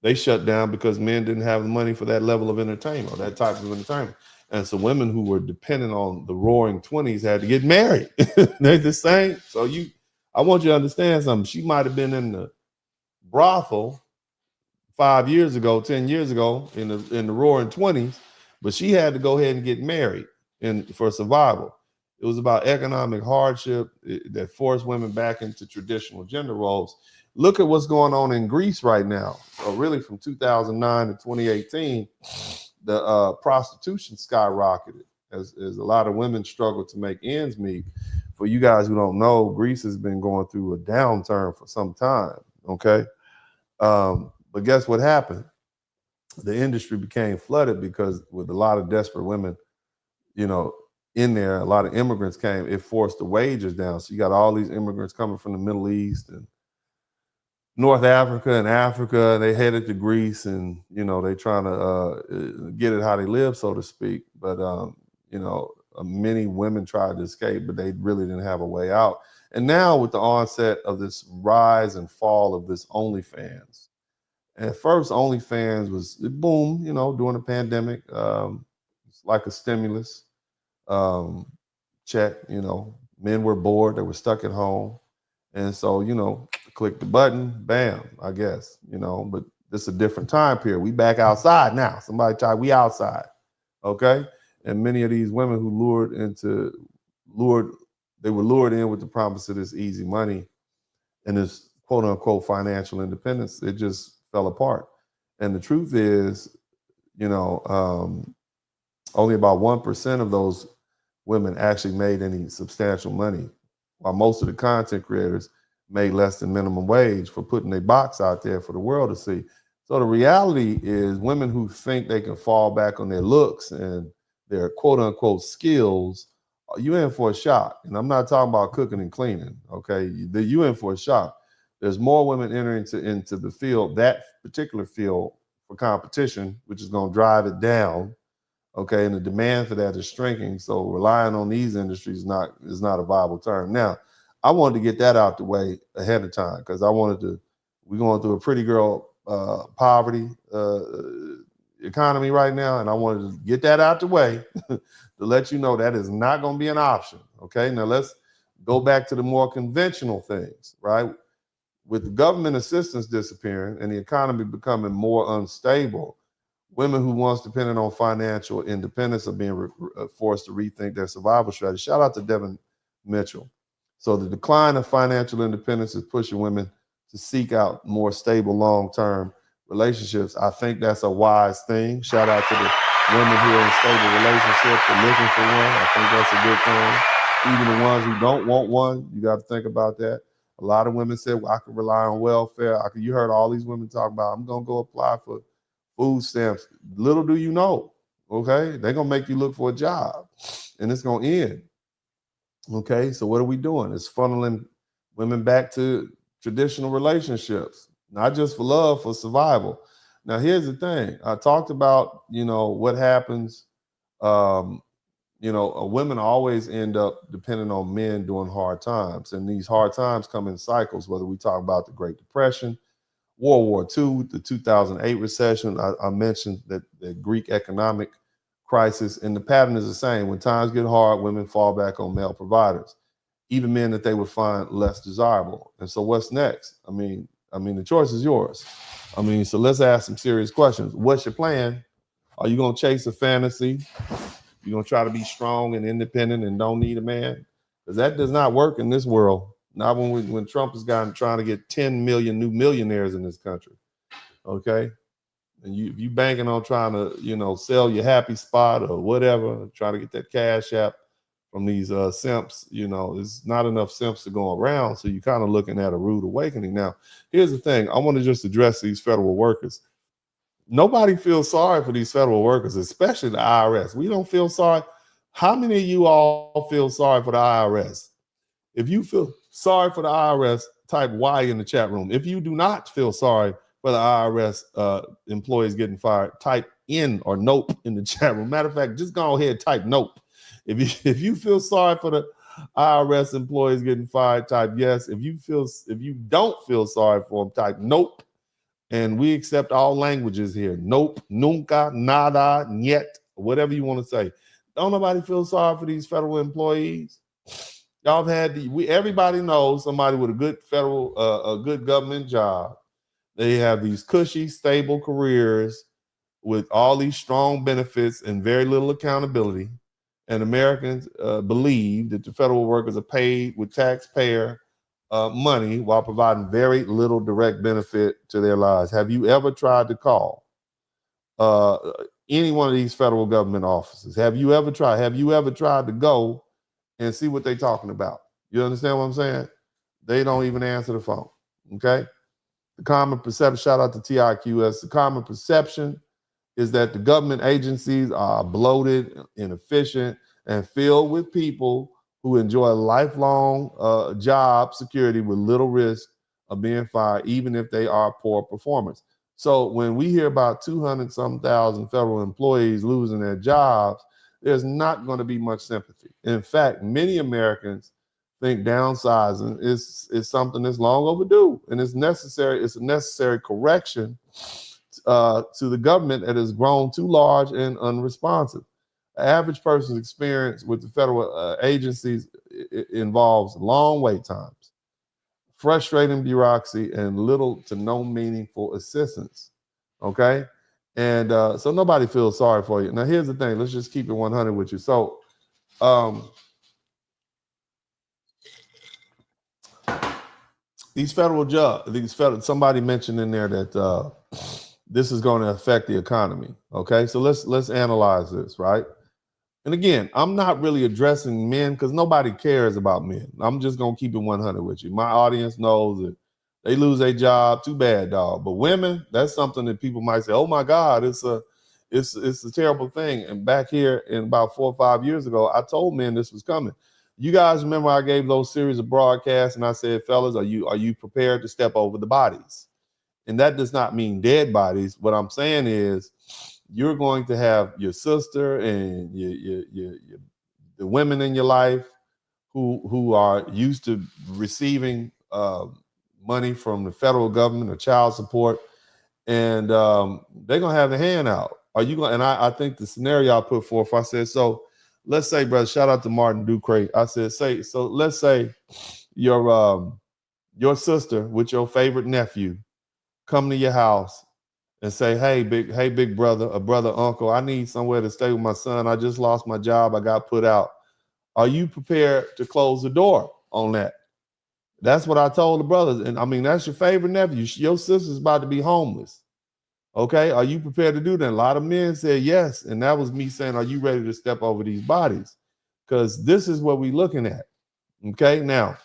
they shut down because men didn't have the money for that level of entertainment, or that type of entertainment. And so women who were dependent on the roaring 20s had to get married. They're the same. So I want you to understand something. She might have been in the brothel 5 years ago, 10 years ago in the roaring 20s, but she had to go ahead and get married for survival. It was about economic hardship that forced women back into traditional gender roles. Look at what's going on in Greece right now. So really from 2009 to 2018, the prostitution skyrocketed as a lot of women struggle to make ends meet. For you guys who don't know, Greece has been going through a downturn for some time, okay? But guess what happened? The industry became flooded because with a lot of desperate women, in there, a lot of immigrants came. It forced the wages down. So you got all these immigrants coming from the Middle East and North Africa and Africa. They headed to Greece, and they trying to get it how they live, so to speak. But many women tried to escape, but they really didn't have a way out. And now with the onset of this rise and fall of this OnlyFans. At first, OnlyFans was boom, during the pandemic. It's like a stimulus check. Men were bored; they were stuck at home, and so click the button, bam. I guess but This is a different time period. We back outside now. Somebody type, we outside. Okay. And many of these women who they were lured in with the promise of this easy money and this quote unquote financial independence. It just fell apart. And the truth is, only about 1% of those women actually made any substantial money, while most of the content creators made less than minimum wage for putting their box out there for the world to see. So the reality is women who think they can fall back on their looks and their quote unquote skills, you in for a shock. And I'm not talking about cooking and cleaning, okay? You in for a shock. There's more women entering into the field, that particular field, for competition, which is going to drive it down, okay? And the demand for that is shrinking. So relying on these industries is not a viable term. Now, I wanted to get that out the way ahead of time because we're going through a pretty girl poverty economy right now, and I wanted to get that out the way to let you know that is not going to be an option, okay? Now, let's go back to the more conventional things, right? With the government assistance disappearing and the economy becoming more unstable, women who once depended on financial independence are being forced to rethink their survival strategy. Shout out to Devin Mitchell. So the decline of financial independence is pushing women to seek out more stable long-term relationships. I think that's a wise thing. Shout out to the women who are in stable relationships and looking for one. I think that's a good thing. Even the ones who don't want one, you got to think about that. A lot of women said, well, I can rely on welfare. You heard all these women talk about, I'm going to go apply for food stamps. Little do you know, okay? They're going to make you look for a job, and it's going to end, okay? So what are we doing? It's funneling women back to traditional relationships, not just for love, for survival. Now, here's the thing. I talked about, what happens. Women always end up depending on men during hard times. And these hard times come in cycles, whether we talk about the Great Depression, World War II, the 2008 recession. I mentioned that the Greek economic crisis, and the pattern is the same. When times get hard, women fall back on male providers, even men that they would find less desirable. And so what's next? I mean, the choice is yours. So let's ask some serious questions. What's your plan? Are you going to chase a fantasy? You're going to try to be strong and independent and don't need a man? Because that does not work in this world. Not when Trump has gotten trying to get 10 million new millionaires in this country. Okay? And you banking on trying to, sell your happy spot or whatever, try to get that cash app from these simps, there's not enough simps to go around. So you're kind of looking at a rude awakening. Now, here's the thing. I want to just address these federal workers. Nobody feels sorry for these federal workers, especially the IRS. We don't feel sorry. How many of you all feel sorry for the IRS? If you feel sorry for the IRS, type Y in the chat room. If you do not feel sorry for the IRS employees getting fired, type N or nope in the chat room. Matter of fact, just go ahead and type nope. If you feel sorry for the IRS employees getting fired, type yes. If you don't feel sorry for them, type nope. And we accept all languages here. Nope, nunca, nada, niet, whatever you want to say. Don't nobody feel sorry for these federal employees. Y'all have had everybody knows somebody with a good a good government job. They have these cushy, stable careers with all these strong benefits and very little accountability. And Americans believe that the federal workers are paid with taxpayer money while providing very little direct benefit to their lives. Have you ever tried to call any one of these federal government offices? Have you ever tried to go and see what they're talking about? You understand what I'm saying? They don't even answer the phone. Okay. The common perception, shout out to TIQS, the common perception is that the government agencies are bloated, inefficient, and filled with people who enjoy lifelong job security with little risk of being fired, even if they are poor performers. So when we hear about 200-some thousand federal employees losing their jobs, there's not going to be much sympathy. In fact, many Americans think downsizing is something that's long overdue, and it's necessary. It's a necessary correction to the government that has grown too large and unresponsive. The average person's experience with the federal agencies involves long wait times, frustrating bureaucracy, and little to no meaningful assistance. Okay. And so nobody feels sorry for you. Now, here's the thing. Let's just keep it 100 with you. So, somebody mentioned in there that this is going to affect the economy. Okay. So let's analyze this, right? And again, I'm not really addressing men because nobody cares about men. I'm just going to keep it 100 with you. My audience knows that they lose their job. Too bad, dog. But women, that's something that people might say, oh my God, it's a terrible thing. And back here in about 4 or 5 years ago, I told men this was coming. You guys remember I gave those series of broadcasts and I said, fellas, are you prepared to step over the bodies? And that does not mean dead bodies. What I'm saying is you're going to have your sister and the women in your life who are used to receiving money from the federal government or child support, and they're gonna have the hand out. Are you going? And I think the scenario I put forth, I said, so let's say, brother, shout out to Martin Ducre. I said, let's say your sister with your favorite nephew come to your house and say, hey, big brother, or brother, uncle, I need somewhere to stay with my son. I just lost my job. I got put out. Are you prepared to close the door on that? That's what I told the brothers. And I mean, that's your favorite nephew. Your sister's about to be homeless. Okay. Are you prepared to do that? A lot of men said yes. And that was me saying, are you ready to step over these bodies? Because this is what we're looking at. Okay. Now,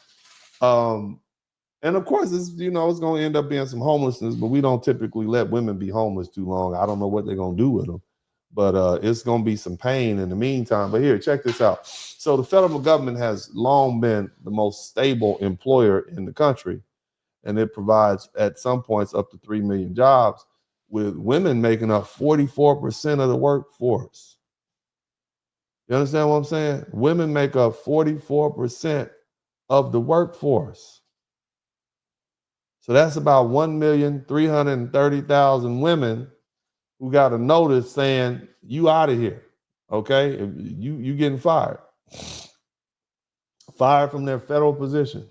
and of course, it's going to end up being some homelessness, but we don't typically let women be homeless too long. I don't know what they're going to do with them, but it's going to be some pain in the meantime. But here, check this out. So the federal government has long been the most stable employer in the country, and it provides at some points up to 3 million jobs, with women making up 44% of the workforce. You understand what I'm saying? Women make up 44% of the workforce. So that's about 1,330,000 women who got a notice saying, you out of here. Okay? You getting fired. Fired from their federal position.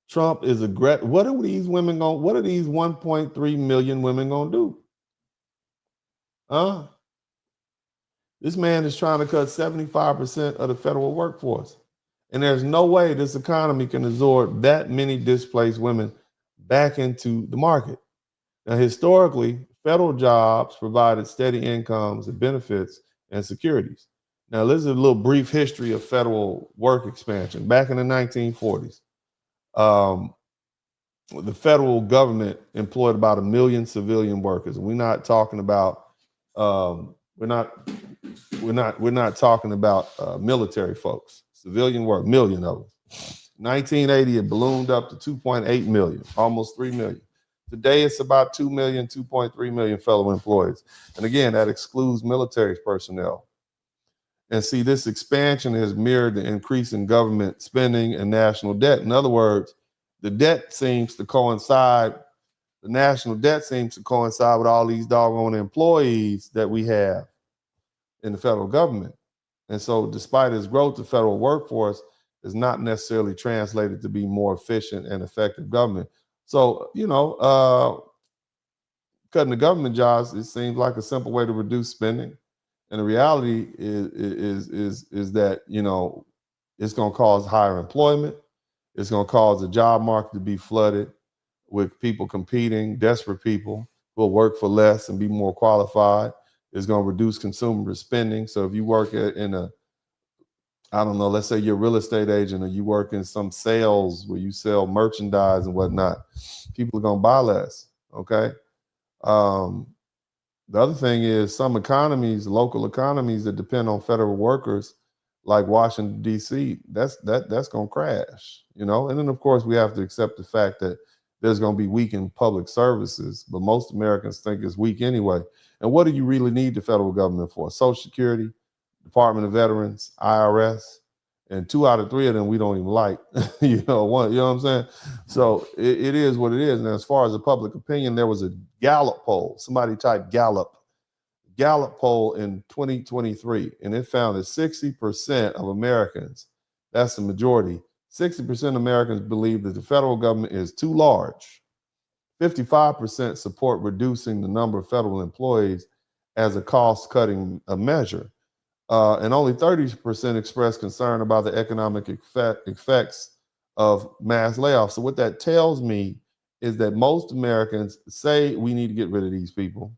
Trump is what are these 1.3 million women gonna do? Huh? This man is trying to cut 75% of the federal workforce. And there's no way this economy can absorb that many displaced women back into the market. Now, historically, federal jobs provided steady incomes and benefits and securities. Now, this is a little brief history of federal work expansion. Back in the 1940s, the federal government employed about 1 million civilian workers. We're not talking about we're not talking about military folks. Civilian work, 1 million of them. 1980, it ballooned up to 2.8 million, almost 3 million. Today, it's about 2 million, 2.3 million fellow employees. And again, that excludes military personnel. And see, this expansion has mirrored the increase in government spending and national debt. In other words, the national debt seems to coincide with all these doggone employees that we have in the federal government. And so despite its growth, the federal workforce is not necessarily translated to be more efficient and effective government. So, cutting the government jobs, it seems like a simple way to reduce spending. And the reality is that, it's going to cause higher employment. It's going to cause the job market to be flooded with people competing, desperate people who will work for less and be more qualified. It's going to reduce consumer spending. So if you work let's say you're a real estate agent or you work in some sales where you sell merchandise and whatnot, people are going to buy less, okay? The other thing is some economies, local economies that depend on federal workers, like Washington, D.C., that's going to crash, And then, of course, we have to accept the fact that there's going to be weakened public services, but most Americans think it's weak anyway. And what do you really need the federal government for? Social Security, Department of Veterans, IRS, and 2 out of 3 of them we don't even like. What I'm saying? So it is what it is. And as far as the public opinion, there was a Gallup poll. Somebody typed Gallup poll in 2023, and it found that 60% of Americans, that's the majority, 60% of Americans believe that the federal government is too large. 55% support reducing the number of federal employees as a cost-cutting measure. And only 30% express concern about the economic effects of mass layoffs. So what that tells me is that most Americans say we need to get rid of these people.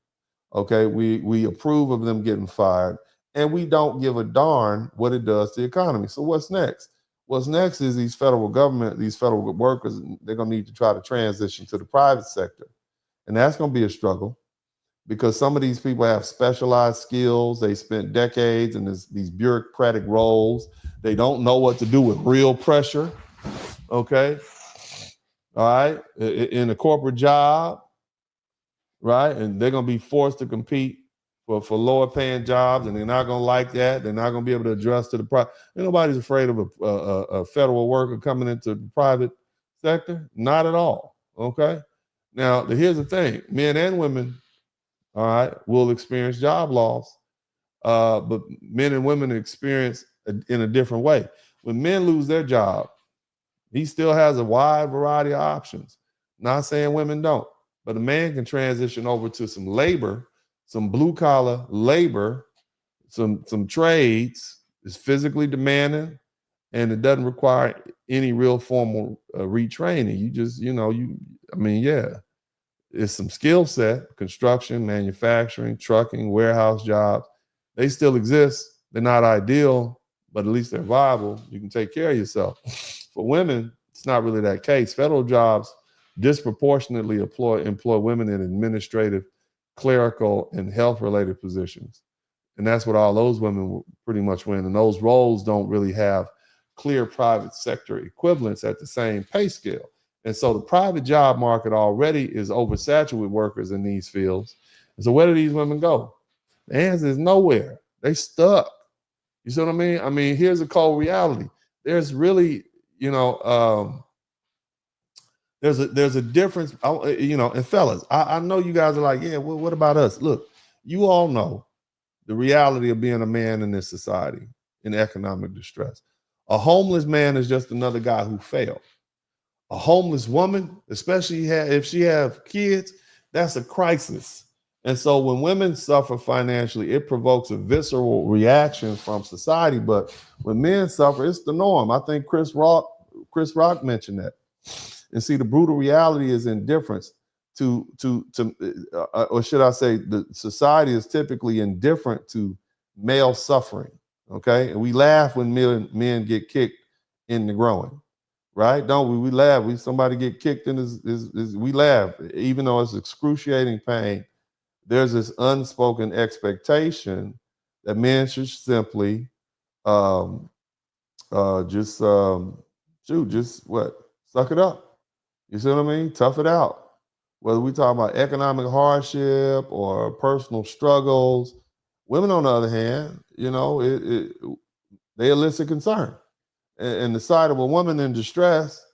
Okay, we approve of them getting fired, and we don't give a darn what it does to the economy. So what's next? What's next is these federal workers, they're going to need to try to transition to the private sector. And that's going to be a struggle because some of these people have specialized skills. They spent decades in these bureaucratic roles. They don't know what to do with real pressure, okay? All right, in a corporate job, right? And they're going to be forced to compete for lower paying jobs, and they're not going to like that. They're not going to be able to adjust to the nobody's afraid of a federal worker coming into the private sector. Not at all. Okay. Now, here's the thing: men and women, all right, will experience job loss, but men and women experience in a different way. When men lose their job, he still has a wide variety of options. Not saying women don't, but a man can transition over to some labor, some blue collar labor, some trades. It's physically demanding, and it doesn't require any real formal retraining. You just, it's some skill set: construction, manufacturing, trucking, warehouse jobs. They still exist. They're not ideal, but at least they're viable. You can take care of yourself. For women, it's not really that case. Federal jobs disproportionately employ women in administrative, clerical, and health-related positions. And that's what all those women pretty much win. And those roles don't really have clear private sector equivalents at the same pay scale. And so the private job market already is oversaturated with workers in these fields. And so where do these women go? The answer is nowhere. They stuck. You see what I mean? I mean, here's a cold reality. There's really, there's a difference, and fellas, I know you guys are like, yeah, well, what about us? Look, you all know the reality of being a man in this society in economic distress. A homeless man is just another guy who failed. A homeless woman, especially if she have kids, that's a crisis. And so when women suffer financially, it provokes a visceral reaction from society. But when men suffer, it's the norm. I think Chris Rock mentioned that. And see, the brutal reality is indifference or should I say, the society is typically indifferent to male suffering. Okay, and we laugh when men get kicked in the groin, right? Don't we? We laugh. Somebody get kicked in we laugh, even though it's excruciating pain. There's this unspoken expectation that men should simply just suck it up. You see what I mean? Tough it out. Whether we talk about economic hardship or personal struggles, women, on the other hand, they elicit concern. And the sight of a woman in distress,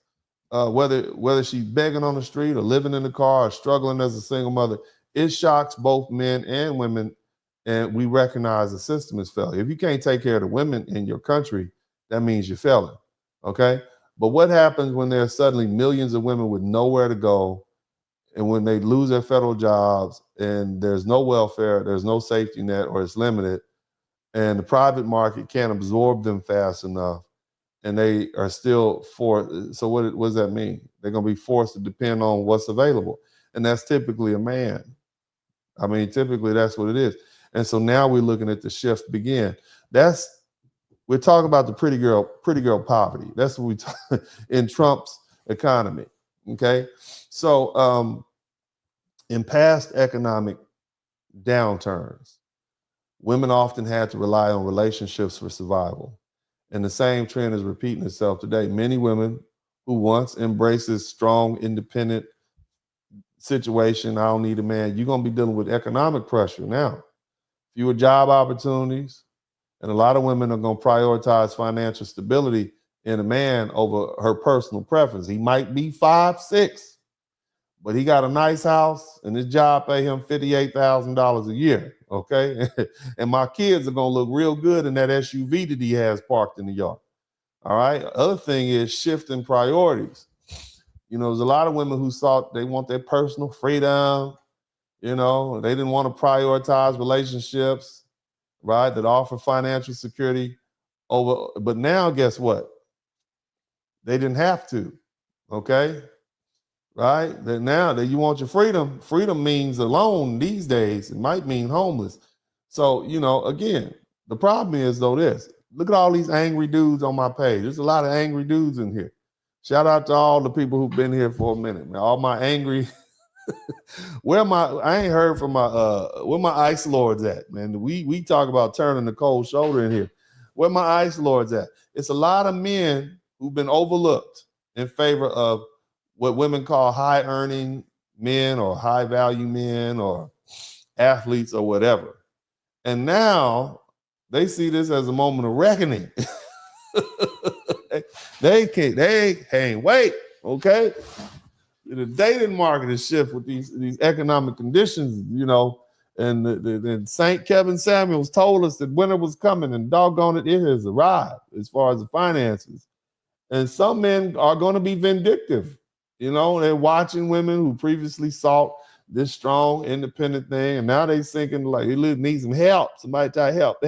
whether she's begging on the street or living in the car or struggling as a single mother, it shocks both men and women, and we recognize the system is failing. If you can't take care of the women in your country, that means you're failing, okay? But what happens when there are suddenly millions of women with nowhere to go, and when they lose their federal jobs and there's no welfare, there's no safety net, or it's limited, and the private market can't absorb them fast enough, and they are still forced? So what does that mean? They're going to be forced to depend on what's available. And that's typically a man. I mean, typically that's what it is. And so now we're looking at the shift begin. We're talking about the pretty girl poverty. That's what we talk in Trump's economy. Okay. So in past economic downturns, women often had to rely on relationships for survival. And the same trend is repeating itself today. Many women who once embraced this strong, independent situation, I don't need a man, you're going to be dealing with economic pressure now. Fewer job opportunities, and a lot of women are going to prioritize financial stability in a man over her personal preference. He might be 5'6", but he got a nice house, and his job pay him $58,000 a year, okay? And my kids are going to look real good in that SUV that he has parked in the yard, all right? Other thing is shifting priorities. You know, there's a lot of women who thought they want their personal freedom. You know, they didn't want to prioritize relationships, right, that offer financial security over. But now, guess what? They didn't have to, okay? Right? That now that you want your freedom, freedom means alone these days. It might mean homeless. So, you know, again, the problem is though this. Look at all these angry dudes on my page. There's a lot of angry dudes in here. Shout out to all the people who've been here for a minute, man. All my angry I ain't heard from my where my ice lords at, man. We talk about turning the cold shoulder in here. Where my ice lords at? It's a lot of men who've been overlooked in favor of what women call high earning men or high value men or athletes or whatever. And now they see this as a moment of reckoning. they can't wait, okay? The dating market is shift with these economic conditions, you know, and St. Kevin Samuels told us that winter was coming, and doggone it, it has arrived as far as the finances. And some men are going to be vindictive. You know, they're watching women who previously sought this strong, independent thing, and now they thinking like they need some help. Somebody try help.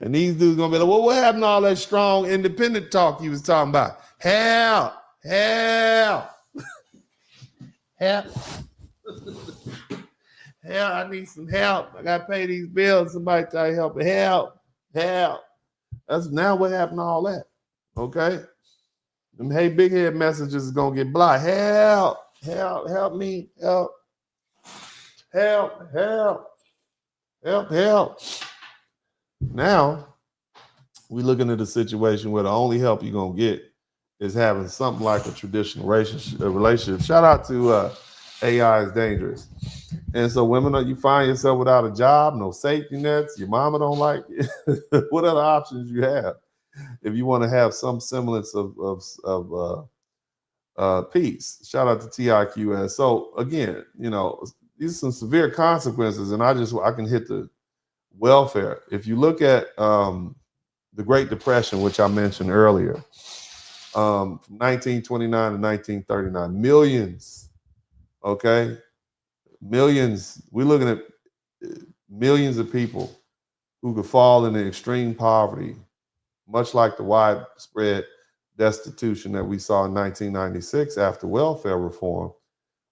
And these dudes gonna be like, well, what happened to all that strong, independent talk you was talking about? Help. Help, I need some help. I gotta pay these bills. Somebody try to help. Help. That's now what happened to all that. Okay. Them hey big head messages is gonna get blocked. Help me. Help. Now we're looking at a situation where the only help you're gonna get is having something like a traditional relationship. Shout out to AI is dangerous. And so women, you find yourself without a job, no safety nets, your mama don't like you. What other options you have if you want to have some semblance of peace? Shout out to TIQS. So again, you know, these are some severe consequences, and I can hit the welfare. If you look at the Great Depression, which I mentioned earlier, from 1929 to 1939, millions, okay? Millions, we're looking at millions of people who could fall into extreme poverty, much like the widespread destitution that we saw in 1996 after welfare reform,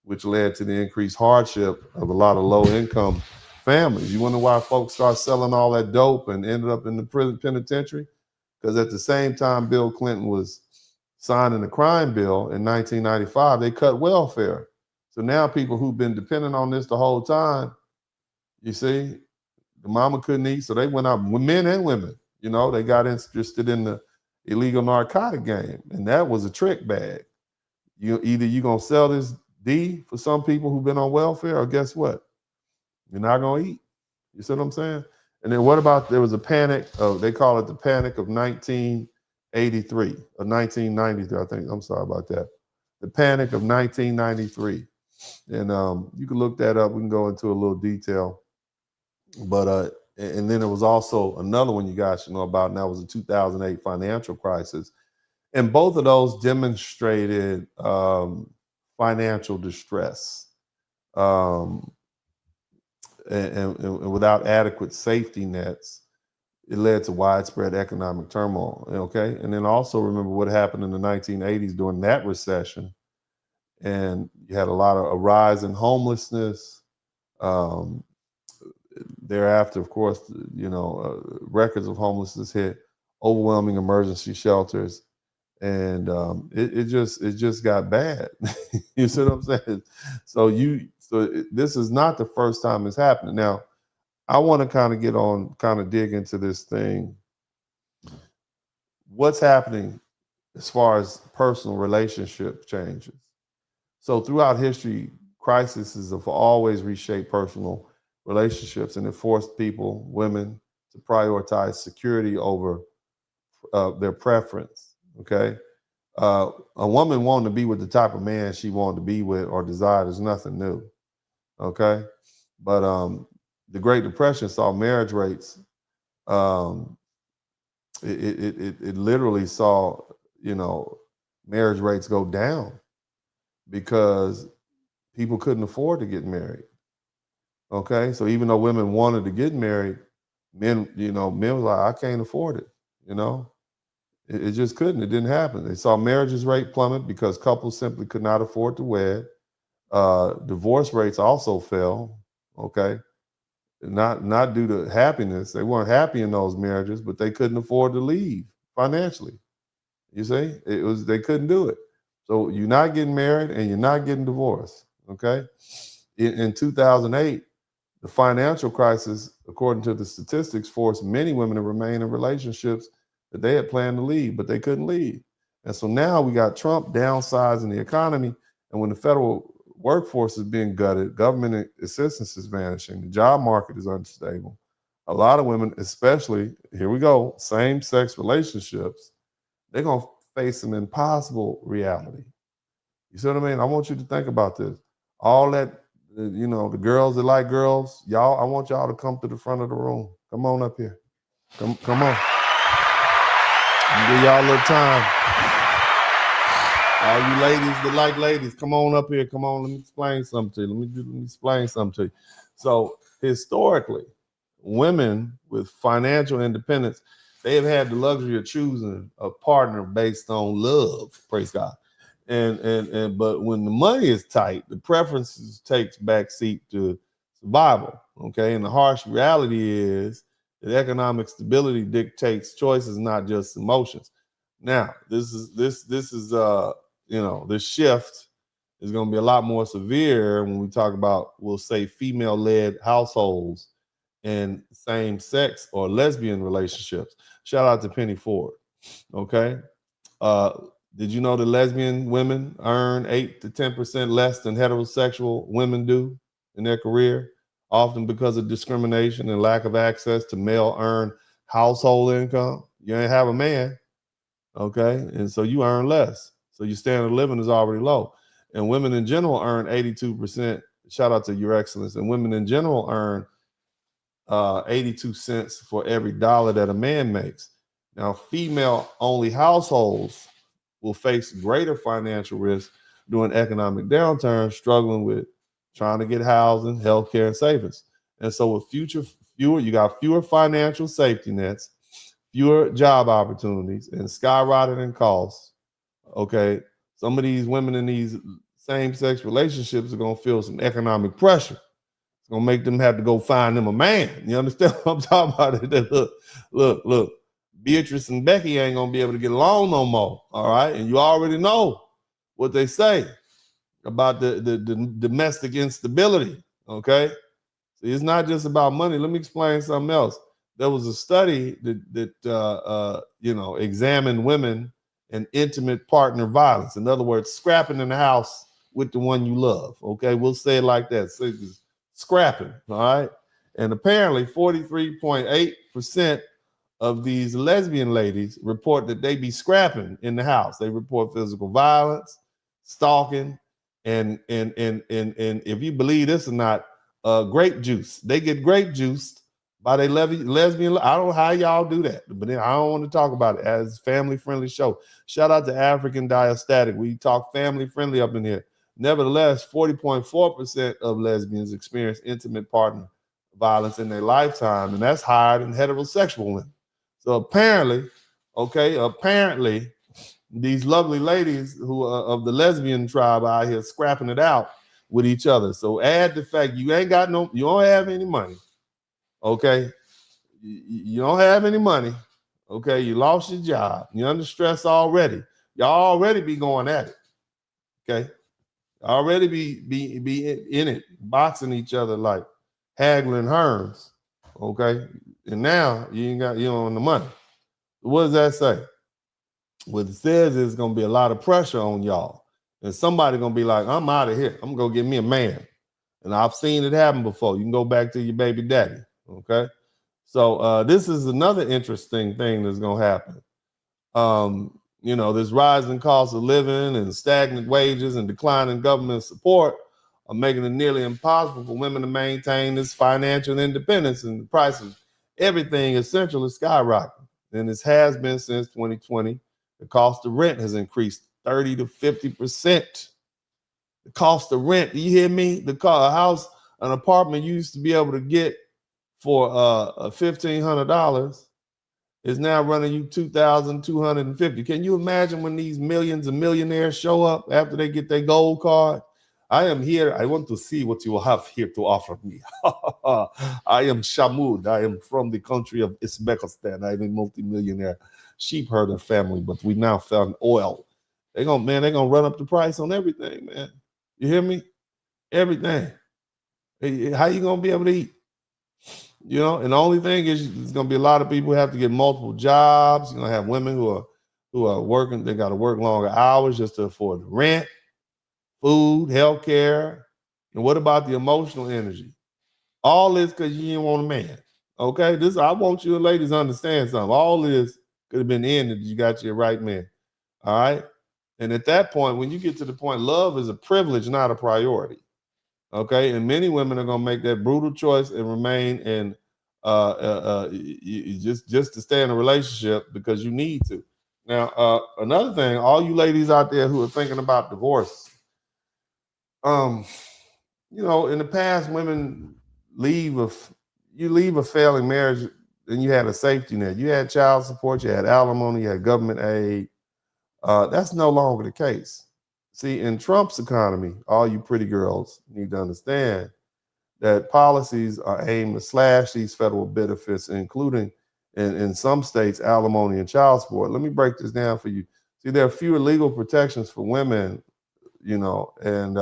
which led to the increased hardship of a lot of low-income families. You wonder why folks start selling all that dope and ended up in the prison penitentiary? Because at the same time Bill Clinton was signing the crime bill in 1995, they cut welfare. So now people who've been dependent on this the whole time, you see, the mama couldn't eat, so they went out, men and women, you know, they got interested in the illegal narcotic game, and that was a trick bag. Either you're going to sell this D for some people who've been on welfare, or guess what? You're not going to eat. You see what I'm saying? And then what about, there was a panic of, they call it the panic of 1983, or 1993, I think. I'm sorry about that. The panic of 1993. And you can look that up. We can go into a little detail. But, and then there was also another one you guys should know about, and that was the 2008 financial crisis. And both of those demonstrated financial distress. And without adequate safety nets, it led to widespread economic turmoil, okay? And then also remember what happened in the 1980s during that recession. And you had a rise in homelessness. Thereafter, of course, you know, records of homelessness hit, overwhelming emergency shelters. And it just got bad. You see what I'm saying? So this is not the first time it's happening. Now, I want to kind of dig into this thing. What's happening as far as personal relationship changes? So throughout history, crises have always reshaped personal relationships, and it forced people, women, to prioritize security over their preference. Okay. A woman wanting to be with the type of man she wanted to be with or desired is nothing new. Okay. But the Great Depression saw marriage rates it literally saw, marriage rates go down because people couldn't afford to get married. Okay, so even though women wanted to get married, men was like, I can't afford it. It just couldn't. It didn't happen. They saw marriages rate plummet because couples simply could not afford to wed. Divorce rates also fell. Okay, not due to happiness. They weren't happy in those marriages, but they couldn't afford to leave financially. You see, they couldn't do it. So you're not getting married and you're not getting divorced. Okay, in 2008. The financial crisis, according to the statistics, forced many women to remain in relationships that they had planned to leave, but they couldn't leave. And so now we got Trump downsizing the economy. And when the federal workforce is being gutted, government assistance is vanishing, the job market is unstable. A lot of women, especially, here we go, same-sex relationships, they're going to face an impossible reality. You see what I mean? I want you to think about this. All that, the girls that like girls, y'all, I want y'all to come to the front of the room. Come on up here. Come on. Give y'all a little time. All you ladies that like ladies, come on up here. Come on, let me explain something to you. Let me explain something to you. So historically, women with financial independence, they have had the luxury of choosing a partner based on love. Praise God. But when the money is tight, the preferences takes backseat to survival. Okay, and the harsh reality is that economic stability dictates choices, not just emotions. Now, this shift is going to be a lot more severe when we talk about, we'll say, female-led households and same-sex or lesbian relationships. Shout out to Penny Ford. Okay. Did you know that lesbian women earn 8 to 10% less than heterosexual women do in their career, often because of discrimination and lack of access to male earned household income? You ain't have a man, okay? And so you earn less. So your standard of living is already low. And women in general earn 82%. Shout out to Your Excellence. And women in general earn 82 cents for every dollar that a man makes. Now, female-only households will face greater financial risk during economic downturns, struggling with trying to get housing, healthcare, and savings. And so with you got fewer financial safety nets, fewer job opportunities, and skyrocketing costs. Okay, some of these women in these same-sex relationships are going to feel some economic pressure. It's going to make them have to go find them a man. You understand what I'm talking about? Look. Beatrice and Becky ain't gonna be able to get along no more. All right, and you already know what they say about the domestic instability. Okay, so it's not just about money. Let me explain something else. There was a study that examined women and intimate partner violence. In other words, scrapping in the house with the one you love. Okay, we'll say it like that. So it's scrapping. All right, and apparently 43.8% of these lesbian ladies report that they be scrapping in the house. They report physical violence, stalking, and if you believe this or not, grape juice. They get grape juiced by their lesbian. I don't know how y'all do that, but I don't want to talk about it as family-friendly show. Shout out to African Diastatic. We talk family-friendly up in here. Nevertheless, 40.4% of lesbians experience intimate partner violence in their lifetime, and that's higher than heterosexual women. So apparently, these lovely ladies who are of the lesbian tribe out here scrapping it out with each other. So add the fact you don't have any money. Okay. You don't have any money. Okay. You lost your job. You're under stress already. Y'all already be going at it. Okay. Already be in it, boxing each other like Hagler and Hearns. Okay. And now you don't have the money. What does that say? What it says is going to be a lot of pressure on y'all. And somebody going to be like, I'm out of here. I'm going to get me a man. And I've seen it happen before. You can go back to your baby daddy. Okay. So this is another interesting thing that's going to happen. This rising cost of living and stagnant wages and declining government support are making it nearly impossible for women to maintain this financial independence, and the price of everything essential is skyrocketing. and it has been since 2020. The cost of rent has increased 30 to 50%. The cost of rent, do you hear me? A house, an apartment you used to be able to get for $1,500 is now running you $2,250. Can you imagine when these millions of millionaires show up after they get their gold card? I am here. I want to see what you have here to offer me. I am Shamud. I am from the country of Uzbekistan. I'm a multimillionaire sheep herder family, but we now found oil. They're gonna run up the price on everything, man. You hear me? Everything. How you gonna be able to eat? You know, and the only thing is there's gonna be a lot of people who have to get multiple jobs. You're gonna have women who are working, they gotta work longer hours just to afford the rent, food, healthcare. And what about the emotional energy? All this because you didn't want a man. Okay, I want you ladies to understand something. All this could have been ended if you got your right man. All right. And at that point, when you get to the point, love is a privilege, not a priority. Okay, and many women are gonna make that brutal choice and remain in just to stay in a relationship because you need to. Now, another thing, all you ladies out there who are thinking about divorce, you know, in the past, women leave a failing marriage, and you had a safety net. You had child support, you had alimony, you had government aid. That's no longer the case. See, in Trump's economy, all you pretty girls need to understand that policies are aimed to slash these federal benefits, including in some states, alimony and child support. Let me break this down for you. See, there are fewer legal protections for women, you know, and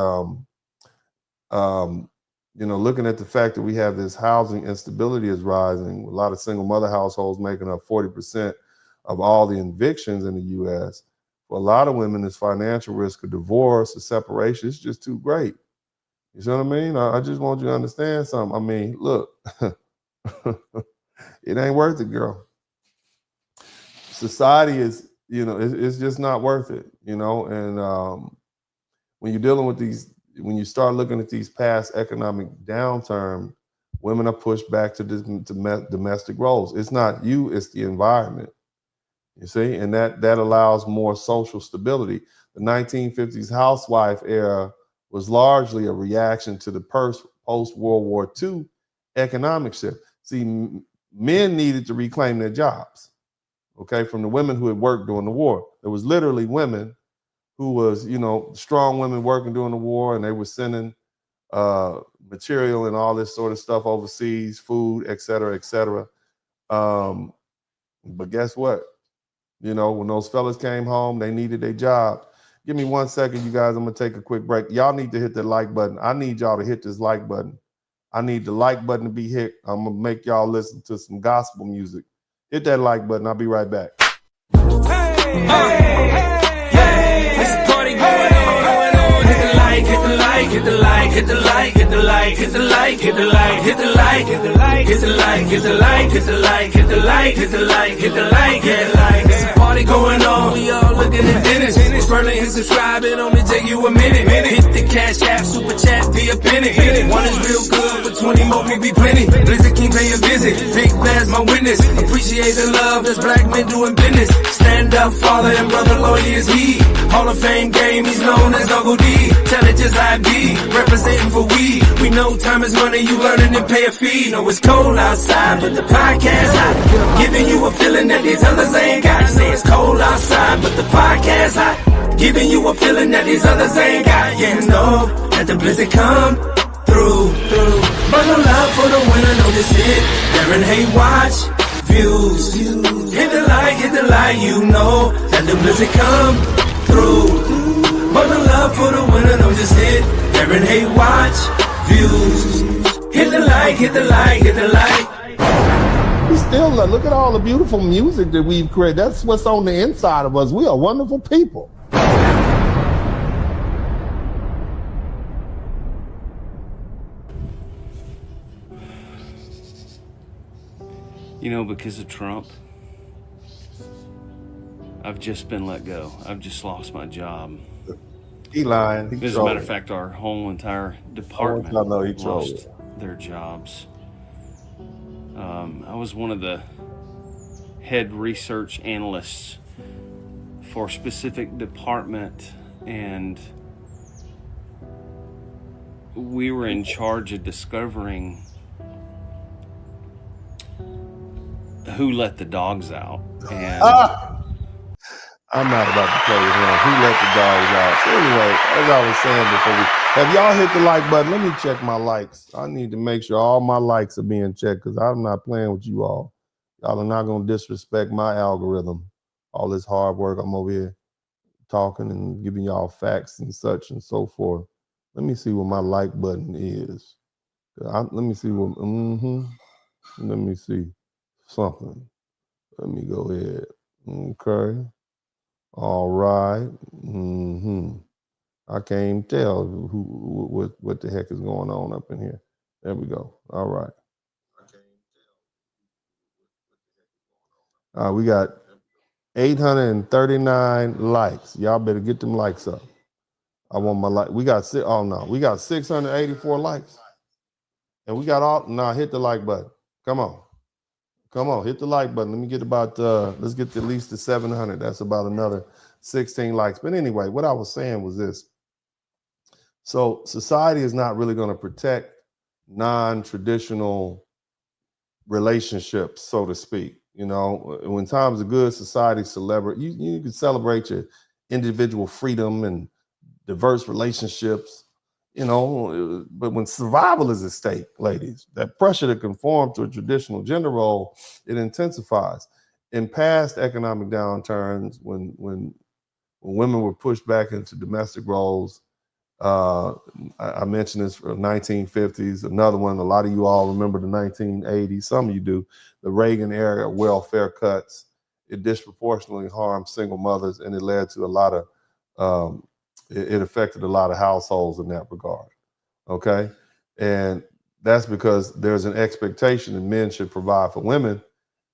you know, looking at the fact that we have this housing instability is rising, a lot of single mother households making up 40% of all the evictions in the U.S. For a lot of women, this financial risk of divorce or separation is just too great. You see what I mean? I just want you to understand something. I mean, look, it ain't worth it, girl. Society is, you know, it's just not worth it, you know? And when you're dealing with these, when you start looking at these past economic downturn, women are pushed back to domestic roles. It's not you, it's the environment. You see, and that allows more social stability. The 1950s housewife era was largely a reaction to the post-World War II economic shift. See, men needed to reclaim their jobs, okay, from the women who had worked during the war. There was literally women who was, you know, strong women working during the war, and they were sending material and all this sort of stuff overseas, food, et cetera, et cetera. But guess what? You know, when those fellas came home, they needed their job. Give me 1 second, you guys. I'm going to take a quick break. Y'all need to hit the like button. I need y'all to hit this like button. I need the like button to be hit. I'm going to make y'all listen to some gospel music. Hit that like button. I'll be right back. It's a party going on. Hit the like, hit the like, hit the like, hit the like, hit the like, hit the like, hit the like, hit the like, hit the like, hit the like, hit the like, hit the like, hit the like, hit the like, hit the like, hit the like. It's a party going on. We all looking at dinners. Scrolling and subscribing, only take you a minute. Hit the cash app, super chat, be a penny. One is real good, but 20 more will be plenty. Blizzard King paying visit. Big Bad's my witness. Appreciate the love, that's black men doing business. Stand up, father and brother, lawyer is he. Hall of Fame game, he's known as Uncle D. Tell it just I be, representing for we know time is money, you learning and pay a fee. Know it's cold outside, but the podcast hot. Giving you a feeling that these others ain't got. Say it's cold outside, but the podcast hot. Giving you a feeling that these others ain't got. Yeah, know that the blizzard come through. Bundle up for the winter, know this hit. Darren Hay watch views. Hit the like, you know that the blizzard come through. Bundle up for the winter, know this hit. Darren Hay watch views. Hit the like, hit the like, hit the like. We still look at all the beautiful music that we've created. That's what's on the inside of us. We are wonderful people. You know, because of Trump, I've just been let go. I've just lost my job. He lying. As a matter of fact, our whole entire department lost their jobs. I was one of the head research analysts for a specific department, and we were in charge of discovering who let the dogs out. And I'm not about to play with him. Who let the dogs out? So anyway, as I was saying before, have y'all hit the like button? Let me check my likes. I need to make sure all my likes are being checked because I'm not playing with you all. Y'all are not going to disrespect my algorithm. All this hard work, I'm over here talking and giving y'all facts and such and so forth. Let me see what my like button is. Let me see what, let me see something. Let me go ahead. Okay. All right. I can't even tell what the heck is going on up in here. There we go. All right. We got 839 likes. Y'all better get them likes up. I want my like. We got 684 likes. And we got all hit the like button. Come on, hit the like button. Let me get about let's get to at least to 700. That's about another 16 likes. But anyway, what I was saying was this. So society is not really going to protect non-traditional relationships, so to speak. You know, when times are good, society celebrate. You can celebrate your individual freedom and diverse relationships. You know, but when survival is at stake, ladies, that pressure to conform to a traditional gender role, it intensifies. In past economic downturns, when women were pushed back into domestic roles, I mentioned this from 1950s. Another one, a lot of you all remember the 1980s. Some of you do. The Reagan era welfare cuts. It disproportionately harmed single mothers, and it led to a lot of it affected a lot of households in that regard. Okay. And that's because there's an expectation that men should provide for women,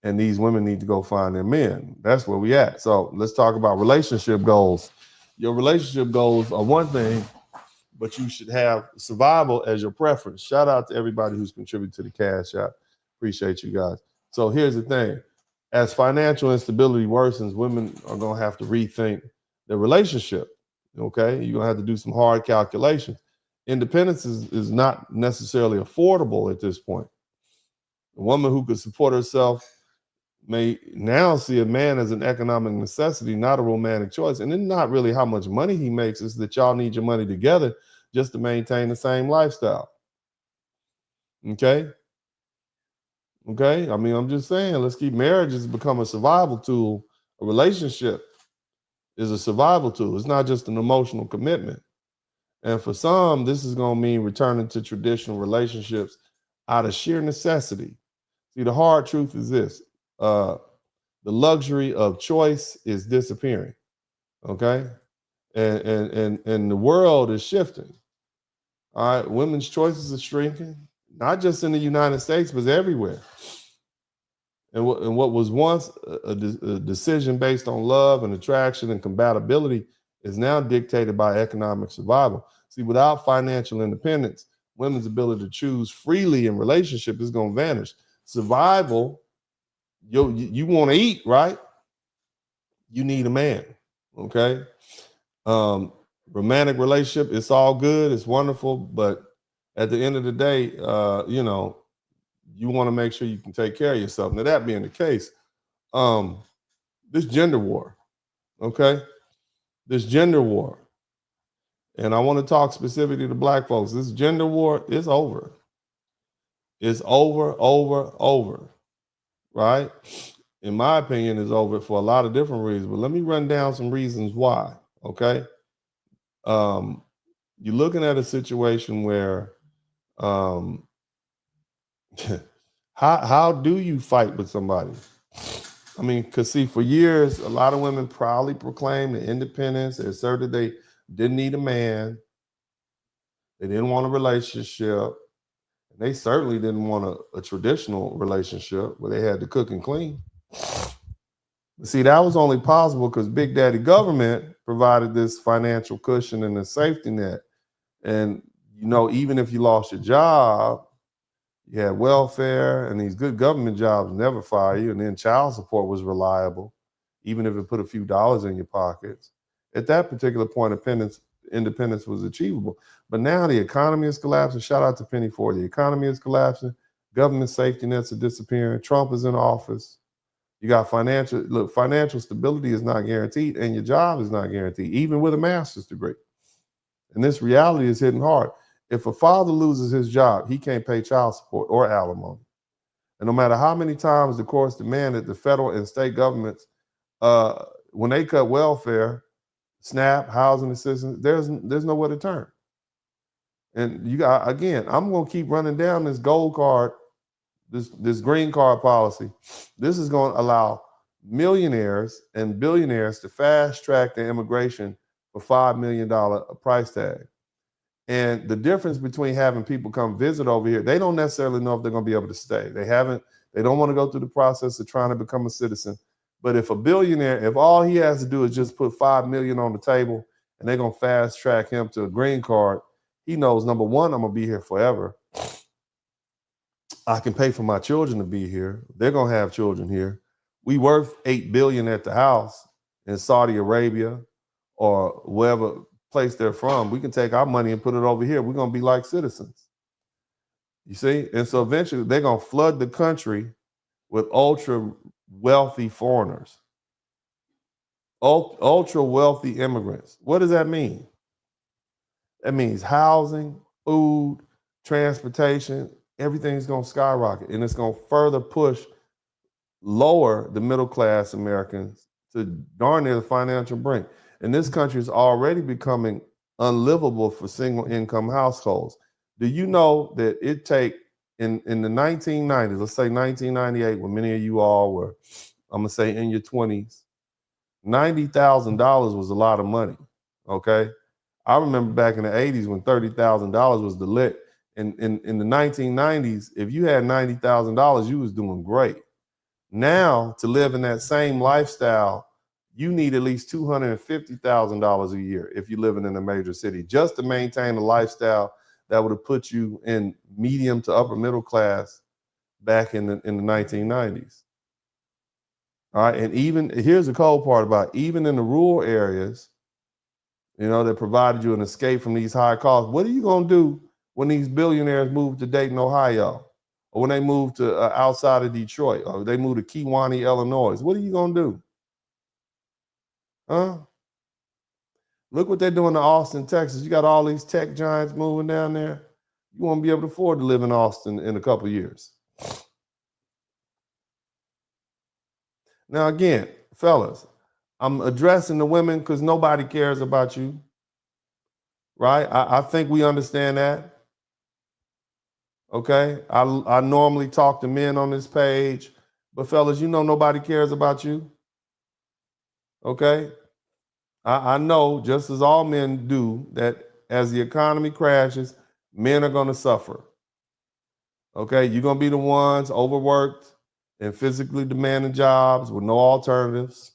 and these women need to go find their men. That's where we at. So let's talk about relationship goals. Your relationship goals are one thing, but you should have survival as your preference. Shout out to everybody who's contributed to the Cash App. Appreciate you guys. So here's the thing. As financial instability worsens, women are going to have to rethink their relationship. Okay, you're going to have to do some hard calculations. Independence is not necessarily affordable at this point. A woman who could support herself may now see a man as an economic necessity, not a romantic choice. And it's not really how much money he makes, it's that y'all need your money together just to maintain the same lifestyle. Okay? Okay? I mean, I'm just saying, let's keep marriage has become a survival tool. A relationship is a survival tool. It's not just an emotional commitment. And for some, this is going to mean returning to traditional relationships out of sheer necessity. See, the hard truth is this. The luxury of choice is disappearing. Okay? And the world is shifting. All right, women's choices are shrinking, not just in the United States, but everywhere. And what was once a decision based on love and attraction and compatibility is now dictated by economic survival. See, without financial independence, women's ability to choose freely in relationship is going to vanish. Survival, you want to eat, right? You need a man, okay? Romantic relationship, it's all good, it's wonderful, but at the end of the day, you know, you want to make sure you can take care of yourself. Now, that being the case, this gender war, okay? This gender war, and I want to talk specifically to Black folks. This gender war is over. It's over, right? In my opinion, it's over for a lot of different reasons, but let me run down some reasons why, okay? You're looking at a situation where how do you fight with somebody? I mean, because see, for years, a lot of women proudly proclaimed their independence. They asserted they didn't need a man. They didn't want a relationship. And they certainly didn't want a traditional relationship where they had to cook and clean. But see, that was only possible because Big Daddy government provided this financial cushion and a safety net. And, you know, even if you lost your job, You had welfare, and these good government jobs never fire you, and then child support was reliable, even if it put a few dollars in your pockets. At that particular point, independence was achievable. But now the economy is collapsing. Shout out to Penny Ford. The economy is collapsing. Government safety nets are disappearing. Trump is in office. You got financial stability is not guaranteed, and your job is not guaranteed, even with a master's degree. And this reality is hitting hard. If a father loses his job, he can't pay child support or alimony. And no matter how many times the courts demanded the federal and state governments, when they cut welfare, SNAP, housing assistance, there's nowhere to turn. And you got, again, I'm going to keep running down this gold card, this green card policy. This is going to allow millionaires and billionaires to fast track their immigration for $5 million price tag. And the difference between having people come visit over here, they don't necessarily know if they're going to be able to stay. They don't want to go through the process of trying to become a citizen. But if a billionaire, if all he has to do is just put $5 million on the table and they're going to fast track him to a green card, he knows, number one, I'm going to be here forever. I can pay for my children to be here. They're going to have children here. We worth $8 billion at the house in Saudi Arabia or wherever place they're from. We can take our money and put it over here. We're going to be like citizens. You see? And so eventually they're going to flood the country with ultra wealthy foreigners, ultra wealthy immigrants. What does that mean? That means housing, food, transportation, everything's going to skyrocket, and it's going to further lower the middle class Americans to darn near the financial brink. And this country is already becoming unlivable for single income households. Do you know that it take in the 1990s, let's say 1998, when many of you all were, I'm gonna say in your 20s, $90,000 was a lot of money. Okay. I remember back in the 80s when $30,000 was the lick. In the 1990s, if you had $90,000, you was doing great. Now, to live in that same lifestyle, you need at least $250,000 a year if you're living in a major city just to maintain a lifestyle that would have put you in medium to upper middle class back in the 1990s. All right, and even here's the cold part about it, even in the rural areas, you know, that provided you an escape from these high costs. What are you gonna do when these billionaires move to Dayton, Ohio, or when they move to outside of Detroit, or they move to Kewanee, Illinois? What are you gonna do? Huh? Look what they're doing to Austin, Texas. You got all these tech giants moving down there. You won't be able to afford to live in Austin in a couple of years. Now, again, fellas, I'm addressing the women because nobody cares about you, right? I think we understand that. Okay, I normally talk to men on this page, but fellas, you know nobody cares about you. Okay, I know, just as all men do, that as the economy crashes, men are going to suffer. Okay, you're going to be the ones overworked in physically demanding jobs with no alternatives,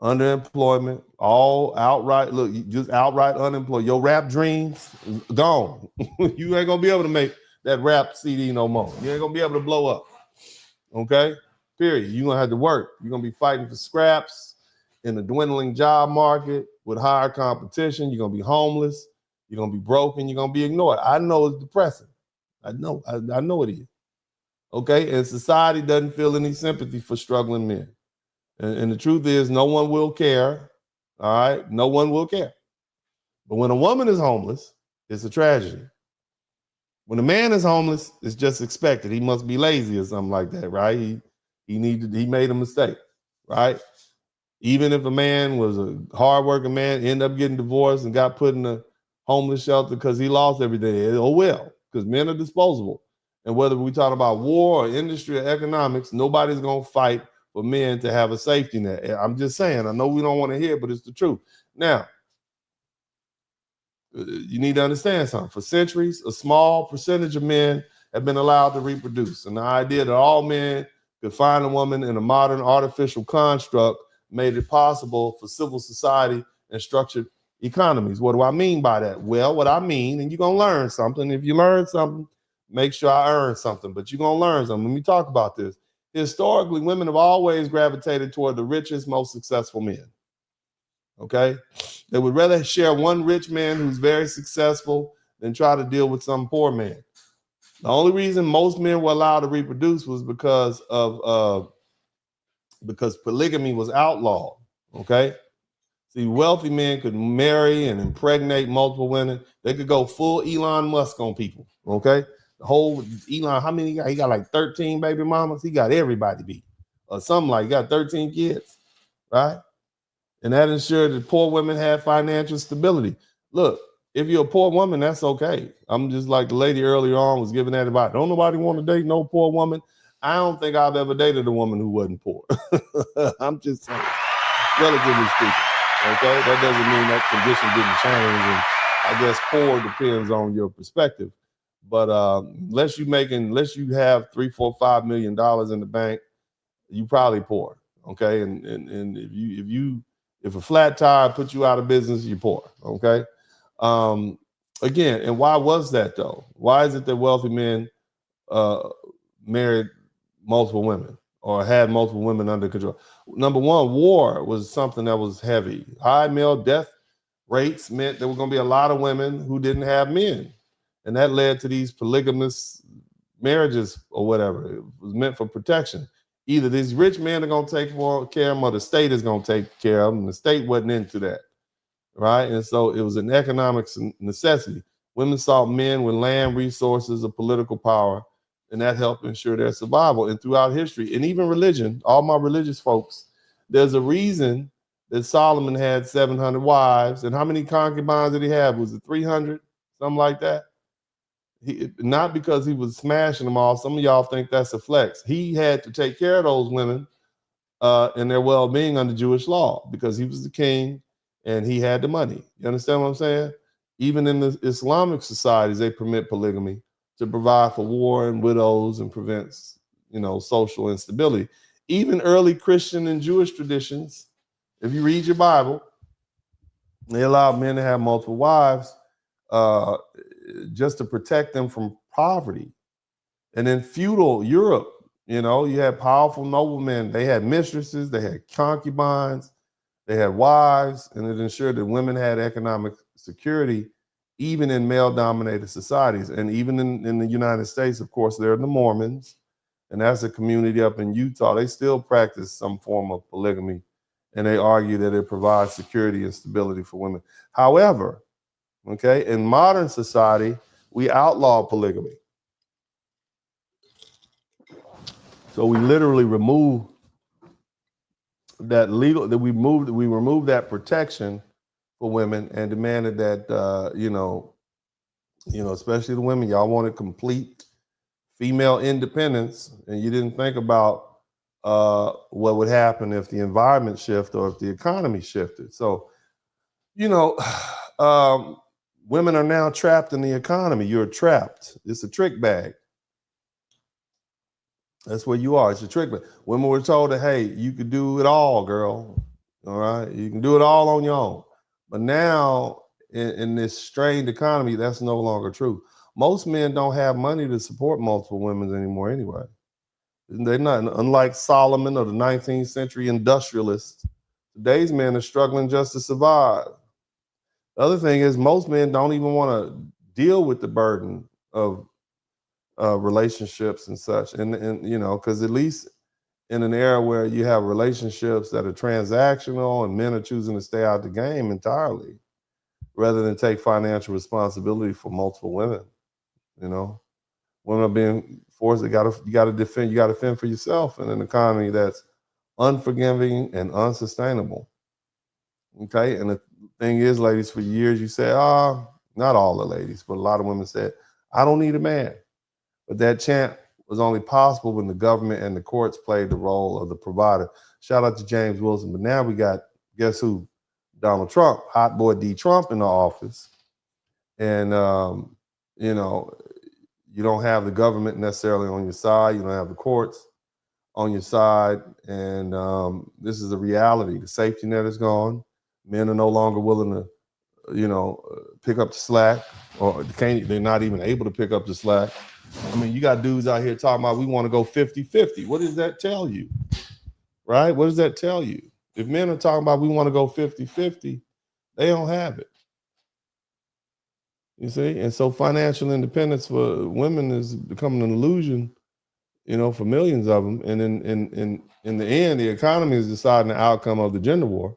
underemployment, all outright, look, just outright unemployed. Your rap dreams, gone. You ain't going to be able to make that rap CD no more. You ain't going to be able to blow up. Okay, period. You're going to have to work. You're going to be fighting for scraps in the dwindling job market with higher competition. You're going to be homeless. You're going to be broken. You're going to be ignored. I know it's depressing. I know it is. Okay, and society doesn't feel any sympathy for struggling men. And the truth is, no one will care. All right, no one will care. But when a woman is homeless, it's a tragedy. When a man is homeless, it's just expected. He must be lazy or something like that, right? He made a mistake, right? Even if a man was a hardworking man, ended up getting divorced and got put in a homeless shelter because he lost everything. Oh well, because men are disposable. And whether we talk about war or industry or economics, nobody's gonna fight for men to have a safety net. I'm just saying, I know we don't want to hear it, but it's the truth. Now, you need to understand something. For centuries, a small percentage of men have been allowed to reproduce. And the idea that all men could find a woman in a modern artificial construct made it possible for civil society and structured economies. What do I mean by that? Well, what I mean, and you're going to learn something. If you learn something, make sure I earn something, but you're going to learn something. When we talk about this, historically, women have always gravitated toward the richest, most successful men. Okay? They would rather share one rich man who's very successful than try to deal with some poor man. The only reason most men were allowed to reproduce was because polygamy was outlawed. Okay? See, wealthy men could marry and impregnate multiple women. They could go full Elon Musk on people. Okay? The whole Elon, how many he got? He got like 13 baby mamas. He got everybody beat. Or something like he got 13 kids, right? And that ensured that poor women had financial stability. Look, if you're a poor woman, that's okay. I'm just like the lady earlier on was giving that advice. Don't nobody want to date no poor woman. I don't think I've ever dated a woman who wasn't poor. I'm just saying, relatively speaking. Okay, that doesn't mean that condition didn't change, and I guess poor depends on your perspective. But unless you have $3, $4, $5 million in the bank, you probably poor. Okay, and if a flat tire puts you out of business, you're poor. Okay, again, and why was that though? Why is it that wealthy men married multiple women or had multiple women under control? Number one, war was something that was heavy. High male death rates meant there were going to be a lot of women who didn't have men. And that led to these polygamous marriages or whatever. It was meant for protection. Either these rich men are going to take care of them or the state is going to take care of them. And the state wasn't into that, right? And so it was an economic necessity. Women sought men with land, resources, or political power, and that helped ensure their survival. And throughout history, and even religion, all my religious folks, there's a reason that Solomon had 700 wives. And how many concubines did he have? Was it 300? Something like that? Not because he was smashing them all. Some of y'all think that's a flex. He had to take care of those women and their well-being under Jewish law because he was the king and he had the money. You understand what I'm saying? Even in the Islamic societies, they permit polygamy to provide for war and widows and prevents, social instability. Even early Christian and Jewish traditions, if you read your Bible, they allowed men to have multiple wives just to protect them from poverty. And in feudal Europe, you had powerful noblemen. They had mistresses, they had concubines, they had wives, and it ensured that women had economic security, even in male-dominated societies. And even in the United States, of course, there are the Mormons, and that's a community up in Utah. They still practice some form of polygamy, and they argue that it provides security and stability for women. However, okay, in modern society, we outlaw polygamy. So we literally remove that we removed that protection for women and demanded that, especially the women, y'all wanted complete female independence, and you didn't think about what would happen if the environment shifted or if the economy shifted. So, women are now trapped in the economy. You're trapped. It's a trick bag. That's where you are. It's a trick bag. Women were told that, hey, you could do it all, girl. All right. You can do it all on your own. But now in this strained economy, that's no longer true. Most men don't have money to support multiple women anymore anyway. They're not, unlike Solomon or the 19th century industrialists, today's men are struggling just to survive. The other thing is most men don't even want to deal with the burden of relationships and such. And because at least in an era where you have relationships that are transactional and men are choosing to stay out the game entirely rather than take financial responsibility for multiple women, women are being forced. You got to fend for yourself in an economy that's unforgiving and unsustainable. Okay. And the thing is, ladies, for years you said, not all the ladies, but a lot of women said, I don't need a man. But that chant was only possible when the government and the courts played the role of the provider. Shout out to James Wilson. But now we got, guess who? Donald Trump, hot boy D. Trump in the office. And, you don't have the government necessarily on your side. You don't have the courts on your side. And this is the reality. The safety net is gone. Men are no longer willing to, pick up the slack, or they're not even able to pick up the slack. I mean, you got dudes out here talking about we want to go 50-50. What does that tell you? Right? What does that tell you? If men are talking about we want to go 50-50, they don't have it. You see? And so financial independence for women is becoming an illusion, you know, for millions of them. And in the end, the economy is deciding the outcome of the gender war.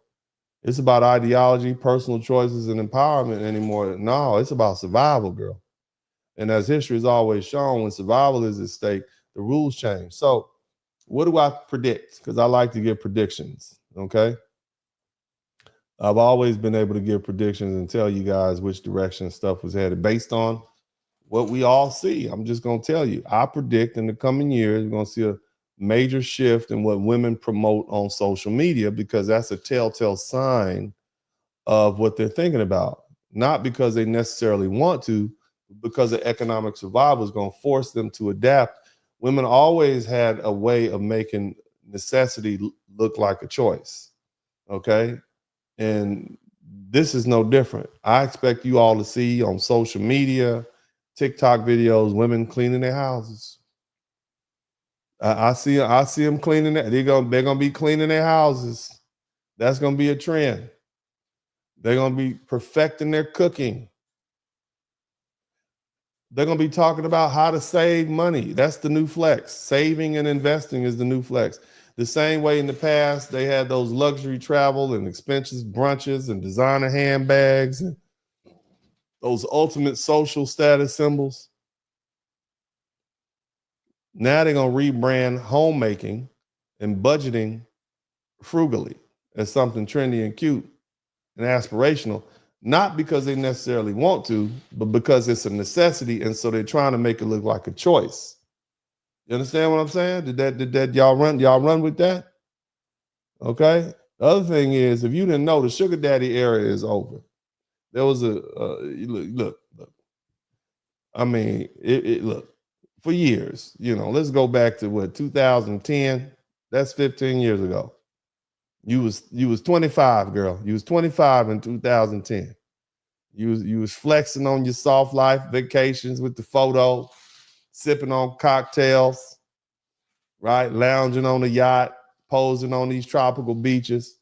It's about ideology, personal choices, and empowerment anymore. No, it's about survival, girl. And as history has always shown, when survival is at stake, the rules change. So what do I predict? Because I like to give predictions, okay? I've always been able to give predictions and tell you guys which direction stuff was headed based on what we all see. I'm just going to tell you, I predict in the coming years, we're going to see a major shift in what women promote on social media, because that's a telltale sign of what they're thinking about. Not because they necessarily want to, because the economic survival is going to force them to adapt. Women always had a way of making necessity look like a choice, okay? And this is no different. I expect you all to see on social media, TikTok videos, women cleaning their houses. I see them cleaning that. They're gonna be cleaning their houses. That's gonna be a trend. They're gonna be perfecting their cooking. They're gonna be talking about how to save money. That's the new flex. Saving and investing is the new flex. The same way in the past, they had those luxury travel and expensive brunches and designer handbags and those ultimate social status symbols. Now they're going to rebrand homemaking and budgeting frugally as something trendy and cute and aspirational, not because they necessarily want to, but because it's a necessity. And so they're trying to make it look like a choice. You understand what I'm saying? Did that y'all run with that? Okay. The other thing is, if you didn't know, the sugar daddy era is over. There was look. I mean, look, for years, you know, let's go back to what, 2010. That's 15 years ago. You was 25, girl. You was 25 in 2010. You was flexing on your soft life vacations with the photo, sipping on cocktails, right? Lounging on the yacht, posing on these tropical beaches.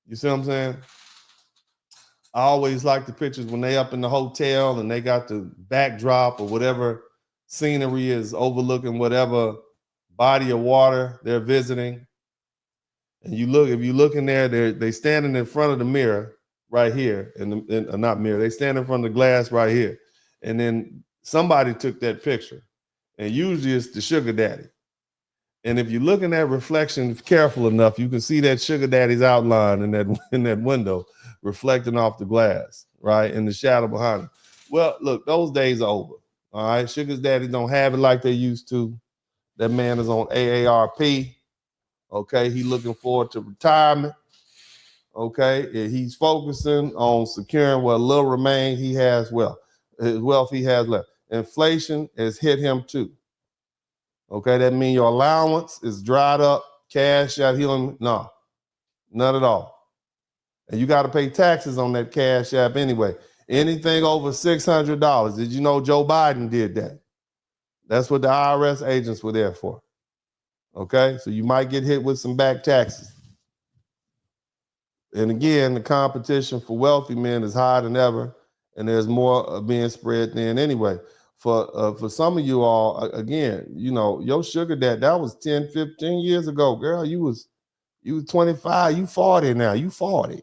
You see what I'm saying? I always like the pictures when they up in the hotel and they got the backdrop or whatever scenery is overlooking whatever body of water they're visiting. And if you look in there, they standing in front of the mirror right here, and not mirror, they stand in front of the glass right here. And then somebody took that picture, and usually it's the sugar daddy. And if you look in that reflection careful enough, you can see that sugar daddy's outline in that window reflecting off the glass, right? In the shadow behind it. Well, look, those days are over. All right. Sugar daddies don't have it like they used to. That man is on AARP. Okay. He looking forward to retirement. Okay. He's focusing on securing what little remain he has his wealth he has left. Inflation has hit him too. Okay, that means your allowance is dried up, cash out. No, none at all. And you got to pay taxes on that cash app anyway. Anything over $600. Did you know Joe Biden did that? That's what the IRS agents were there for. Okay, so you might get hit with some back taxes. And again, the competition for wealthy men is higher than ever, and there's more being spread thin anyway. For some of you all, again, you know, your sugar dad, that was 10, 15 years ago, girl. You was 25, you 40 now, you 40.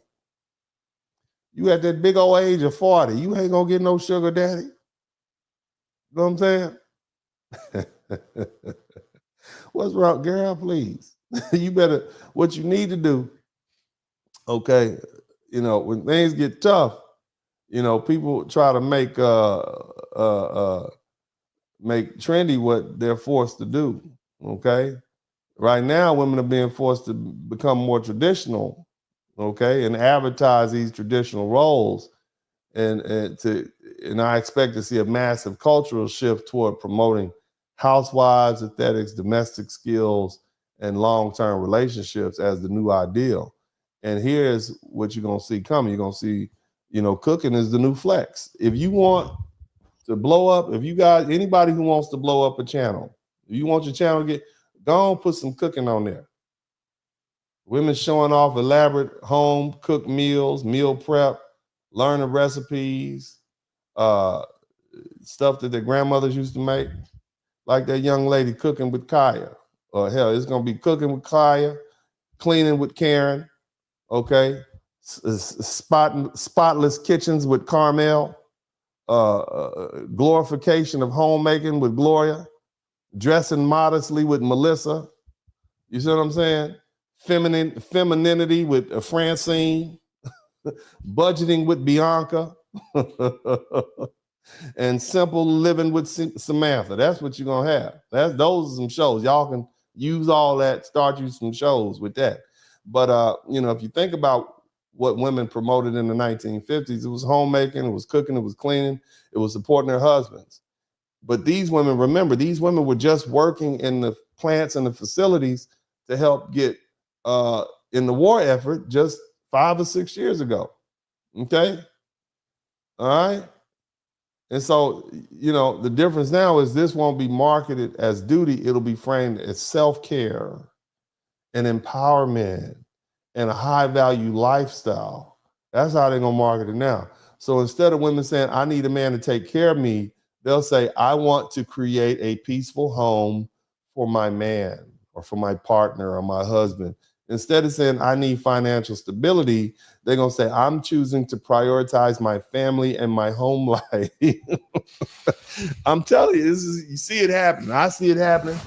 You at that big old age of 40, you ain't gonna get no sugar daddy. You know what I'm saying? What's wrong, girl, please? You better, what you need to do, okay, you know, when things get tough, you know, people try to make trendy what they're forced to do. Okay. Right now, women are being forced to become more traditional, okay, and advertise these traditional roles. And I expect to see a massive cultural shift toward promoting housewives, aesthetics, domestic skills, and long-term relationships as the new ideal. And here's what you're gonna see coming. You're gonna see, you know, cooking is the new flex. If you want to blow up. If you guys, anybody who wants to blow up a channel, if you want your channel to get, go on, put some cooking on there. Women showing off elaborate home cooked meals, meal prep, learning recipes, stuff that their grandmothers used to make. Like that young lady cooking with Kaya. Or hell, it's gonna be cooking with Kaya, cleaning with Karen, okay? Spotless kitchens with Carmel, glorification of homemaking with Gloria, dressing modestly with Melissa. You see what I'm saying? Femininity with Francine, budgeting with Bianca, and simple living with Samantha. That's what you're gonna have. Those are some shows. Y'all can use all that, start you some shows with that. But if you think about what women promoted in the 1950s, it was homemaking, it was cooking, it was cleaning, it was supporting their husbands. But these women, remember, these women were just working in the plants and the facilities to help get in the war effort just 5 or 6 years ago. Okay? All right? And so, the difference now is this won't be marketed as duty. It'll be framed as self-care and empowerment and a high-value lifestyle. That's how they're going to market it now. So instead of women saying, I need a man to take care of me, they'll say, I want to create a peaceful home for my man or for my partner or my husband. Instead of saying, I need financial stability, they're going to say, I'm choosing to prioritize my family and my home life. I'm telling you, you see it happening. I see it happening.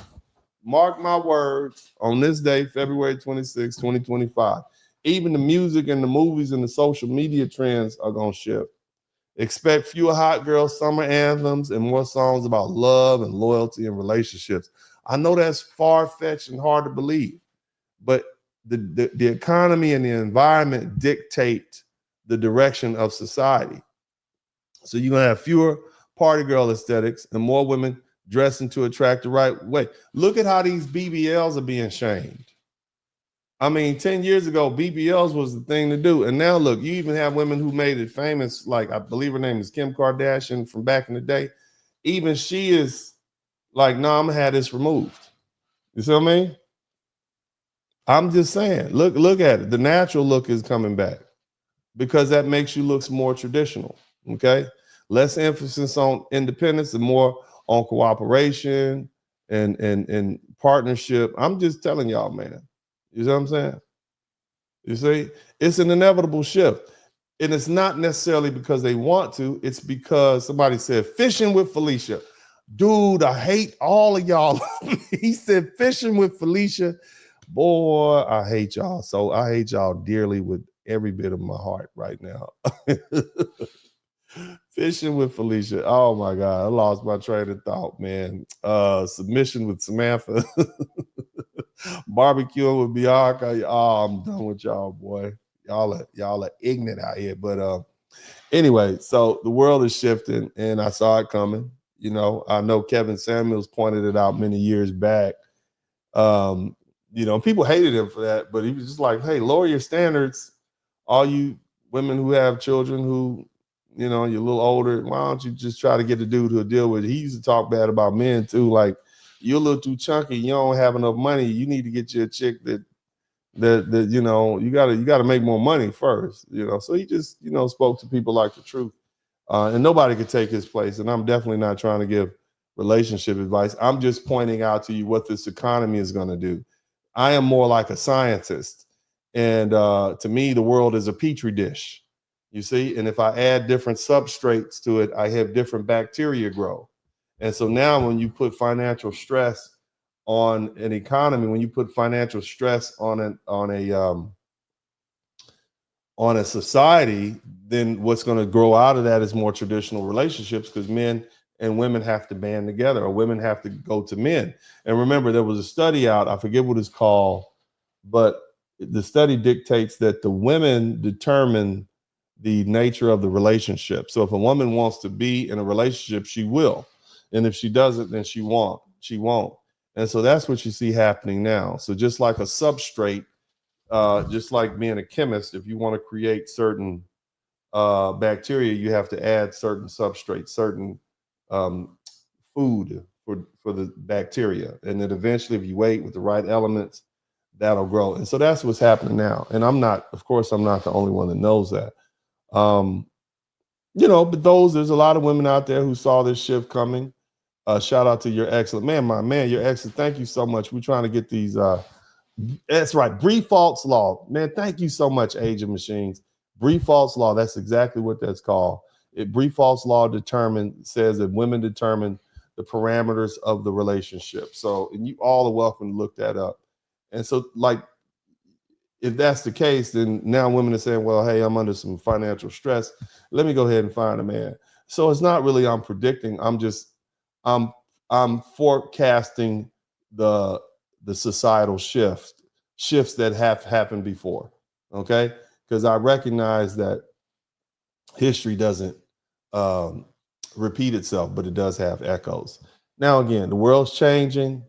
Mark my words, on this day, February 26, 2025, even the music and the movies and the social media trends are going to shift. Expect fewer hot girl summer anthems and more songs about love and loyalty and relationships. I know that's far-fetched and hard to believe, but the economy and the environment dictate the direction of society. So you're going to have fewer party girl aesthetics and more women dressing to attract the right way. Look at how these BBLs are being shamed. I mean, 10 years ago, BBLs was the thing to do. And now look, you even have women who made it famous, like I believe her name is Kim Kardashian from back in the day. Even she is like, no, I'm gonna have this removed. You see what I mean? I'm just saying, look at it. The natural look is coming back because that makes you look more traditional. Okay. Less emphasis on independence and more on cooperation and partnership. I'm just telling y'all, man. You see what I'm saying? You see, it's an inevitable shift. And it's not necessarily because they want to, it's because somebody said fishing with Felicia. Dude, I hate all of y'all. He said fishing with Felicia. Boy, I hate y'all. So I hate y'all dearly with every bit of my heart right now. Fishing with Felicia. Oh my God, I lost my train of thought, man. Submission with Samantha. Barbecuing with Bianca. Oh, I'm done with y'all, boy. Y'all are ignorant out here. But anyway, so the world is shifting, and I saw it coming. I know Kevin Samuels pointed it out many years back. People hated him for that, but he was just like, hey, lower your standards. All you women who have children who, you're a little older, why don't you just try to get a dude who'll deal with it? He used to talk bad about men too, like, you're a little too chunky, you don't have enough money, you need to get you a chick that you gotta make more money first, So he just, spoke to people like the truth. And nobody could take his place. And I'm definitely not trying to give relationship advice. I'm just pointing out to you what this economy is going to do. I am more like a scientist. And to me, the world is a petri dish, you see? And if I add different substrates to it, I have different bacteria grow. And so now when you put financial stress on an economy, when you put financial stress on a society, then what's going to grow out of that is more traditional relationships, because men and women have to band together, or women have to go to men. And remember, there was a study out, I forget what it's called, but the study dictates that the women determine the nature of the relationship. So if a woman wants to be in a relationship, she will. And if she doesn't, then she won't. And so that's what you see happening now. So just like a substrate, just like being a chemist, if you want to create certain bacteria, you have to add certain substrates, certain food for the bacteria. And then eventually, if you wait with the right elements, that'll grow. And so that's what's happening now. And of course, I'm not the only one that knows that. But there's a lot of women out there who saw this shift coming. Shout out to Your Excellent. Man, Your Excellent. Thank you so much. We're trying to get these. That's right. Bree-Falt's Law. Man, thank you so much, Age of Machines. Bree-Falt's Law. That's exactly what that's called. Bree-Falt's Law says that women determine the parameters of the relationship. So, and you all are welcome to look that up. And so, like, if that's the case, then now women are saying, well, hey, I'm under some financial stress. Let me go ahead and find a man. So it's not really I'm predicting. I'm forecasting the societal shifts that have happened before. Okay. Because I recognize that history doesn't repeat itself, but it does have echoes. Now, again, the world's changing.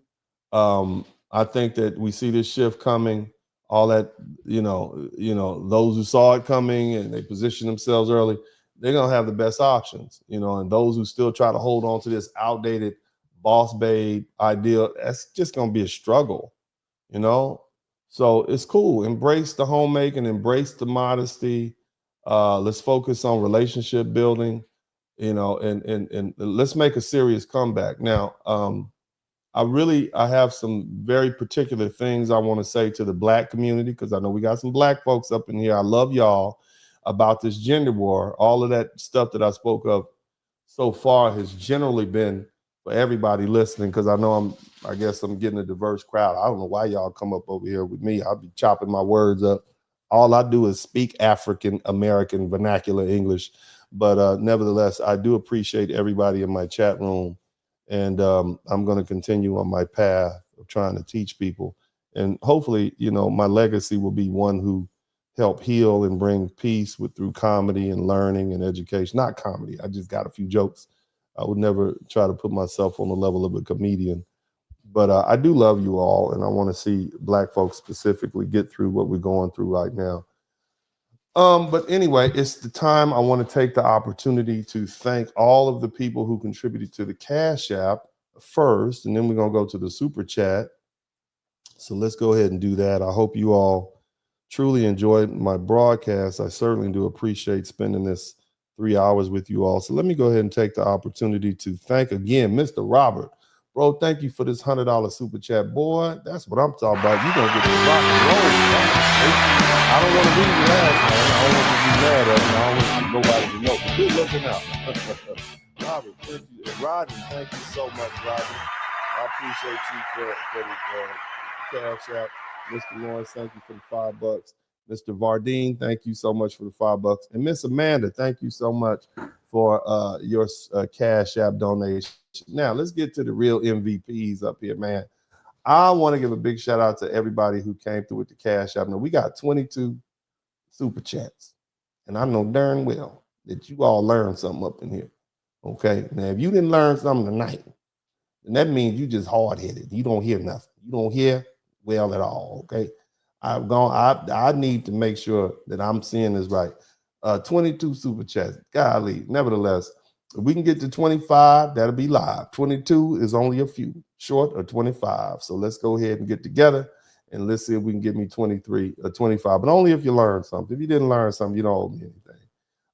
I think that we see this shift coming. All that, those who saw it coming and they position themselves early, they're gonna have the best options, and those who still try to hold on to this outdated boss babe ideal, that's just gonna be a struggle, So it's cool. Embrace the homemaking, embrace the modesty. Let's focus on relationship building, and let's make a serious comeback. Now, I have some very particular things I want to say to the Black community, because I know we got some Black folks up in here. I love y'all about this gender war. All of that stuff that I spoke of so far has generally been for everybody listening, because I guess I'm getting a diverse crowd. I don't know why y'all come up over here with me. I'll be chopping my words up. All I do is speak African American vernacular English. But nevertheless, I do appreciate everybody in my chat room. And I'm going to continue on my path of trying to teach people. And hopefully, my legacy will be one who help heal and bring peace through comedy and learning and education. Not comedy. I just got a few jokes. I would never try to put myself on the level of a comedian. But I do love you all. And I want to see Black folks specifically get through what we're going through right now. But anyway, it's the time. I want to take the opportunity to thank all of the people who contributed to the Cash App first, and then we're going to go to the Super Chat. So let's go ahead and do that. I hope you all truly enjoyed my broadcast. I certainly do appreciate spending this 3 hours with you all. So let me go ahead and take the opportunity to thank again, Mr. Robert. Bro, thank you for this $100 Super Chat. Boy, that's what I'm talking about. You're going to get the rock and roll. I don't want to be the last, man. I don't want to be mad at him. I don't want nobody to know. But we're looking out. Robert, thank you. Rodney, thank you so much, Rodney. I appreciate you for the Cash App. Mr. Lawrence, thank you for the $5. Mr. Vardine, thank you so much for the $5. And Miss Amanda, thank you so much for your Cash App donation. Now, let's get to the real MVPs up here, man. I want to give a big shout out to everybody who came through with the Cash App. Now, we got 22 Super Chats, and I know darn well that you all learned something up in here. Okay, now if you didn't learn something tonight, then that means you just hard-headed. You don't hear nothing. You don't hear well at all. Okay, I need to make sure that I'm seeing this right. 22 Super Chats. Golly, nevertheless, if we can get to 25, that'll be live. 22 is only a few short of 25. So let's go ahead and get together and let's see if we can get me 23 or 25, but only if you learn something. If you didn't learn something, you don't owe me anything.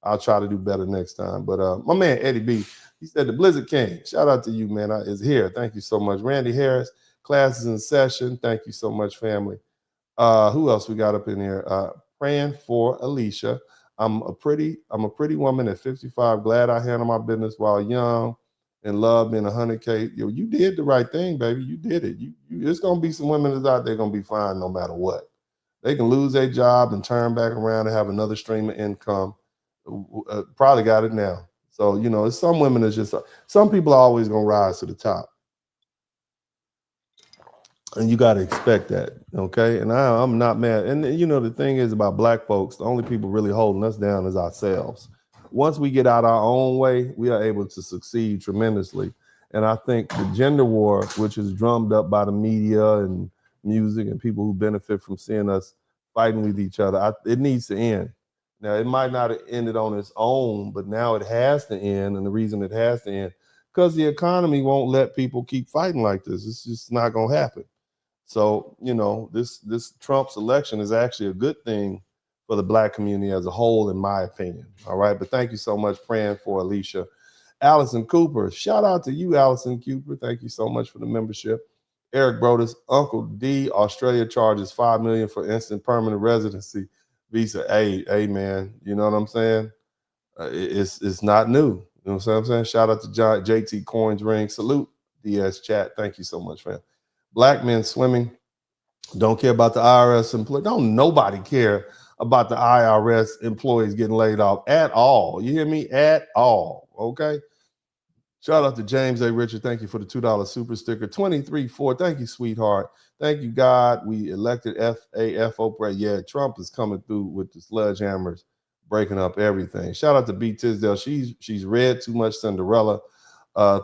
I'll try to do better next time. But my man, Eddie B, he said the Blizzard King. Shout out to you, man, is here. Thank you so much. Randy Harris, classes in session. Thank you so much, family. Who else we got up in here? Praying for Alicia. I'm a pretty woman at 55. Glad I handled my business while young and love being 100K. Yo, you did the right thing, baby. You did it. There's gonna be some women that's out there gonna be fine no matter what. They can lose their job and turn back around and have another stream of income. Probably got it now. So it's some women that's just some people are always gonna rise to the top. And you got to expect that, okay? And I'm not mad. And the thing is about Black folks, the only people really holding us down is ourselves. Once we get out our own way, we are able to succeed tremendously. And I think the gender war, which is drummed up by the media and music and people who benefit from seeing us fighting with each other, it needs to end. Now, it might not have ended on its own, but now it has to end. And the reason it has to end, because the economy won't let people keep fighting like this. It's just not going to happen. So, this Trump's election is actually a good thing for the Black community as a whole, in my opinion. All right. But thank you so much praying for Alicia. Allison Cooper, shout out to you, Allison Cooper. Thank you so much for the membership. Eric Brodus, Uncle D, Australia charges $5 million for instant permanent residency visa. Hey, man, you know what I'm saying? It's not new. You know what I'm saying? Shout out to JT Coins Ring. Salute, DS Chat. Thank you so much, fam. Black men swimming. Don't care about the IRS employee. Don't nobody care about the IRS employees getting laid off at all. You hear me? At all. Okay. Shout out to James A. Richard. Thank you for the $2 super sticker. 23-4. Thank you, sweetheart. Thank you, God. We elected FAFO. Yeah, Trump is coming through with the sledgehammers, breaking up everything. Shout out to B. Tisdale. She's read too much Cinderella.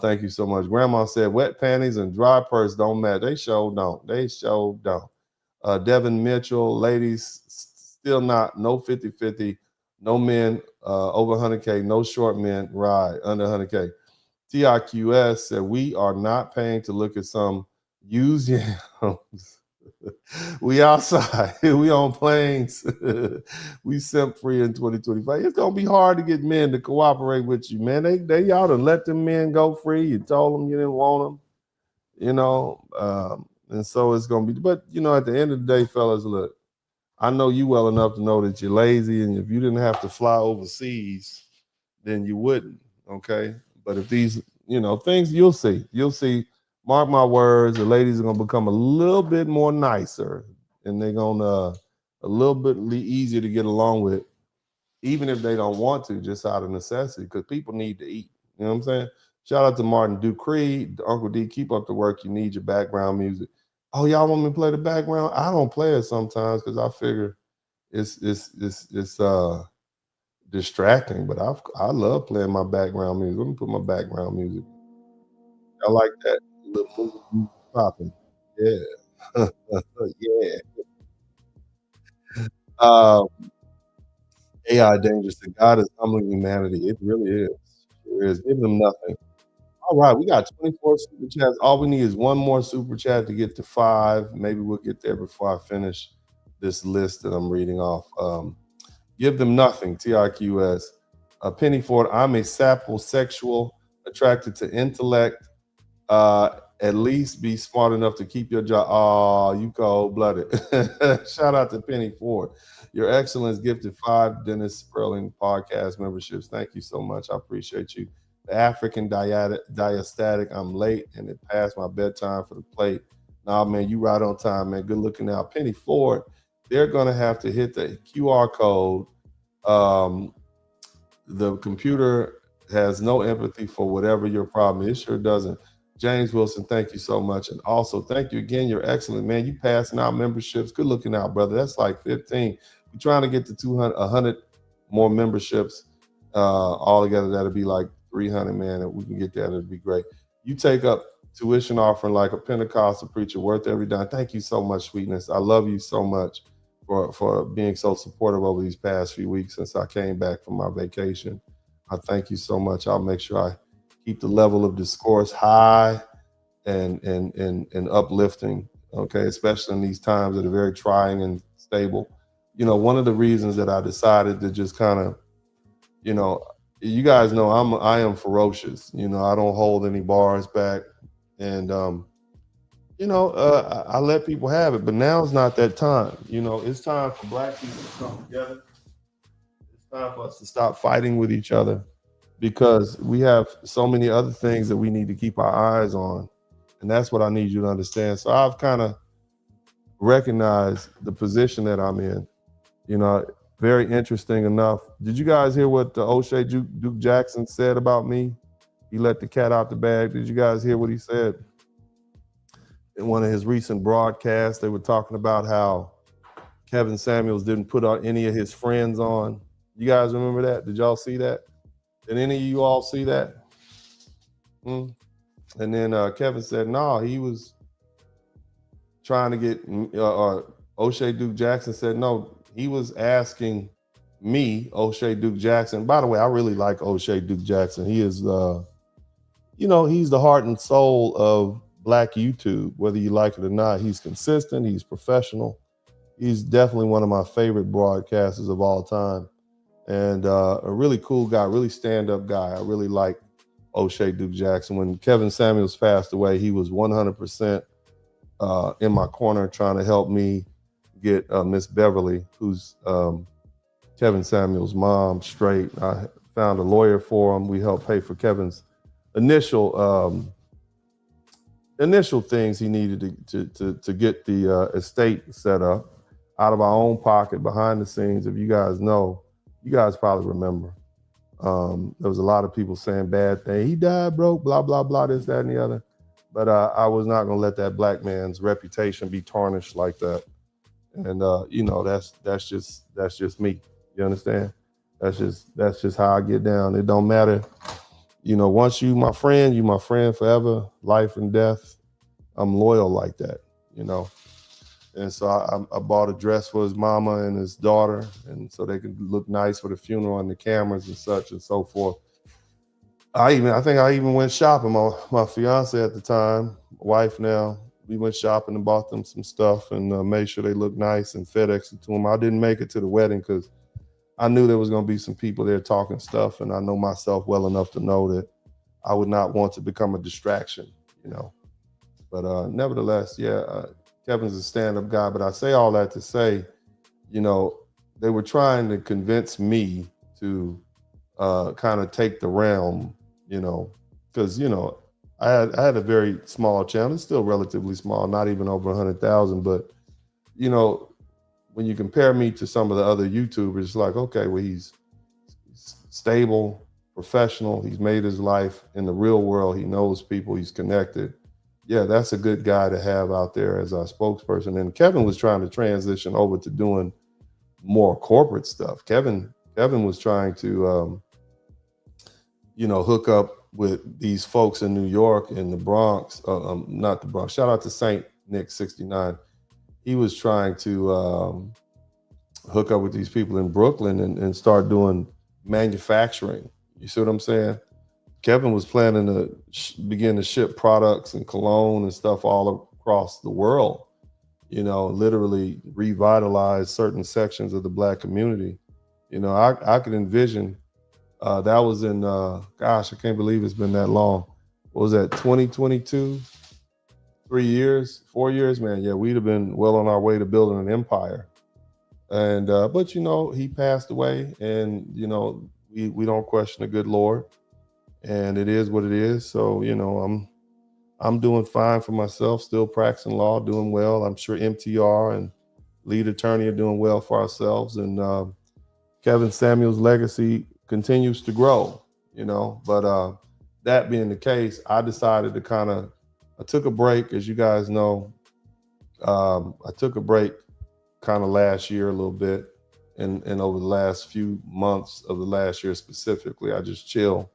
Thank you so much. Grandma said wet panties and dry purse don't match. They sure don't. Devin Mitchell, ladies, still not. No 50-50. No men over 100K. No short men ride under 100K. TIQS said we are not paying to look at some used yams. We outside. We on planes. We simp free in 2025. It's gonna be hard to get men to cooperate with you, man. They y'all to let them men go free. You told them you didn't want them, and so it's gonna be. But at the end of the day, fellas, look, I know you well enough to know that you're lazy, and if you didn't have to fly overseas, then you wouldn't. Okay. But if these, things, you'll see, mark my words, the ladies are going to become a little bit more nicer, and they're going to a little bit easier to get along with, even if they don't want to, just out of necessity, because people need to eat. You know what I'm saying? Shout out to Martin Dupree, Uncle D, keep up the work. You need your background music. Oh, y'all want me to play the background? I don't play it sometimes because I figure it's distracting, but I love playing my background music. Let me put my background music. I like that little music popping. Yeah. Yeah. AI dangerous. The God is humbling humanity. It really is. It is. Give them nothing. All right, we got 24 super chats. All we need is one more super chat to get to 5. Maybe we'll get there before I finish this list that I'm reading off. Give them nothing. TRQS. Penny Ford. I'm a saposexual, attracted to intellect. At least be smart enough to keep your job. Oh, you cold-blooded. Shout out to Penny Ford. Your Excellence gifted 5 Dennis Sperling podcast memberships. Thank you so much. I appreciate you. The African diastatic. I'm late and it passed my bedtime for the plate. Nah, man, you right on time, man. Good looking out. Penny Ford, they're going to have to hit the QR code. The computer has no empathy for whatever your problem is. It sure doesn't. James Wilson, thank you so much. And also, thank you again. You're excellent, man. You passing out memberships. Good looking out, brother. That's like 15. We're trying to get to 100 more memberships. All together, that'll be like 300, man. If we can get that, it'd be great. You take up tuition offering like a Pentecostal preacher, worth every dime. Thank you so much, sweetness. I love you so much for being so supportive over these past few weeks since I came back from my vacation. I thank you so much. I'll make sure I keep the level of discourse high and uplifting, okay, especially in these times that are very trying and stable. One of the reasons that I decided to just kind of, you guys know I am ferocious. I don't hold any bars back, and I let people have it. But now is not that time. It's time for Black people to come together. It's time for us to stop fighting with each other, because we have so many other things that we need to keep our eyes on. And that's what I need you to understand. So I've kind of recognized the position that I'm in. Very interesting enough. Did you guys hear what O'Shea Duke Jackson said about me? He let the cat out the bag. Did you guys hear what he said? In one of his recent broadcasts, they were talking about how Kevin Samuels didn't put any of his friends on. You guys remember that? Did y'all see that? Did any of you all see that? And then Kevin said, no, he was trying to get, O'Shea Duke Jackson said, no, he was asking me, O'Shea Duke Jackson. By the way, I really like O'Shea Duke Jackson. He is he's the heart and soul of Black YouTube, whether you like it or not. He's consistent. He's professional. He's definitely one of my favorite broadcasters of all time. And a really cool guy, really stand-up guy. I really like O'Shea Duke Jackson. When Kevin Samuels passed away, he was 100% in my corner trying to help me get Miss Beverly, who's Kevin Samuels' mom, straight. I found a lawyer for him. We helped pay for Kevin's initial things he needed to get the estate set up out of our own pocket, behind the scenes. If you guys know, you guys probably remember. There was a lot of people saying bad things. He died broke, blah, blah, blah, this, that, and the other. But I was not going to let that Black man's reputation be tarnished like that. And that's just me. You understand? That's just how I get down. It don't matter. Once you my friend forever, life and death. I'm loyal like that, And so I bought a dress for his mama and his daughter, and so they could look nice for the funeral and the cameras and such and so forth. I think I even went shopping. My fiance at the time, wife now, we went shopping and bought them some stuff and made sure they looked nice and FedExed it to them. I didn't make it to the wedding because I knew there was going to be some people there talking stuff, and I know myself well enough to know that I would not want to become a distraction, But nevertheless, Kevin's a stand-up guy. But I say all that to say, they were trying to convince me to kind of take the realm, because, I had a very small channel. It's still relatively small, not even over 100,000. But, when you compare me to some of the other YouTubers, it's like, okay, well, he's stable, professional. He's made his life in the real world. He knows people. He's connected. Yeah, that's a good guy to have out there as our spokesperson. And Kevin was trying to transition over to doing more corporate stuff. Kevin was trying to, hook up with these folks in New York and the Bronx, not the Bronx. Shout out to Saint Nick 69. He was trying to hook up with these people in Brooklyn and start doing manufacturing. You see what I'm saying? Kevin was planning to begin to ship products and cologne and stuff all across the world, literally revitalize certain sections of the Black community. I could envision, that was in, gosh, I can't believe it's been that long. What was that, 2022? 4 years, man. Yeah, we'd have been well on our way to building an empire. And, but he passed away, and, we don't question the good Lord. And it is what it is. So, I'm doing fine for myself, still practicing law, doing well. I'm sure MTR and lead attorney are doing well for ourselves. And Kevin Samuels' legacy continues to grow, But that being the case, I decided to I took a break, as you guys know. I took a break kind of last year a little bit. And over the last few months of the last year specifically, I just chill.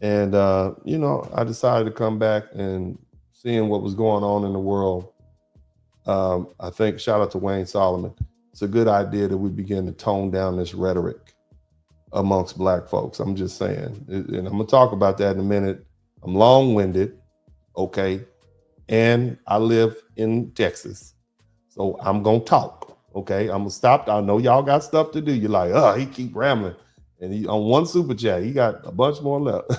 And, I decided to come back and seeing what was going on in the world. I think, shout out to Wayne Solomon, it's a good idea that we begin to tone down this rhetoric amongst Black folks. I'm just saying, and I'm going to talk about that in a minute. I'm long-winded, okay? And I live in Texas, so I'm going to talk, okay? I'm going to stop. I know y'all got stuff to do. You're like, he keep rambling. And he on one super chat, he got a bunch more left.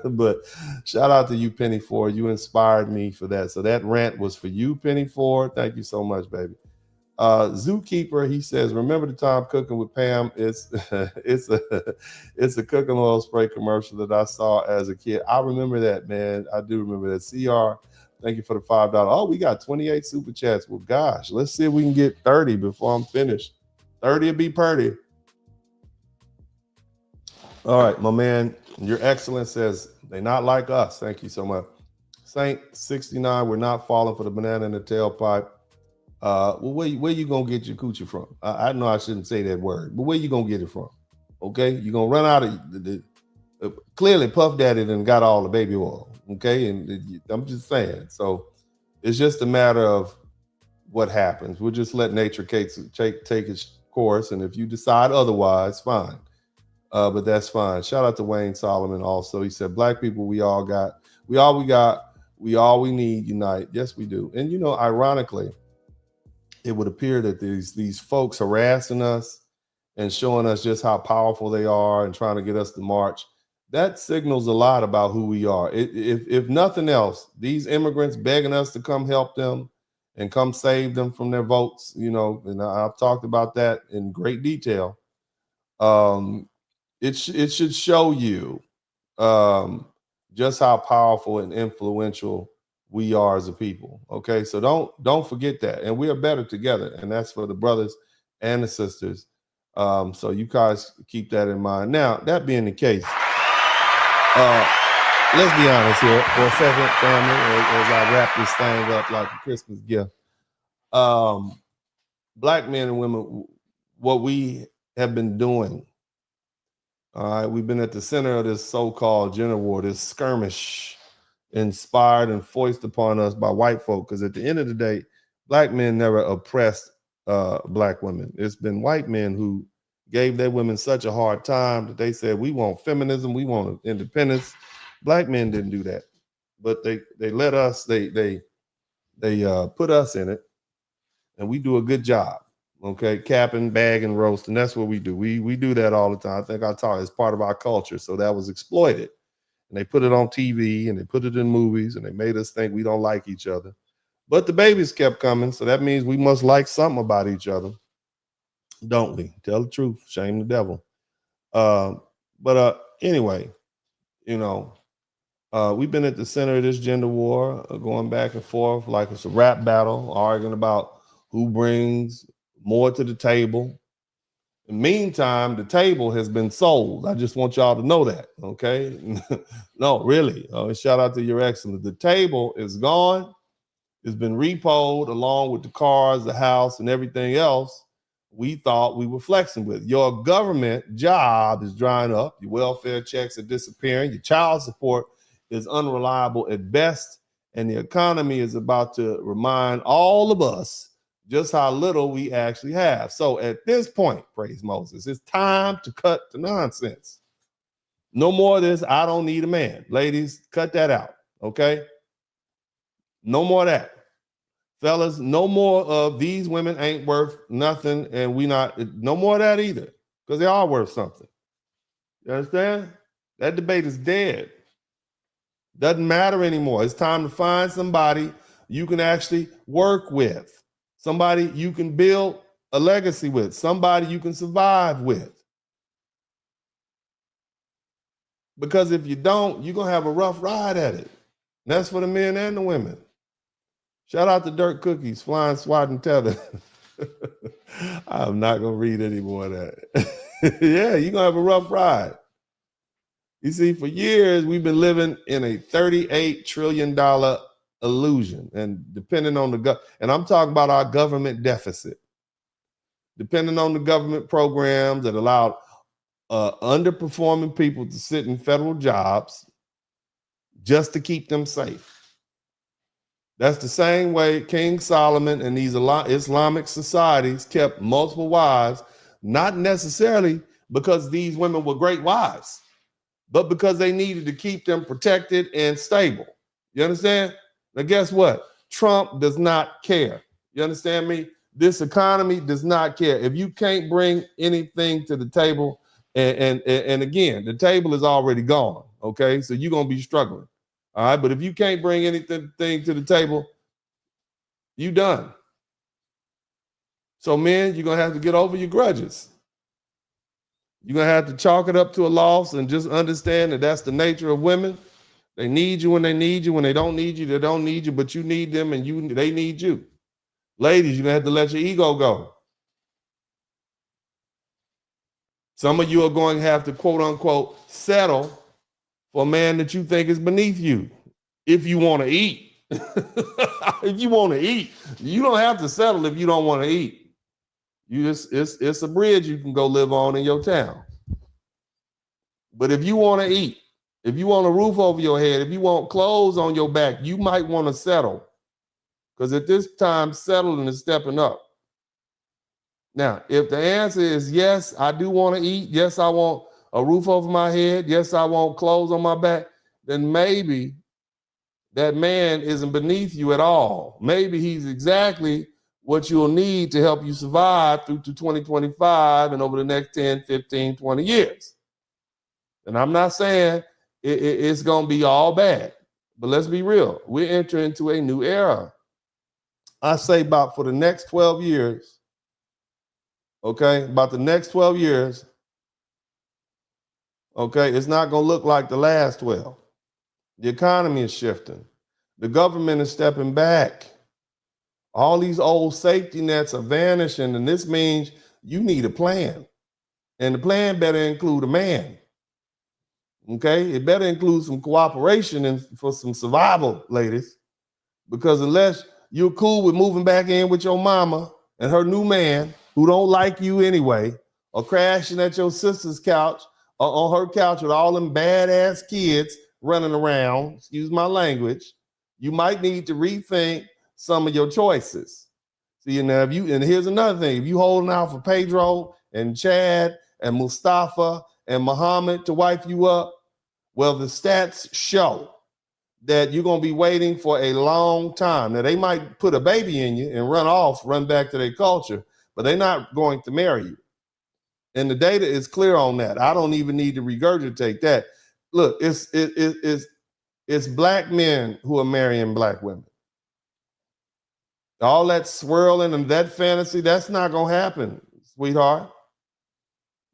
But shout out to you, Penny Ford. You inspired me for that. So that rant was for you, Penny Ford. Thank you so much, baby. Zookeeper, he says, remember the time cooking with Pam? It's a cooking oil spray commercial that I saw as a kid. I remember that, man. I do remember that. CR, thank you for the $5. Oh, we got 28 super chats. Well, gosh, let's see if we can get 30 before I'm finished. 30 will be purty. All right, my man, Your Excellence says, they not like us. Thank you so much. Saint 69, we're not falling for the banana in the tailpipe. Well, where you gonna get your coochie from? I know I shouldn't say that word, but where you gonna get it from? Okay, you're gonna run out of clearly Puff Daddy done got all the baby oil. Okay, and I'm just saying. So it's just a matter of what happens. We'll just let nature take its course, and if you decide otherwise, fine. But that's fine. Shout out to Wayne Solomon also. He said, Black people, we all we need, unite. Yes, we do. And ironically, it would appear that these folks harassing us and showing us just how powerful they are and trying to get us to march, that signals a lot about who we are. If nothing else, these immigrants begging us to come help them and come save them from their votes, and I've talked about that in great detail. It should show you just how powerful and influential we are as a people. Okay, so don't forget that, and we are better together, and that's for the brothers and the sisters. So you guys keep that in mind. Now, that being the case, let's be honest here for a second, family, as I wrap this thing up like a Christmas gift. Black men and women, what we have been doing, all right, we've been at the center of this so-called gender war, this skirmish inspired and foisted upon us by white folk, because at the end of the day, Black men never oppressed Black women. It's been white men who gave their women such a hard time that they said, we want feminism, we want independence. Black men didn't do that, but they let us, they put us in it, and we do a good job. Okay, capping, bagging, roasting. That's what we do. We do that all the time. I think I taught it's part of our culture. So that was exploited. And they put it on TV and they put it in movies and they made us think we don't like each other. But the babies kept coming. So that means we must like something about each other. Don't we? Tell the truth. Shame the devil. Anyway, we've been at the center of this gender war, going back and forth like it's a rap battle, arguing about who brings more to the table. In the meantime, the table has been sold. I just want y'all to know that, okay? No, really. Shout out to Your Excellency. The table is gone. It's been repoed along with the cars, the house, and everything else we thought we were flexing with. Your government job is drying up. Your welfare checks are disappearing. Your child support is unreliable at best. And the economy is about to remind all of us just how little we actually have. So at this point, praise Moses, it's time to cut the nonsense. No more of this, I don't need a man. Ladies, cut that out, okay? No more of that. Fellas, no more of these women ain't worth nothing, and no more of that either, because they are worth something. You understand? That debate is dead. Doesn't matter anymore. It's time to find somebody you can actually work with. Somebody you can build a legacy with, somebody you can survive with. Because if you don't, you're going to have a rough ride at it. And that's for the men and the women. Shout out to Dirt Cookies, Flying, Swat, and Tether. I'm not going to read any more of that. Yeah, you're going to have a rough ride. You see, for years, we've been living in a $38 trillion illusion, and depending on and I'm talking about our government deficit, depending on the government programs that allowed underperforming people to sit in federal jobs just to keep them safe. That's the same way King Solomon and these Islamic societies kept multiple wives, not necessarily because these women were great wives, but because they needed to keep them protected and stable. You understand? Now, guess what? Trump does not care. You understand me? This economy does not care. If you can't bring anything to the table, and again, the table is already gone, okay? So you're going to be struggling, all right? But if you can't bring anything to the table, you done. So, men, you're going to have to get over your grudges. You're going to have to chalk it up to a loss and just understand that that's the nature of women. They need you when they need you. When they don't need you, they don't need you, but you need them and they need you. Ladies, you're going to have to let your ego go. Some of you are going to have to, quote unquote, settle for a man that you think is beneath you. If you want to eat. If you want to eat, you don't have to settle if you don't want to eat. It's a bridge you can go live on in your town. But if you want to eat, if you want a roof over your head, if you want clothes on your back, you might want to settle. Because at this time, settling is stepping up. Now, if the answer is yes, I do want to eat. Yes, I want a roof over my head, yes, I want clothes on my back, then maybe that man isn't beneath you at all. Maybe he's exactly what you'll need to help you survive through to 2025 and over the next 10, 15, 20 years. And I'm not saying it's going to be all bad, but let's be real. We're entering into a new era. I say about for the next 12 years, okay, about the next 12 years, okay, it's not going to look like the last 12. The economy is shifting. The government is stepping back. All these old safety nets are vanishing, and this means you need a plan. And the plan better include a man. Okay? It better include some cooperation and for some survival, ladies. Because unless you're cool with moving back in with your mama and her new man who don't like you anyway, or crashing at your sister's couch or on her couch with all them badass kids running around, excuse my language, you might need to rethink some of your choices. See, and here's another thing. If you holding out for Pedro and Chad and Mustafa and Muhammad to wife you up, well, the stats show that you're going to be waiting for a long time. Now, they might put a baby in you and run back to their culture, but they're not going to marry you. And the data is clear on that. I don't even need to regurgitate that. Look, it's black men who are marrying black women. All that swirling and that fantasy, that's not going to happen, sweetheart.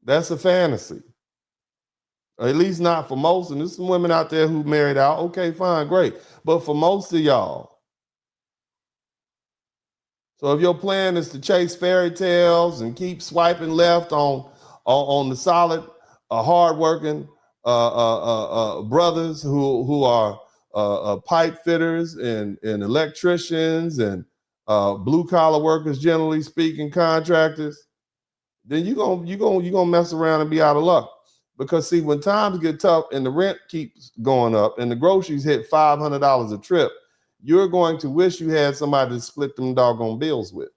That's a fantasy. Or at least not for most. And there's some women out there who married out. Okay, fine, great. But for most of y'all, so if your plan is to chase fairy tales and keep swiping left on the solid, hardworking brothers who are pipe fitters and electricians and blue collar workers, generally speaking, contractors, then you're gonna mess around and be out of luck. Because see, when times get tough and the rent keeps going up and the groceries hit $500 a trip, you're going to wish you had somebody to split them doggone bills with.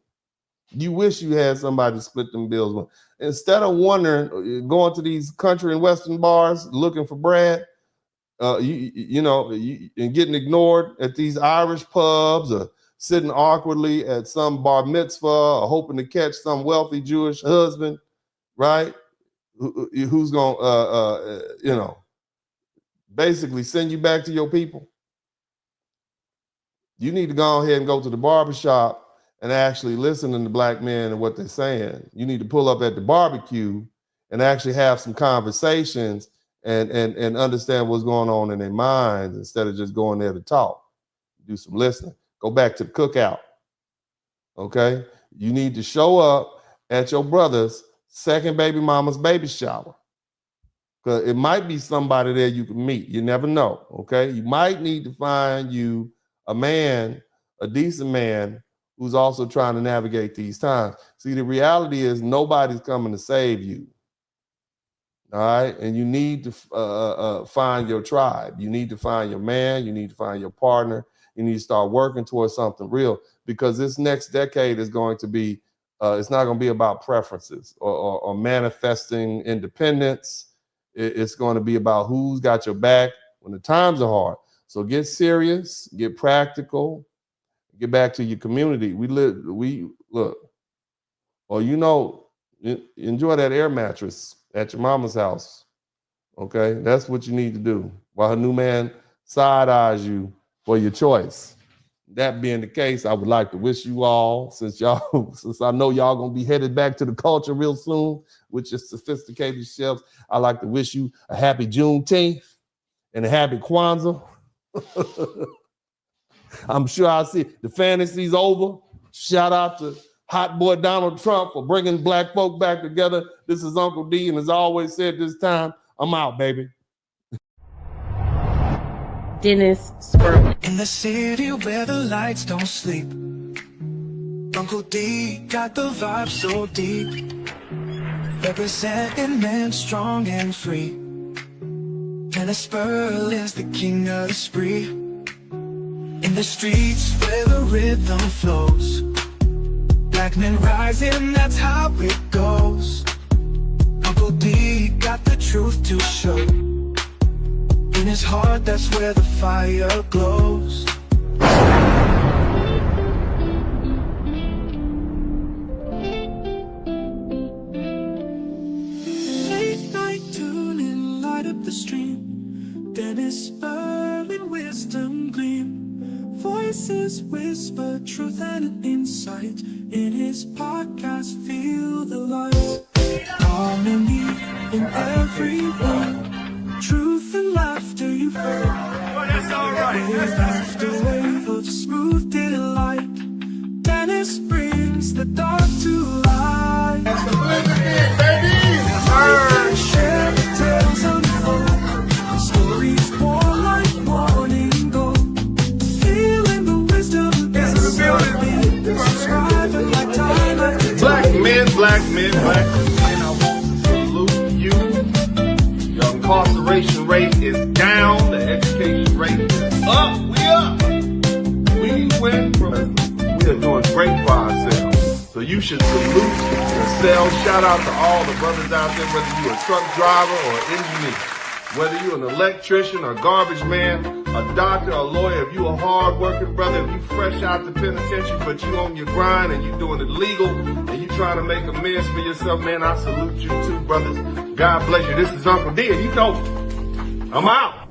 You wish you had somebody to split them bills with. Instead of wondering, going to these country and western bars looking for Brad, and getting ignored at these Irish pubs or sitting awkwardly at some bar mitzvah or hoping to catch some wealthy Jewish husband, right? Who's going to, basically send you back to your people. You need to go ahead and go to the barbershop and actually listen to the black men and what they're saying. You need to pull up at the barbecue and actually have some conversations and understand what's going on in their minds instead of just going there to talk. Do some listening. Go back to the cookout. Okay? You need to show up at your brother's second baby mama's baby shower. Because it might be somebody there you can meet. You never know. Okay? You might need to find you a man, a decent man, who's also trying to navigate these times. See, the reality is nobody's coming to save you. All right? And you need to find your tribe. You need to find your man. You need to find your partner. You need to start working towards something real, because this next decade is going to be, it's not going to be about preferences or manifesting independence. It's going to be about who's got your back when the times are hard. So get serious, get practical, get back to your community. Enjoy that air mattress at your mama's house. Okay, that's what you need to do while her new man side eyes you for your choice. That being the case, I would like to wish you all, since I know y'all gonna be headed back to the culture real soon with your sophisticated shelves, I'd like to wish you a happy Juneteenth and a happy Kwanzaa. I'm sure I'll see the fantasy's over. Shout out to hot boy Donald Trump for bringing black folk back together. This is Uncle D, and as I always said this time, I'm out, baby. Dennis Sperling. In the city where the lights don't sleep, Uncle D got the vibe so deep. Representing men strong and free. Dennis Sperling's the king of the spree. In the streets where the rhythm flows, black men rising, that's how it goes. Uncle D got the truth to show. In his heart, that's where the fire glows. Late night tuning, light up the stream. Dennis Berlin, wisdom gleam. Voices whisper truth and insight. In his podcast, feel the light. Harmony in every word. Truth and laughter you've heard. Well, that's alright. Wave after wave of smooth delight. Dennis brings the dark to light. That's the blizzard, baby! Share the tales unfold. Stories pour like morning gold. Feeling the wisdom in the subscribing like time after time. Black men, black men, black men. I want to salute you. Your incarceration rate is down. The education rate is up. We up. We went from. We are doing great for ourselves. So you should salute yourself. Shout out to all the brothers out there, whether you're a truck driver or engineer, whether you're an electrician or garbage man, a doctor, a lawyer. If you a hard-working brother, if you fresh out the penitentiary, but you on your grind and you doing it legal and you trying to make amends for yourself, man, I salute you too, brothers. God bless you. This is Uncle D, and you know, I'm out.